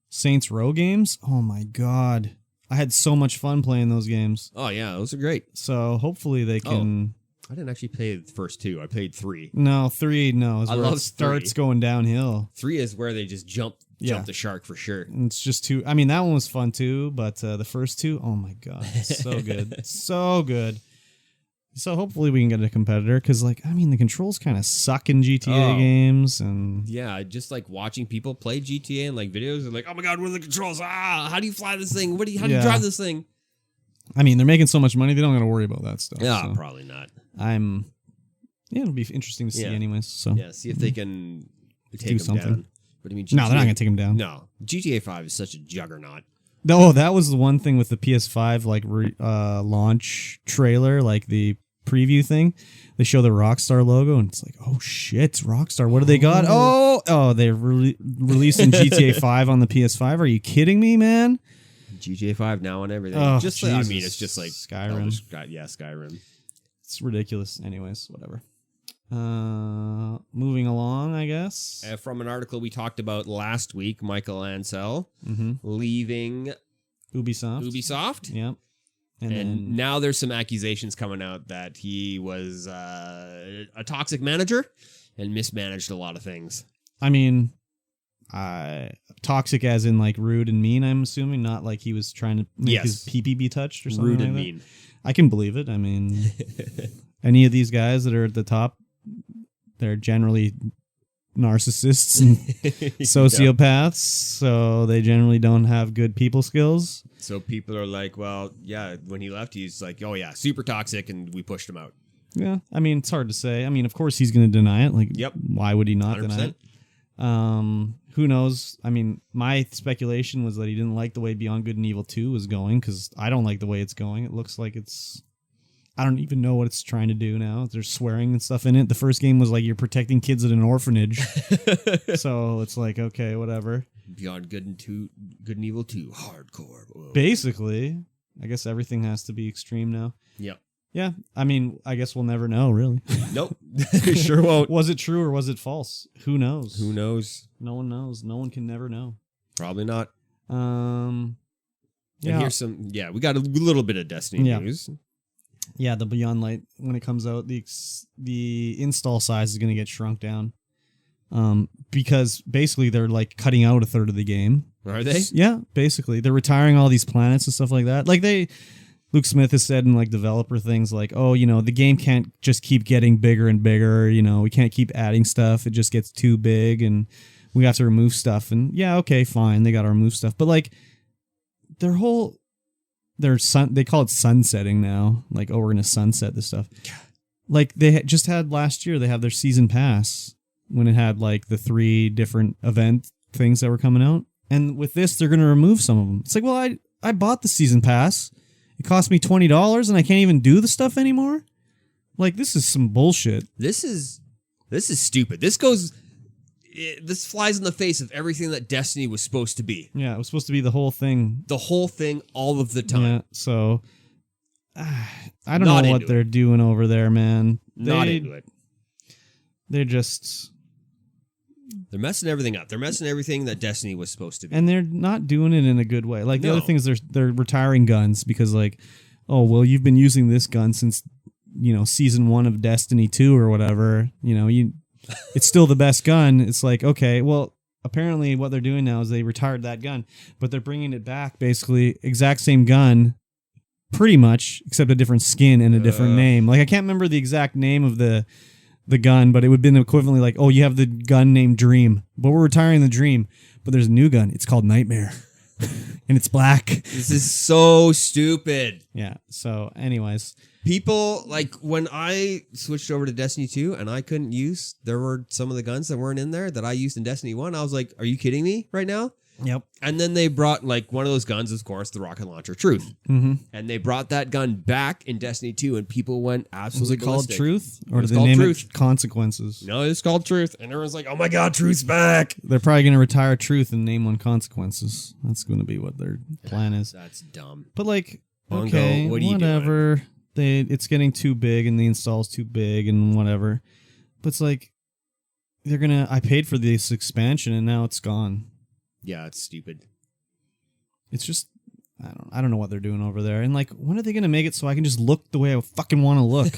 Saints Row games, oh my god. I had so much fun playing those games. Oh, yeah, those are great. So hopefully they can... I didn't actually play the first 2. I played 3. No, 3. No, is I where love it starts 3. going downhill. 3 is where they just jump the shark for sure. It's just too. I mean, that one was fun too, but the first 2, oh my god, so good, so good. So hopefully we can get a competitor because, like, I mean, the controls kind of suck in GTA games, and yeah, just like watching people play GTA and like videos and like, oh my god, what are the controls? How do you fly this thing? How do you drive this thing? I mean, they're making so much money, they don't got to worry about that stuff. Yeah, so. probably not. Yeah, it'll be interesting to see, anyways. So yeah, see if they can do something. Down. But I mean, no, they're not gonna take them down. No, GTA 5 is such a juggernaut. No, that was the one thing with the PS5 like launch trailer, like the preview thing. They show the Rockstar logo, and it's like, oh shit, Rockstar. What do they got? Oh, they're releasing GTA 5 on the PS5. Are you kidding me, man? GTA 5 now on everything. Oh, just I mean, it's just like Skyrim. Skyrim. It's ridiculous. Anyways, whatever. Moving along, I guess. From an article we talked about last week, Michael Ansel leaving Ubisoft. Yep. And now there's some accusations coming out that he was a toxic manager and mismanaged a lot of things. I mean, toxic as in like rude and mean, I'm assuming, not like he was trying to make his pee-pee be touched or something rude like and that. mean. I can believe it. I mean, any of these guys that are at the top, they're generally narcissists and sociopaths, so they generally don't have good people skills. So people are like, well, yeah, when he left, he's like, oh yeah, super toxic, and we pushed him out. Yeah, I mean, it's hard to say. I mean, of course he's going to deny it. Like, why would he not 100%. Deny it? Who knows? I mean, my speculation was that he didn't like the way Beyond Good and Evil 2 was going, because I don't like the way it's going. It looks like it's... I don't even know what it's trying to do now. There's swearing and stuff in it. The first game was like you're protecting kids at an orphanage. So it's like, okay, whatever. Beyond Good and Evil 2, hardcore. Whoa. Basically, I guess everything has to be extreme now. Yep. Yeah, I mean, I guess we'll never know, really. Nope. Sure won't. Was it true or was it false? Who knows? Who knows? No one knows. No one can never know. Probably not. Yeah. And here's some, we got a little bit of Destiny news. Yeah, the Beyond Light, when it comes out, the install size is going to get shrunk down. Because basically they're like cutting out a third of the game. Are they? Yeah, basically. They're retiring all these planets and stuff like that. Like Luke Smith has said in like developer things like, oh, you know, the game can't just keep getting bigger and bigger. You know, we can't keep adding stuff. It just gets too big and we have to remove stuff. And yeah, okay, fine. They got to remove stuff. But like they call it sunsetting now. Like, oh, we're going to sunset this stuff. Like they just had last year, they have their season pass when it had like the 3 different event things that were coming out. And with this, they're going to remove some of them. It's like, well, I bought the season pass. It cost me $20 and I can't even do the stuff anymore. Like, this is some bullshit. This is stupid. This flies in the face of everything that Destiny was supposed to be. Yeah, it was supposed to be the whole thing. The whole thing, all of the time. Yeah, so I don't know what they're doing over there, man. Not into it. They're messing everything up. They're messing everything that Destiny was supposed to be. And they're not doing it in a good way. Like, the other thing is they're retiring guns because, like, oh, well, you've been using this gun since, you know, season 1 of Destiny 2 or whatever. You know, it's still the best gun. It's like, okay, well, apparently what they're doing now is they retired that gun, but they're bringing it back, basically, exact same gun, pretty much, except a different skin and a different name. Like, I can't remember the exact name of the gun, but it would have been equivalently like, oh, you have the gun named Dream, but we're retiring the Dream, but there's a new gun. It's called Nightmare, and it's black. This is so stupid. Yeah, so anyways. People, like, when I switched over to Destiny 2 and I couldn't use, there were some of the guns that weren't in there that I used in Destiny 1. I was like, are you kidding me right now? Yep. And then they brought, like, one of those guns, of course, the rocket launcher, Truth. Mm-hmm. And they brought that gun back in Destiny 2 and people went absolutely ballistic. Was it called Truth? Or did they name it Consequences? No, it's called Truth. And everyone's like, oh my God, Truth's back. They're probably going to retire Truth and name one Consequences. That's going to be what their plan is. That's dumb. But, like, Bungo, okay, what are you whatever. Doing? It's getting too big and the install's too big and whatever. But it's like, I paid for this expansion and now it's gone. Yeah, it's stupid. It's just, I don't know what they're doing over there. And like, when are they gonna make it so I can just look the way I fucking want to look?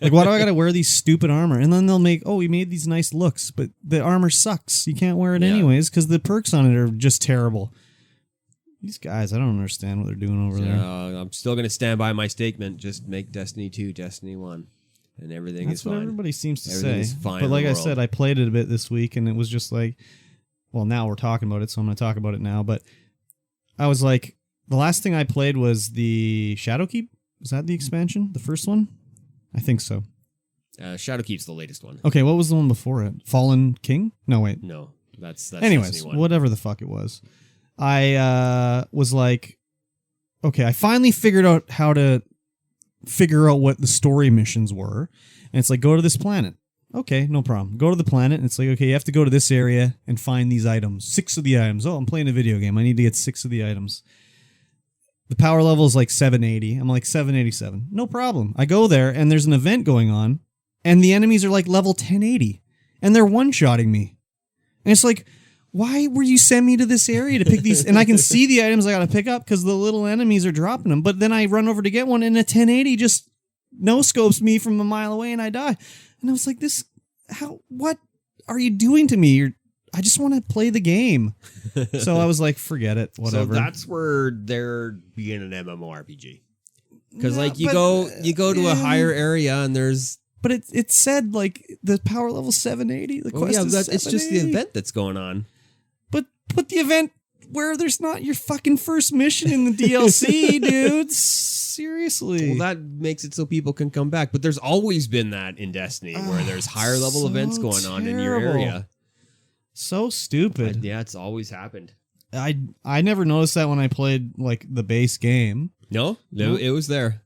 Like, why do I gotta wear these stupid armor? And then they'll make, oh, we made these nice looks, but the armor sucks. You can't wear it anyways because the perks on it are just terrible. These guys, I don't understand what they're doing over there. I'm still gonna stand by my statement. Just make Destiny 2, Destiny 1, and everything is fine. That's what everybody seems to Everything say. is fine But in like the I world. said, I played it a bit this week, and it was just like, well, now we're talking about it, so I'm gonna talk about it now. But I was like, the last thing I played was the Shadowkeep. Was that the expansion? The first one? I think so. Shadowkeep's the latest one. Okay, what was the one before it? Fallen King? No, wait. No, that's Anyways, Destiny 1. whatever the fuck it was. I was like, okay, I finally figured out how to figure out what the story missions were. And it's like, go to this planet. Okay, no problem. Go to the planet, and it's like, okay, you have to go to this area and find these items. 6 of the items. Oh, I'm playing a video game. I need to get 6 of the items. The power level is like 780. I'm like 787. No problem. I go there, and there's an event going on, and the enemies are like level 1080, and they're one-shotting me. And it's like, why were you send me to this area to pick these? And I can see the items I got to pick up because the little enemies are dropping them. But then I run over to get one, and a 1080 just no-scopes me from a mile away, and I die. And I was like, what are you doing to me? I just want to play the game. So I was like, forget it, whatever. So that's where they're being an MMORPG. Because No, like you but, go to a higher area and there's. But it said like the power level 780. The quest is it's just the 780. event that's going on. But put the event where there's not your fucking first mission in the DLC, dudes. Seriously. Well, that makes it so people can come back. But there's always been that in Destiny where there's higher level so events going on in your terrible. area. So stupid. Yeah, it's always happened. I never noticed that when I played like the base game. No, it was there.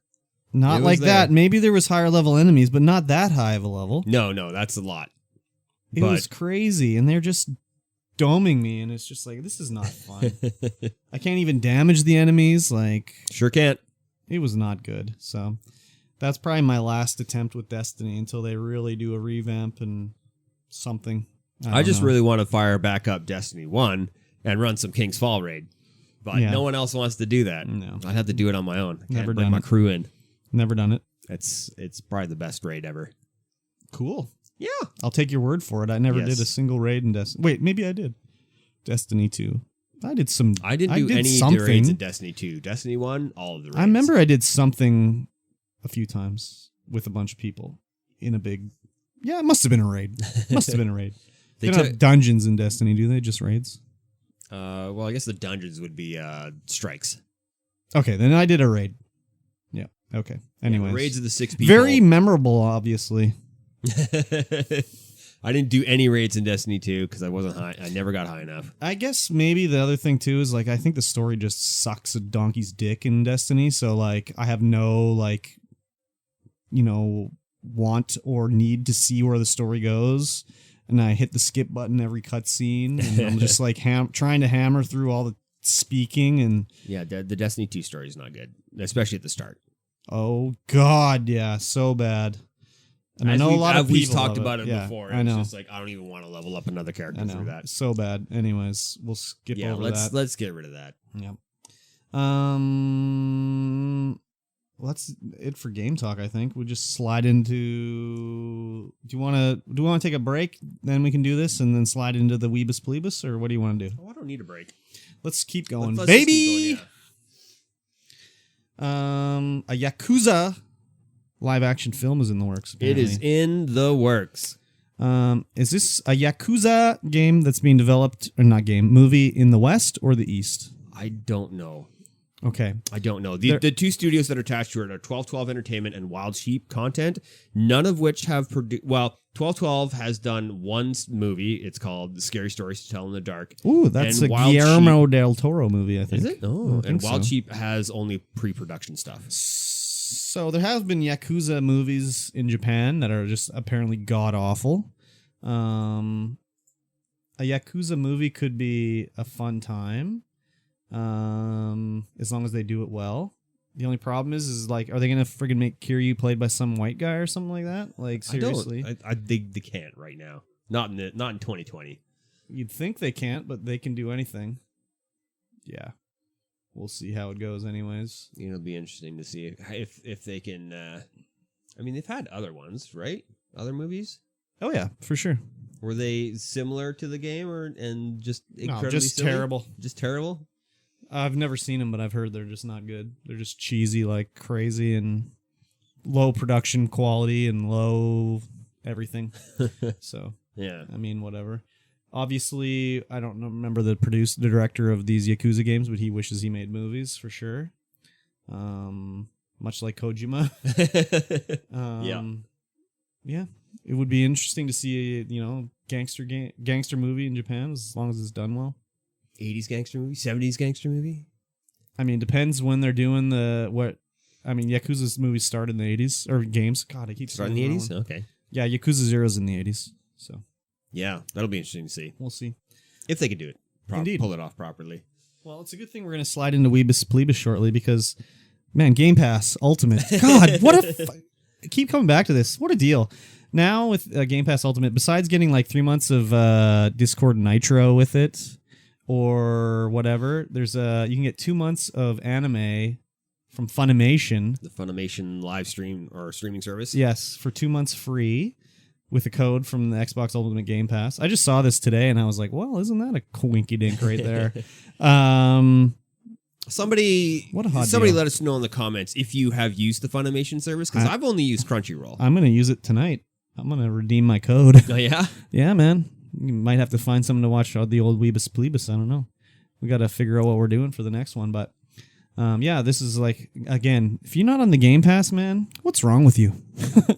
Not It was like there. that. Maybe there was higher level enemies, but not that high of a level. No, that's a lot. It was crazy, and they're just doming me, and it's just like, this is not fun. I can't even damage the enemies. Like, Sure can't. it was not good. So that's probably my last attempt with Destiny until they really do a revamp and something. I just don't know. really want to fire back up Destiny 1 and run some King's Fall raid. But Yeah. no one else wants to do that. No. I'd have to do it on my own. I can't Never bring done my it. crew in. Never done it. It's probably the best raid ever. Cool. Yeah. I'll take your word for it. I never Yes. did a single raid in Destiny. Wait, maybe I did. Destiny 2. I did some. I didn't do any something. raids in Destiny 2. Destiny 1, all of the raids. I remember I did something a few times with a bunch of people in a big. Yeah, it must have been a raid. Must have been a raid. They don't have dungeons in Destiny, do they? Just raids? Well, I guess the dungeons would be strikes. Okay, then I did a raid. Yeah. Okay. Anyways, Raids of the 6 people. very memorable, obviously. I didn't do any raids in Destiny 2 because I wasn't high. I never got high enough. I guess maybe the other thing too is like I think the story just sucks a donkey's dick in Destiny. So like I have no like, want or need to see where the story goes, and I hit the skip button every cutscene, and I'm just like trying to hammer through all the speaking and. Yeah, the Destiny 2 story is not good, especially at the start. Oh God, yeah, so bad. And I know a lot of we've people talked love about it Yeah, before. I know. It's just like I don't even want to level up another character I know. through that. So bad. Anyways, we'll skip over that. Let's get rid of that. Yeah. Well, that's it for Game Talk, I think. We'll just slide into. Do we want to take a break? Then we can do this, and then slide into the Weebus Pleebus, or what do you want to do? Oh, I don't need a break. Let's keep going, Let's baby. just keep going, A Yakuza live action film is in the works. yeah. It is in the works. Is this a Yakuza game that's being developed, or not game, movie in the West or the East? I don't know. Okay. I don't know. The two studios that are attached to it are 1212 Entertainment and Wild Sheep Content, none of which have produced. Well, 1212 has done one movie. It's called Scary Stories to Tell in the Dark. Ooh, that's And a Wild Guillermo del Toro movie, I think. Is it? Oh, and Wild Sheep has only pre-production stuff. So there have been Yakuza movies in Japan that are just apparently god-awful. A Yakuza movie could be a fun time. As long as they do it well. The only problem is like, are they gonna friggin' make Kiryu played by some white guy or something like that? Like seriously, They can't right now. Not in 2020. You'd think they can't, but they can do anything. Yeah. we'll see how it goes anyways. It'll be interesting to see if they can. I mean, they've had other ones, right? Other movies. Oh yeah, for sure. Were they similar to the game, and just incredibly just silly? terrible? Just terrible. I've never seen them, but I've heard they're just not good. They're just cheesy like crazy and low production quality and low everything. So yeah, I mean, whatever. Obviously, I don't remember the director of these Yakuza games, but he wishes he made movies for sure. Much like Kojima. Yeah. It would be interesting to see a gangster movie in Japan as long as it's done well. 80s gangster movie, 70s gangster movie. I mean, depends when they're doing Yakuza's movies start in the 80s or games. God, I keep start in the 80s. Okay. Yeah, Yakuza 0's in the 80s. So yeah, that'll be interesting to see. We'll see if they could do it. Indeed, pull it off properly. Well, it's a good thing we're going to slide into Weebus Pleebus shortly because, man, Game Pass Ultimate. God, what I keep coming back to this. What a deal. Now with Game Pass Ultimate, besides getting like 3 months of Discord Nitro with it or whatever, there's you can get 2 months of anime from Funimation. The Funimation live stream or streaming service? Yes, for 2 months free with a code from the Xbox Ultimate Game Pass. I just saw this today and I was like, well, isn't that a coinky dink right there? Somebody what a hot deal. Let us know in the comments if you have used the Funimation service, because I've only used Crunchyroll. I'm going to use it tonight. I'm going to redeem my code. Oh, yeah? Yeah, man. You might have to find something to watch the old Weebus Pleebus. I don't know. We got to figure out what we're doing for the next one. But, yeah, this is like, again, if you're not on the Game Pass, man, what's wrong with you?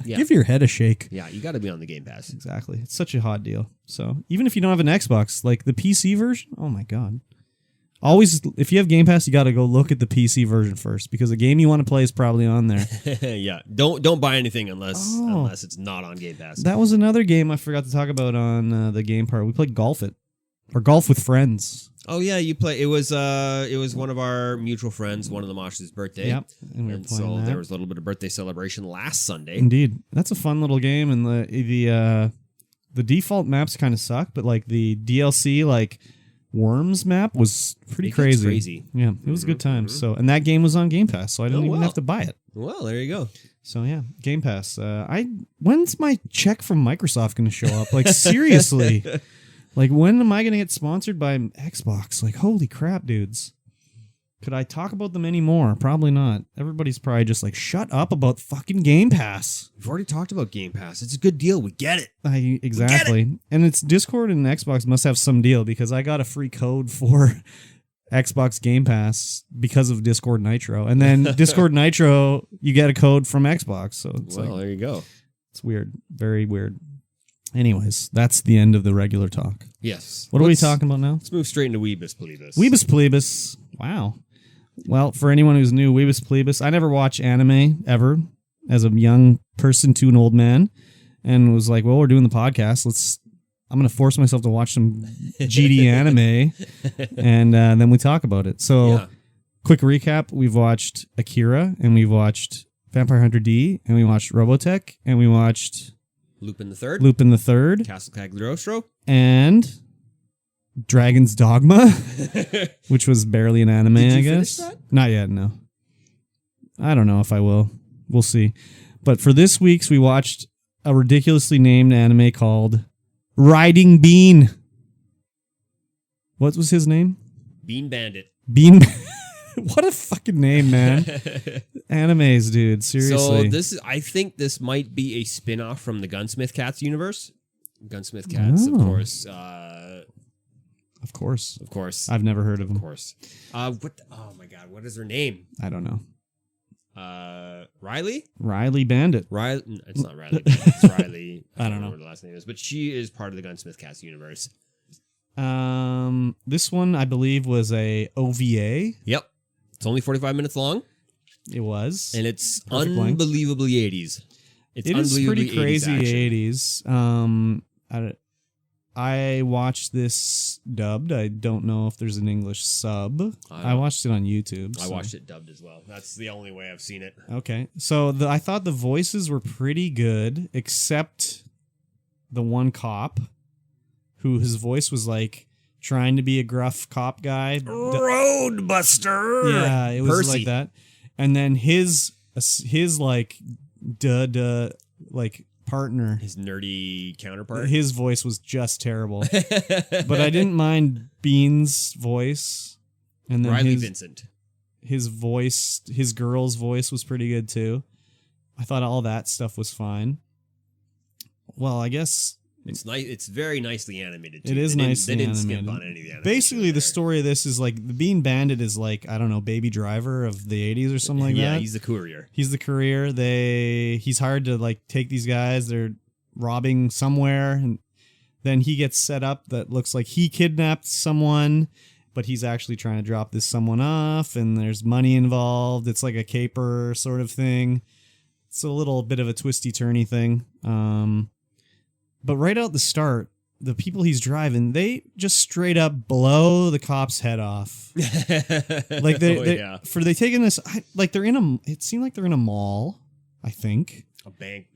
Yeah. Give your head a shake. Yeah, you got to be on the Game Pass. Exactly. It's such a hot deal. So even if you don't have an Xbox, like the PC version, oh, my God. Always, if you have Game Pass, you got to go look at the PC version first because the game you want to play is probably on there. Yeah, don't buy anything unless it's not on Game Pass. That was another game I forgot to talk about on the game part. We played Golf with friends. Oh yeah, you play. It was one of our mutual friends, one of the Mosh's birthday. Yep, and so there was a little bit of birthday celebration last Sunday. Indeed, that's a fun little game, and the default maps kind of suck, but like the DLC like Worms map was pretty crazy. Yeah, it was a good time. So, and that game was on Game Pass, so I didn't even have to buy it. Well, there you go. So yeah, Game Pass. When's my check from Microsoft going to show up? Like seriously, like when am I going to get sponsored by Xbox? Like holy crap, dudes. Could I talk about them anymore? Probably not. Everybody's probably just like, shut up about fucking Game Pass. We've already talked about Game Pass. It's a good deal. We get it. Exactly. Get it. And it's Discord and Xbox must have some deal because I got a free code for Xbox Game Pass because of Discord Nitro. And then Discord Nitro, you get a code from Xbox. So it's there you go. It's weird. Very weird. Anyways, that's the end of the regular talk. Yes. What are we talking about now? Let's move straight into Weebus Pleebus. Weebus Pleebus. Wow. Well, for anyone who's new, Weebus Pleebus, I never watched anime ever as a young person to an old man and was like, well, we're doing the podcast. I'm going to force myself to watch some GD anime and then we talk about it. So quick recap. We've watched Akira and we've watched Vampire Hunter D and we watched Robotech and we watched Lupin the Third, Castle Cagliostro, and Dragon's Dogma, which was barely an anime, I guess. Finish that? Not yet, no. I don't know if I will. We'll see. But for this week's, we watched a ridiculously named anime called Riding Bean. What was his name? Bean Bandit. Bean. What a fucking name, man. Animes, dude. Seriously. So I think this might be a spin-off from the Gunsmith Cats universe. Gunsmith Cats, of course. Of course. Of course. I've never heard of them. Of course. Oh my god, what is her name? I don't know. Riley? Riley Bandit. It's not Riley Bandit, it's Riley. I don't know what the last name is, but she is part of the Gunsmith Cats universe. This one I believe was a OVA. Yep. It's only 45 minutes long. It was. And it's unbelievably 80s. It is pretty crazy 80s. I watched this dubbed. I don't know if there's an English sub. I watched it on YouTube. I watched it dubbed as well. That's the only way I've seen it. Okay. So I thought the voices were pretty good, except the one cop who his voice was like trying to be a gruff cop guy. Roadbuster. Yeah, it was Percy. like that. And then his like like partner, His nerdy counterpart. his voice was just terrible. But I didn't mind Bean's voice. And then Riley Vincent. his voice, his girl's voice was pretty good too. I thought all that stuff was fine. Well, I guess It's nice. It's very nicely animated. Too. it is nicely They didn't animated. skip on any of the animation. Basically, the story of this is like the Bean Bandit is like, I don't know, Baby Driver of the 80s or something like that. Yeah, he's the courier. He's the courier. He's hired to like take these guys. They're robbing somewhere, and then he gets set up that looks like he kidnapped someone, but he's actually trying to drop this someone off, and there's money involved. It's like a caper sort of thing. It's a little bit of a twisty-turny thing. But right out the start, the people he's driving, they just straight up blow the cop's head off. Like they taking this, like they're in a. It seemed like they're in a mall, I think. A bank,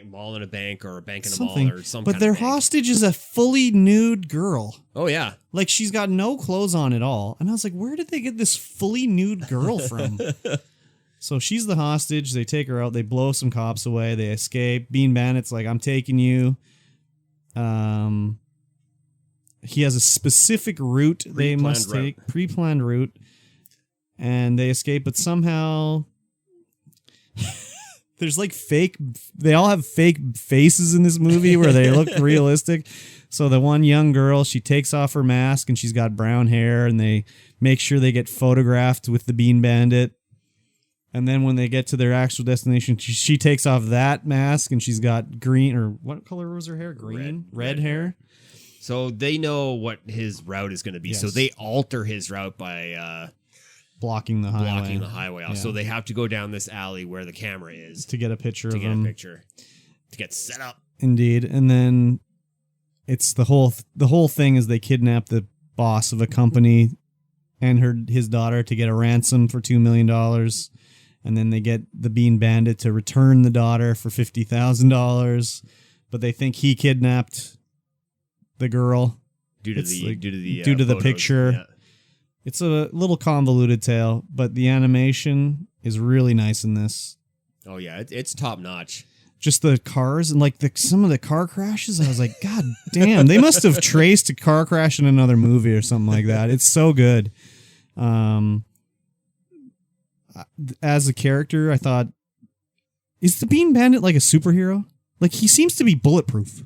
mall in a bank, or a bank in a Something. mall, or something. But their hostage is a fully nude girl. Oh yeah, like she's got no clothes on at all. And I was like, where did they get this fully nude girl from? So she's the hostage. They take her out. They blow some cops away. They escape. Bean Bandit's like, I'm taking you. He has a specific route they must take, pre-planned route, and they escape. But somehow, there's like fake. They all have fake faces in this movie where they look realistic. So the one young girl, she takes off her mask and she's got brown hair, and they make sure they get photographed with the Bean Bandit. And then when they get to their actual destination, she takes off that mask and she's got green, or what color was her hair? Green? Red hair. So they know what his route is going to be. Yes. So they alter his route by blocking the highway. Off. Yeah. So they have to go down this alley where the camera is to get a picture of to him. Get set up. Indeed. And then it's the whole thing is they kidnap the boss of a company and his daughter to get a ransom for $2 million. And then they get the Bean Bandit to return the daughter for $50,000, but they think he kidnapped the girl due to the photos. Picture. Yeah. It's a little convoluted tale, but the animation is really nice in this. Oh yeah, it's top notch. Just the cars and like some of the car crashes, I was like, God damn, they must have traced a car crash in another movie or something like that. It's so good. As a character, I thought, is the Bean Bandit like a superhero? Like, he seems to be bulletproof.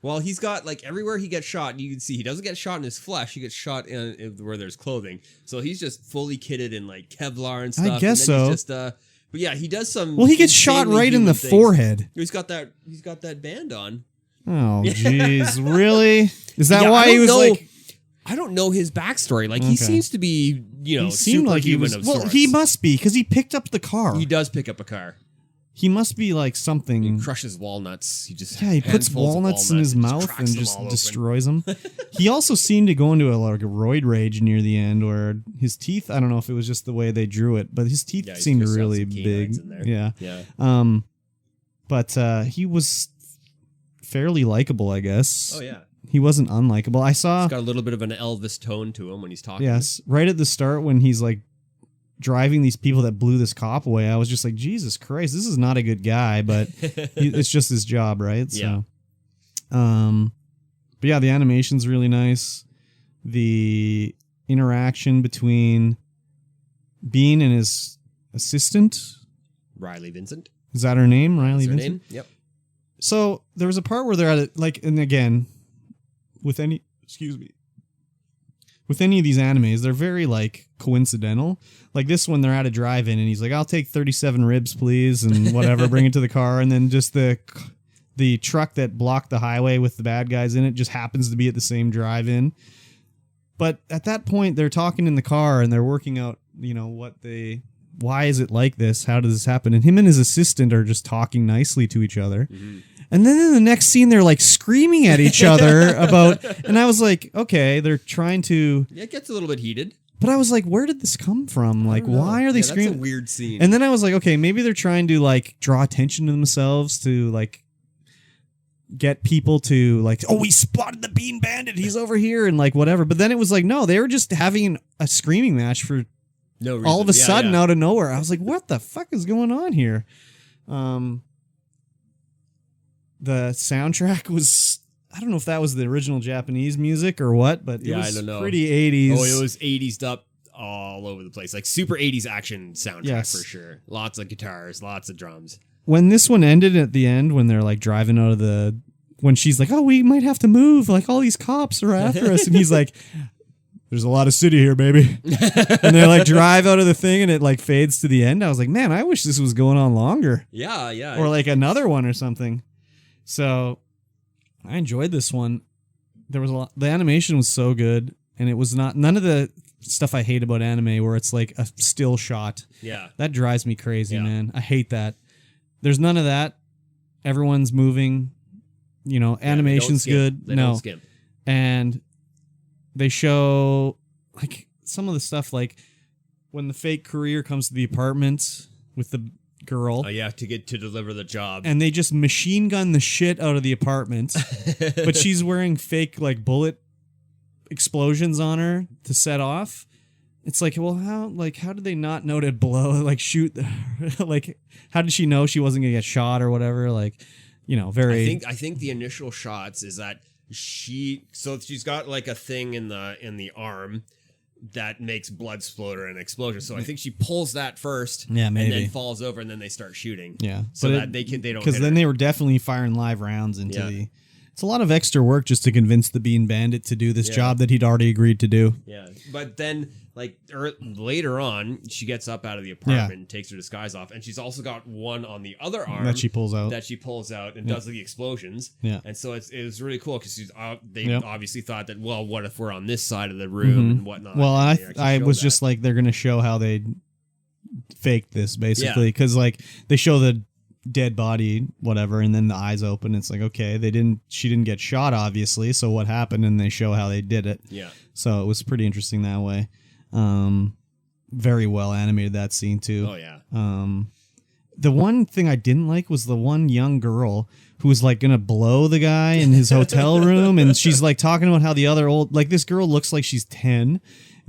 Well, he's got, like, everywhere he gets shot, you can see he doesn't get shot in his flesh. He gets shot in where there's clothing. So he's just fully kitted in, like, Kevlar and stuff. I guess so. But yeah, he does some. Well, he gets shot right in the forehead. He's got that band on. Oh, jeez, really? Is that why he was like? I don't know his backstory. Like, he seems to be, he seemed like he was. Well, sorts. he must be, because he picked up the car. He does pick up a car. He must be like something. He crushes walnuts. He puts walnuts in his mouth and just destroys them. He also seemed to go into a roid rage near the end, where his teeth. I don't know if it was just the way they drew it, but his teeth seemed really big. Yeah. But he was fairly likable, I guess. Oh yeah. He wasn't unlikable. He's got a little bit of an Elvis tone to him when he's talking. Yes, right at the start when he's like driving these people that blew this cop away, I was just like, Jesus Christ, this is not a good guy, but it's just his job, right? Yeah. So, but yeah, the animation's really nice. The interaction between Bean and his assistant, Riley Vincent. Is that her name? Riley That's her Vincent? name? Yep. So there was a part where they're at it, like, and again, with any of these animes, they're very like coincidental. Like this one, they're at a drive-in and he's like, I'll take 37 ribs, please, and whatever, bring it to the car. And then just the truck that blocked the highway with the bad guys in it just happens to be at the same drive-in. But at that point, they're talking in the car and they're working out, why is it like this? How does this happen? And him and his assistant are just talking nicely to each other. Mm-hmm. And then in the next scene, they're like screaming at each other about, and I was like, okay, they're trying to. Yeah, it gets a little bit heated. But I was like, where did this come from? Like, why are they screaming? That's a weird scene. And then I was like, okay, maybe they're trying to like draw attention to themselves to like, get people to like, oh, we spotted the Bean Bandit, he's over here, and like whatever. But then it was like, no, they were just having a screaming match for no reason. All of a sudden out of nowhere. I was like, what the fuck is going on here? The soundtrack was, I don't know if that was the original Japanese music or what, but it was I don't know. Pretty 80s. Oh, it was 80s up all over the place. Like super 80s action soundtrack for sure. Lots of guitars, lots of drums. When this one ended at the end, when they're like driving out of when she's like, oh, we might have to move, like all these cops are after us, and he's like, there's a lot of city here, baby. And they like drive out of the thing and it like fades to the end. I was like, man, I wish this was going on longer. Yeah. Or like another one or something. So I enjoyed this one. There was a lot. The animation was so good, and it was none of the stuff I hate about anime where it's like a still shot. Yeah. That drives me crazy, man. I hate that. There's none of that. Everyone's moving. You know, animation's good. They don't skim. And they show like some of the stuff, like when the fake courier comes to the apartment with the girl. Oh yeah, to deliver the job. And they just machine gun the shit out of the apartment. But she's wearing fake like bullet explosions on her to set off. It's like, well, how did they not know to blow, like shoot, like how did she know she wasn't gonna get shot or whatever? Like, you know, very. I think the initial shots is that she's got like a thing in the arm that makes blood splatter and explosion. So I think she pulls that first, maybe, and then falls over, and then they start shooting. Yeah, so that they don't, because then they were definitely firing live rounds into the. It's a lot of extra work just to convince the Bean Bandit to do this job that he'd already agreed to do. Yeah, but then like later on, she gets up out of the apartment and takes her disguise off, and she's also got one on the other arm that she pulls out and does the explosions. Yeah, and so it was really cool because they obviously thought that, well, what if we're on this side of the room and whatnot? Well, I was just like, they're gonna show how they faked this basically, because like they show the dead body, whatever, and then the eyes open. It's like, okay, she didn't get shot, obviously, so what happened? And they show how they did it. Yeah. So it was pretty interesting that way. Very well animated, that scene too. Oh yeah. The one thing I didn't like was the one young girl who was like gonna blow the guy in his hotel room, and she's like talking about how the other this girl looks like she's 10.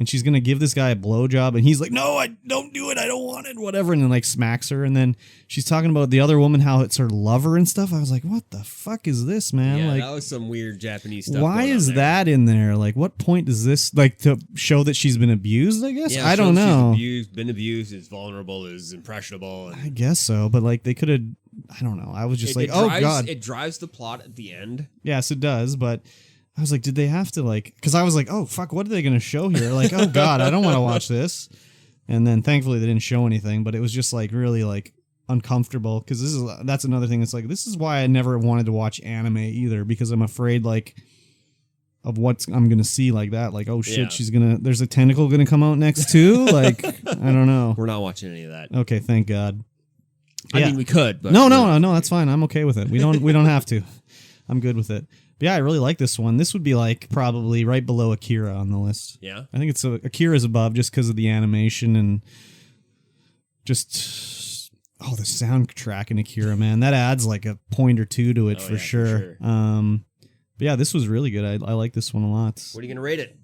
And she's going to give this guy a blowjob. And he's like, no, I don't do it. I don't want it, whatever. And then like smacks her. And then she's talking about the other woman, how it's her lover and stuff. I was like, what the fuck is this, man? Yeah, like, that was some weird Japanese stuff. Why is that in there? Like, what point does this, like, to show that she's been abused, I guess? Yeah, I don't know. Been abused, is vulnerable, is impressionable. I guess so. But like, they could have, I don't know. I was just oh, God. It drives the plot at the end. Yes, it does. But I was like, did they have to like, because I was like, oh, fuck, what are they going to show here? Like, oh, God, I don't want to watch this. And then thankfully they didn't show anything, but it was just like really like uncomfortable, because that's another thing. It's like, this is why I never wanted to watch anime either, because I'm afraid like of what I'm going to see like that. Like, oh shit, there's a tentacle going to come out next too. Like, I don't know. We're not watching any of that. Okay, thank God. I mean, we could, but no, that's fine. I'm okay with it. We don't have to. I'm good with it. But yeah, I really like this one. This would be like probably right below Akira on the list. Yeah. I think Akira's above just because of the animation and just the soundtrack in Akira, man. That adds like a point or two to it for sure. But yeah, this was really good. I like this one a lot. What are you going to rate it?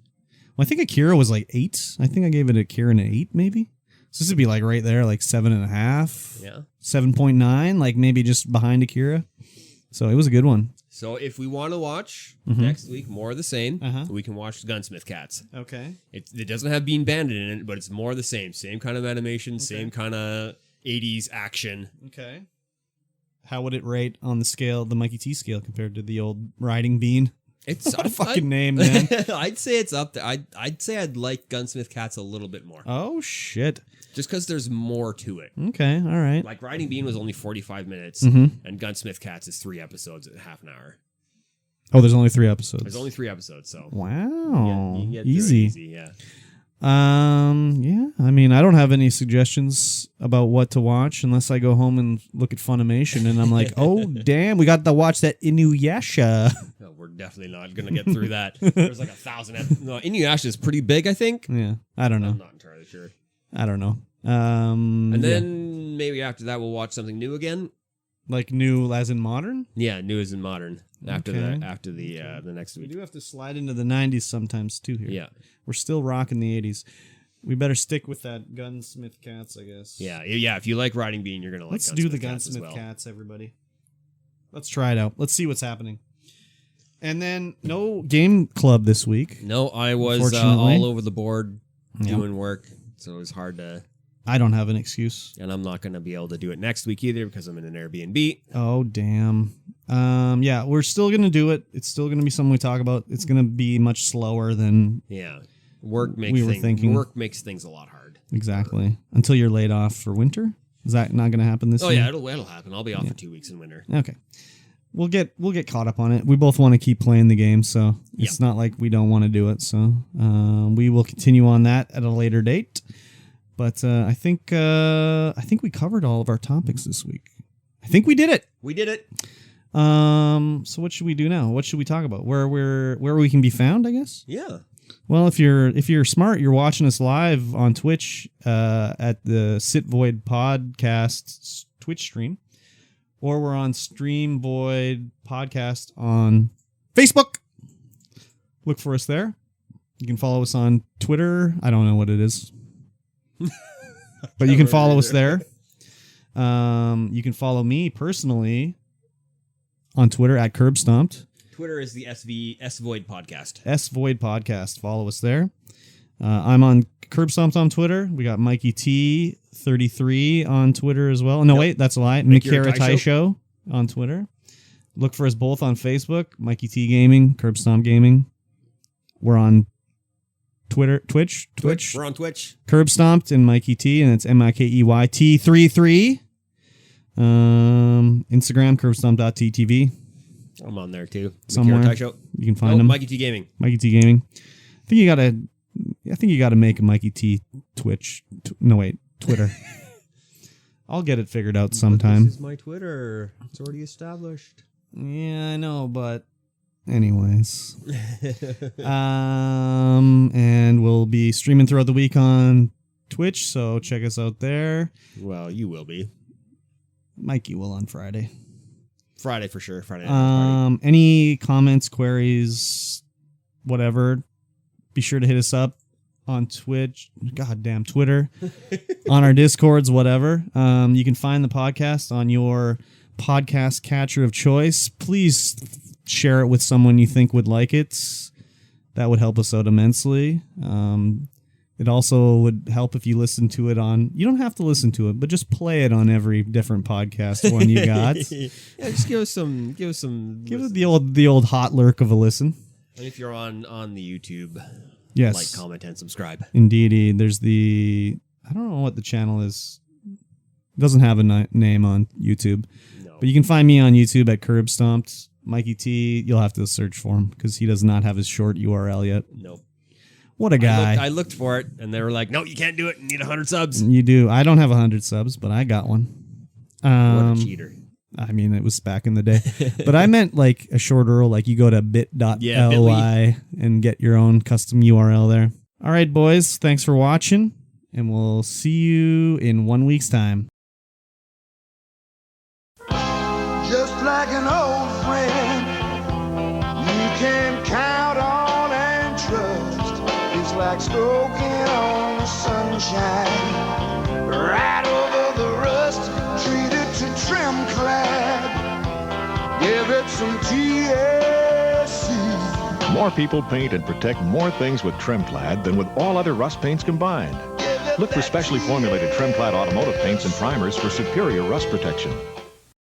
Well, I think Akira was like 8. I think I gave it Akira an 8 maybe. So this would be like right there, like 7.5. Yeah. 7.9, like maybe just behind Akira. So it was a good one. So if we want to watch next week more of the same, we can watch Gunsmith Cats. Okay. It doesn't have Bean Bandit in it, but it's more of the same. Same kind of animation, same kind of 80s action. Okay. How would it rate on the scale, the Mikey T scale, compared to the old Riding Bean? It's what a fucking name, man. I'd say it's up there. I'd say I'd like Gunsmith Cats a little bit more. Oh, shit. Just because there's more to it. Okay, all right. Like Riding Bean was only 45 minutes, and Gunsmith Cats is 3 episodes at half an hour. Oh, there's only 3 episodes. There's only 3 episodes, so wow, you can get easy. Yeah. Yeah. I mean, I don't have any suggestions about what to watch unless I go home and look at Funimation, and I'm like, oh damn, we got to watch that Inuyasha. No, we're definitely not gonna get through that. There's like 1,000. No, Inuyasha is pretty big, I think. Yeah, I don't know. I'm not entirely sure. I don't know. And then maybe after that we'll watch something new again. Like new as in modern? Yeah, new as in modern. After Okay. the next We week. do have to slide into the 90s sometimes too here. Yeah. We're still rocking the 80s. We better stick with that Gunsmith Cats, I guess. Yeah. If you like Riding Bean, you're gonna like. Let's do the Cats as Gunsmith well. Cats, everybody. Let's try it out. Let's see what's happening. And then no game club this week. No, I was Unfortunately. all over the board Yep. doing work, so it was hard to. I don't have an excuse. And I'm not going to be able to do it next week either because I'm in an Airbnb. Oh, damn. Yeah, we're still going to do it. It's still going to be something we talk about. It's going to be much slower than Yeah, work makes We were thinking. work makes things a lot hard. exactly until you're laid off for winter. Is that not going to happen this Oh year? yeah, it'll happen. I'll be off for 2 weeks in winter. Okay. We'll get caught up on it. We both want to keep playing the game, so it's not like we don't want to do it. So we will continue on that at a later date. But I think we covered all of our topics this week. I think we did it. We did it. So what should we do now? What should we talk about? Where we can be found, I guess. Yeah. Well, if you're smart, you're watching us live on Twitch at the Sit Void Podcast Twitch stream, or we're on Stream Void Podcast on Facebook. Look for us there. You can follow us on Twitter. I don't know what it is, but you can follow us there. You can follow me personally on Twitter at CurbStomped. Twitter is the S Void Podcast. S Void Podcast. Follow us there. I'm on CurbStomped on Twitter. We got Mikey T33 on Twitter as well. No, wait, that's a lie. Mikira Show on Twitter. Look for us both on Facebook. Mikey T Gaming, CurbStomp Gaming. We're on Twitch. We're on Twitch. CurbStomped and Mikey T, and it's MIKEYT33. Instagram, curbstomp.ttv. I'm on there too. Somewhere. Mikira Show. You can find him. Mikey T Gaming. Mikey T Gaming. I think you gotta make a Mikey T Twitch. Twitter. I'll get it figured out sometime. This is my Twitter. It's already established. Yeah, I know, but anyways. And we'll be streaming throughout the week on Twitch, so check us out there. Well, you will be. Mikey will on Friday. Friday for sure. Friday night. Any comments, queries, whatever, be sure to hit us up on Twitch, goddamn Twitter, on our Discords, whatever. You can find the podcast on your podcast catcher of choice. Please share it with someone you think would like it. That would help us out immensely. It also would help if you listen to it on... You don't have to listen to it, but just play it on every different podcast one you got. Yeah, just give us some. Give Give it the old hot lurk of a listen. And if you're on the YouTube, Yes. like, comment, and subscribe. Indeedy. There's the... I don't know what the channel is. It doesn't have a name on YouTube. No. But you can find me on YouTube at CurbStomped. Mikey T, you'll have to search for him because he does not have his short URL yet. Nope. What a guy. I looked for it, and they were like, no, you can't do it. You need 100 subs. You do. I don't have 100 subs, but I got one. What a cheater. I mean, it was back in the day. But I meant like a short URL, like you go to bit.ly and get your own custom URL there. All right, boys. Thanks for watching, and we'll see you in 1 week's time. Just like an old friend, you can count on and trust. It's like smoking on the sunshine, right over the rust. Treat it to trim clad, give it some TLC. More people paint and protect more things with TrimClad than with all other rust paints combined. Look for specially formulated TrimClad automotive paints and primers for superior rust protection.